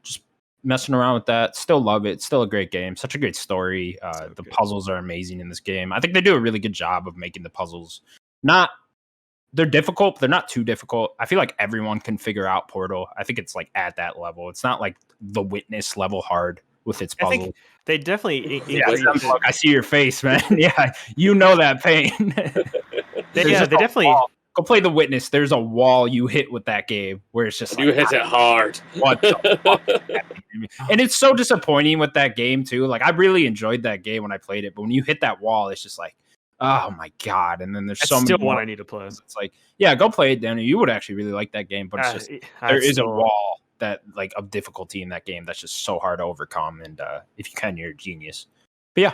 just messing around with that. Still love it. Still a great game. Such a great story. The puzzles are amazing in this game. I think they do a really good job of making the puzzles they're difficult, but they're not too difficult. I feel like everyone can figure out Portal. I think it's like at that level. It's not like the Witness level hard with its puzzles. I think they definitely. I see your face, man. Yeah, you know that pain. they definitely. Go play the Witness. There's a wall you hit with that game where it's just you hit it hard. What the fuck? And it's so disappointing with that game too. Like, I really enjoyed that game when I played it, but when you hit that wall, it's just like, oh my god! And then there's so many one I need to play. It's like, yeah, go play it, Danny. You would actually really like that game, but it's just there is a wall that like of difficulty in that game that's just so hard to overcome. And if you can, you're a genius. But yeah,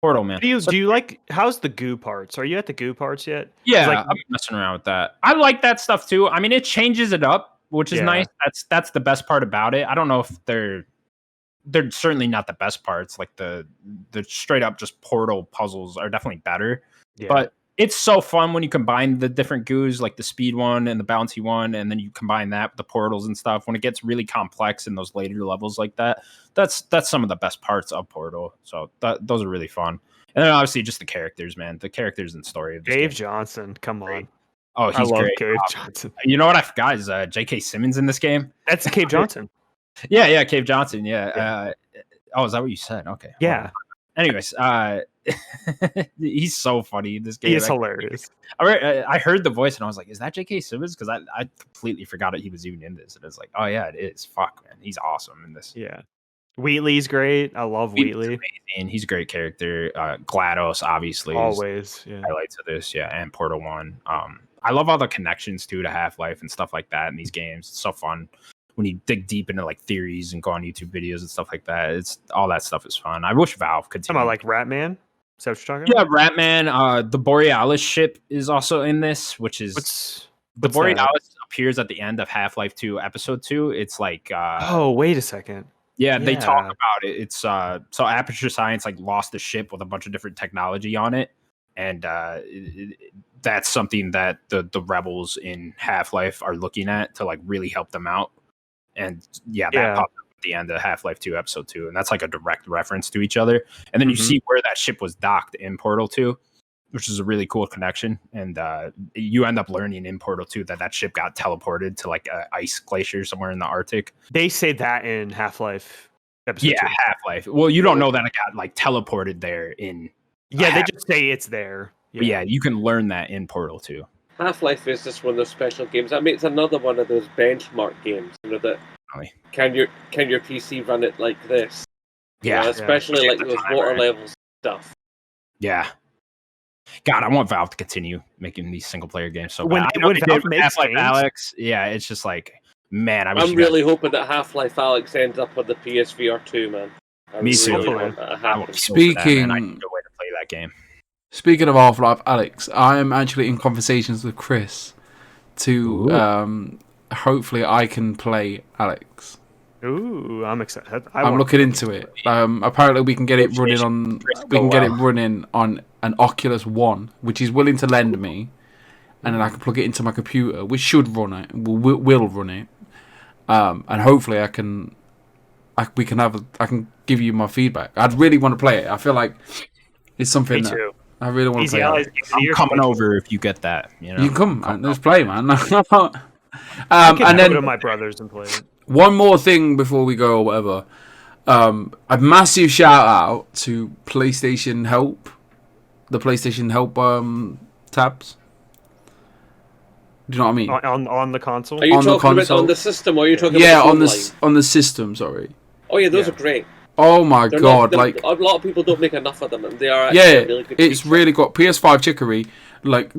Portal, man. Do you like? How's the goo parts? Are you at the goo parts yet? Yeah, I'm messing around with that. I like that stuff too. I mean, it changes it up, which is nice. That's the best part about it. I don't know if they're certainly not the best parts. Like the straight up just Portal puzzles are definitely better. Yeah. But it's so fun when you combine the different goos, like the speed one and the bouncy one, and then you combine that with the portals and stuff. When it gets really complex in those later levels like that, that's some of the best parts of Portal. So those are really fun. And then obviously just the characters, man. The characters and story of this Dave game. Johnson, come on. Oh, he's great. Dave Johnson. You know what I forgot is J.K. Simmons in this game. That's Cave Johnson. Yeah, Cave Johnson. Yeah. Is that what you said? Okay. Yeah. Anyways, he's so funny in this game. He is hilarious. I heard the voice and I was like, is that J.K. Simmons? Because I completely forgot that he was even in this. And it's like, oh yeah, it is. Fuck, man. He's awesome in this. Yeah. Wheatley's great. I love Wheatley. And he's a great character. GLaDOS, obviously. Always. Yeah. Highlights of this. Yeah. And Portal 1. I love all the connections too to Half-Life and stuff like that in these games. It's so fun. When you dig deep into like theories and go on YouTube videos and stuff like that, it's all that stuff is fun. I wish Valve could. Talking about like Ratman? Is that what you're talking about? Yeah, Ratman. The Borealis ship is also in this, which is the Borealis appears at the end of Half-Life 2 Episode 2. It's like oh, wait a second. Yeah, they talk about it. It's so Aperture Science like lost a ship with a bunch of different technology on it, and that's something that the rebels in Half-Life are looking at to like really help them out. And that popped up at the end of Half-Life 2 Episode 2, and that's like a direct reference to each other. And then you see where that ship was docked in Portal 2, which is a really cool connection. And you end up learning in Portal 2 that ship got teleported to like an ice glacier somewhere in the Arctic. They say that in Half-Life Episode 2. Half-Life. Well, you don't know that it got like teleported there in. Yeah, they just say it's there. Yeah, you can learn that in Portal 2. Half-Life is just one of those special games. I mean, it's another one of those benchmark games. You know that can your PC run it like this? Yeah, especially like those water levels stuff. Yeah. God, I want Valve to continue making these single player games so when, bad. When Valve makes Half-Life games, Alex, it's just like, man, I'm really hoping that Half-Life Alex ends up on the PSVR 2, man. Me too. Speaking, I need a way to play that game. Speaking of Half-Life Alex, I am actually in conversations with Chris to hopefully I can play Alex. Ooh, I'm excited. I'm looking into it. Apparently, we can get it running on. We can get it running on an Oculus One, which he's willing to lend me, and then I can plug it into my computer, which should run it. Will run it, and hopefully I can give you my feedback. I'd really want to play it. I feel like it's something that I really want to play. I'm coming over if you get that. You can come, man. Let's play, man. I can go to my brothers and play it. One more thing before we go or whatever. A massive shout out to PlayStation Help. The PlayStation Help tabs. Do you know what I mean? On the console? Are you talking about on the system, or are you talking about on the system, sorry. Oh yeah, those are great. Oh my god, like a lot of people don't make enough of them, and they are actually really good. It's really got PS5 chicory. Like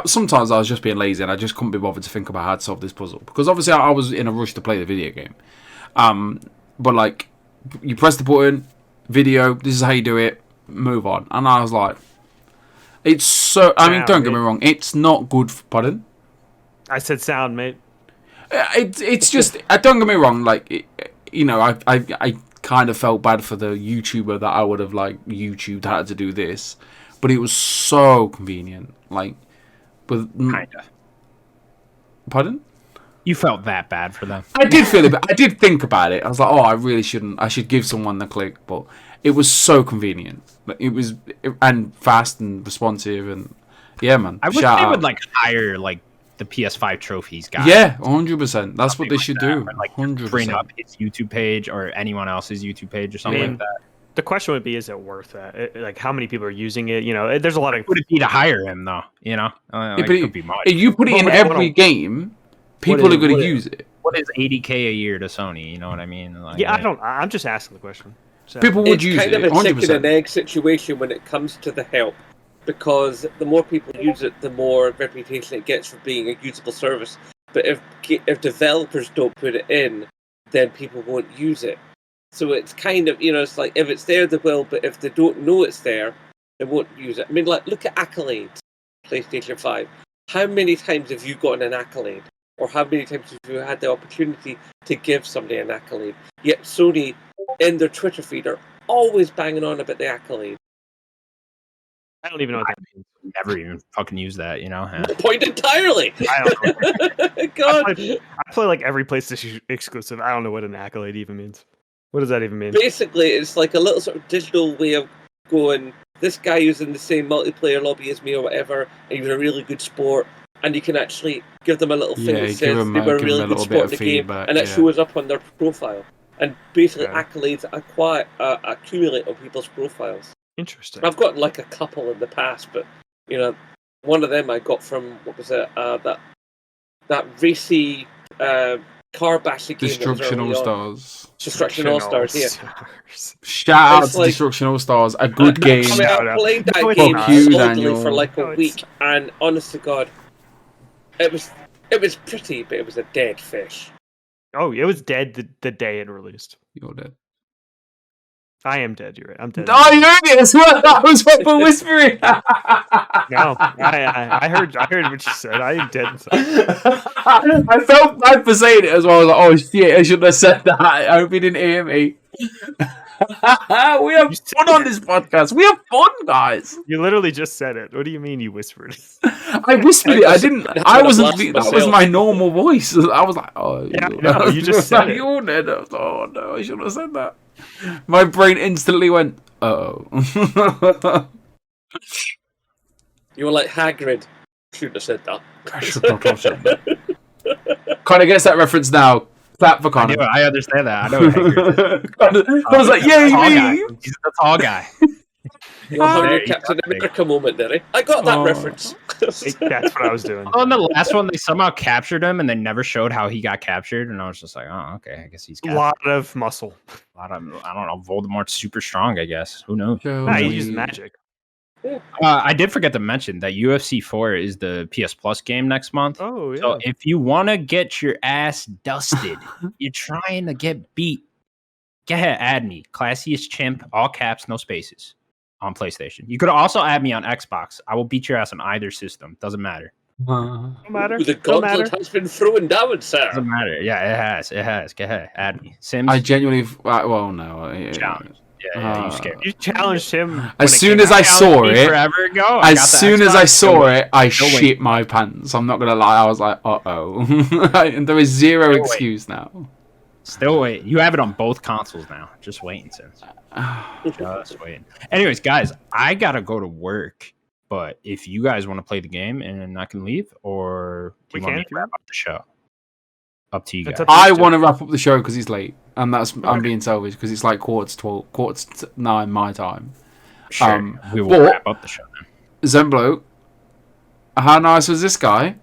sometimes I was just being lazy and I just couldn't be bothered to think about how to solve this puzzle because obviously I was in a rush to play the video game. But like you press the button, video, this is how you do it, move on. And I was like, it's so. I mean, don't get me wrong, it's not good. Pardon? I said sound, mate. It's just. Don't get me wrong, like I kind of felt bad for the YouTuber that I would have like YouTubed how to do this. But it was so convenient, like, kinda. Pardon? You felt that bad for them? I did feel it. I did think about it. I was like, I really shouldn't. I should give someone the click. But it was so convenient. It was and fast and responsive and man. I wish they would like hire like the PS5 trophies guy. Yeah, 100%. That's what they should do. Or, like 100%. Bring up his YouTube page or anyone else's YouTube page or something like that. The question would be, is it worth that? Like, how many people are using it? There's a lot of... Would it be to hire him, though? It could be much. If you put it in every game, people are going to use it. What is $80K a year to Sony? You know what I mean? Like, I'm just asking the question. So, people would use it, 100%. It's kind of a chicken and egg situation when it comes to the help. Because the more people use it, the more reputation it gets for being a usable service. But if developers don't put it in, then people won't use it. So it's kind of, it's like, if it's there, they will, but if they don't know it's there, they won't use it. I mean, like, look at accolades, PlayStation 5. How many times have you gotten an accolade? Or how many times have you had the opportunity to give somebody an accolade? Yet Sony, in their Twitter feed, are always banging on about the accolade. I don't even know what that means. Never even fucking use that, Point entirely! God. I play like every PlayStation exclusive. I don't know what an accolade even means. What does that even mean? Basically, it's like a little sort of digital way of going, this guy who's in the same multiplayer lobby as me or whatever, and he was a really good sport, and you can actually give them a little thing that says they were a really good sport in the game, and it shows up on their profile. And basically, accolades accumulate on people's profiles. Interesting. I've gotten like a couple in the past, but one of them I got from what was it? That racy car bashing game. Destruction All Stars. Destruction All Stars. Yeah. Shout out to Destruction All Stars. A good game. I mean, I played that game slowly for like a week, and honest to God, it was pretty, but it was a dead fish. Oh, it was dead the day it released. You're dead. I am dead. You're right. I'm dead. Oh, you heard it as well. That was proper whispering. No, I heard what you said. I am dead inside. I felt bad for saying it as well. I was like, oh shit, I shouldn't have said that. I hope he didn't hear me. We have fun on this podcast. We have fun, guys. You literally just said it. What do you mean you whispered? I whispered it. I didn't. I wasn't. That was my normal voice. I was like, oh, yeah, no, you just said it. Oh no, I shouldn't have said that. My brain instantly went, oh. You were like Hagrid. Shouldn't have said that. I should not have said that. Connor gets that reference now. Clap for Connor. I understand that. I know. I was like, yay, me. He's the tall guy. You're on your Captain America moment, Derry. I got that reference. That's what I was doing. Oh, in the last one, they somehow captured him, and they never showed how he got captured. And I was just like, oh, okay, I guess he's a lot of muscle. A lot of, I don't know, Voldemort's super strong, I guess. Who knows? He uses magic. I did forget to mention that UFC 4 is the PS Plus game next month. Oh, yeah. So if you want to get your ass dusted, you're trying to get beat, go ahead, add me. Classiest Chimp, all caps, no spaces, on PlayStation. You could also add me on Xbox. I will beat your ass on either system. Doesn't matter. Don't matter. The gauntlet has been thrown down, sir. Doesn't matter. Yeah, it has. It has. Go ahead, add me. Sims. I genuinely. Well, no. Challenge. Yeah, you scared me. You challenged him. As soon as I saw it, forever ago, as soon as I saw it, I shit my pants. I'm not gonna lie. I was like, uh-oh. And there is zero excuse now. Still wait. You have it on both consoles now. Just waiting, Sims. Just waiting. Anyways, guys, I gotta go to work. But if you guys want to play the game and I can leave, or do you want me to wrap up the show? Up to you guys. I want to wrap up the show because he's late, and I'm being selfish because it's like 9 my time. Sure, we will wrap up the show then. Zenbloke, how nice was this guy?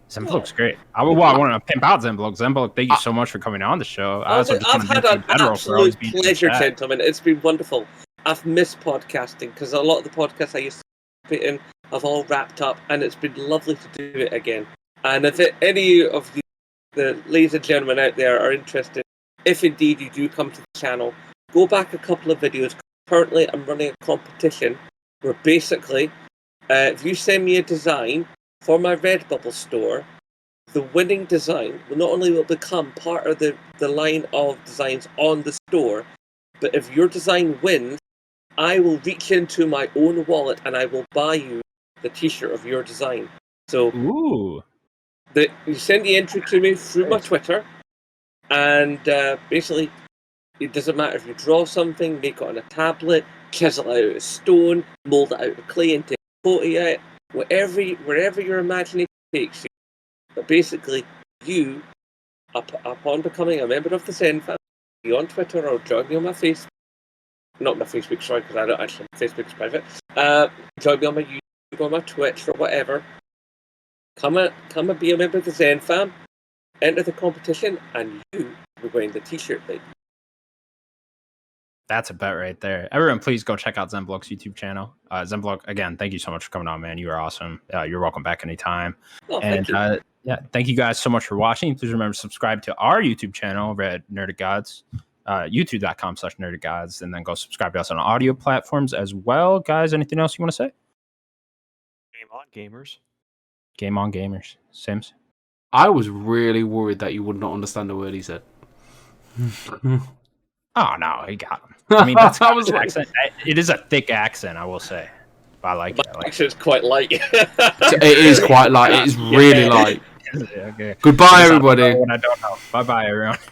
Zenbloke's great. I want to pimp out Zenbloke. Zenbloke, thank you so much for coming on the show. I've had an absolute pleasure, gentlemen. It's been wonderful. I've missed podcasting because a lot of the podcasts I used to put in have all wrapped up, and it's been lovely to do it again. And if any of the ladies and gentlemen out there are interested, if indeed you do come to the channel, go back a couple of videos. Currently, I'm running a competition where basically, if you send me a design for my Redbubble store, the winning design will not only become part of the line of designs on the store, but if your design wins, I will reach into my own wallet and I will buy you the t-shirt of your design. So, ooh. You send the entry to me through my Twitter, and basically, it doesn't matter if you draw something, make it on a tablet, chisel it out of stone, mold it out of clay and take a photo out, wherever your imagination takes you. But basically, you, upon becoming a member of the Zen family, be on Twitter or join me on my Facebook. Not my Facebook, sorry, because I don't actually. Facebook's private. Join me on my YouTube or my Twitch or whatever. Come and be a member of the Zen fam. Enter the competition, and you will be wearing the t-shirt. Like. That's a bet right there. Everyone, please go check out Zenbloke's YouTube channel. Zenbloke, again, thank you so much for coming on, man. You are awesome. You're welcome back anytime. Oh, thank you. Thank you guys so much for watching. Please remember to subscribe to our YouTube channel over at Nerdic Gods, youtube.com/Nerdic Gods, and then go subscribe to us on audio platforms as well. Guys, anything else you want to say? Game on, gamers. Game on, gamers. Sims? I was really worried that you would not understand a word he said. Oh, no, he got him. I mean, that's I was like, accent. It is a thick accent, I will say. But I like it. My accent's quite light. It is quite light. It is really light. Okay. Goodbye, everybody. When I don't know. Bye-bye, everyone.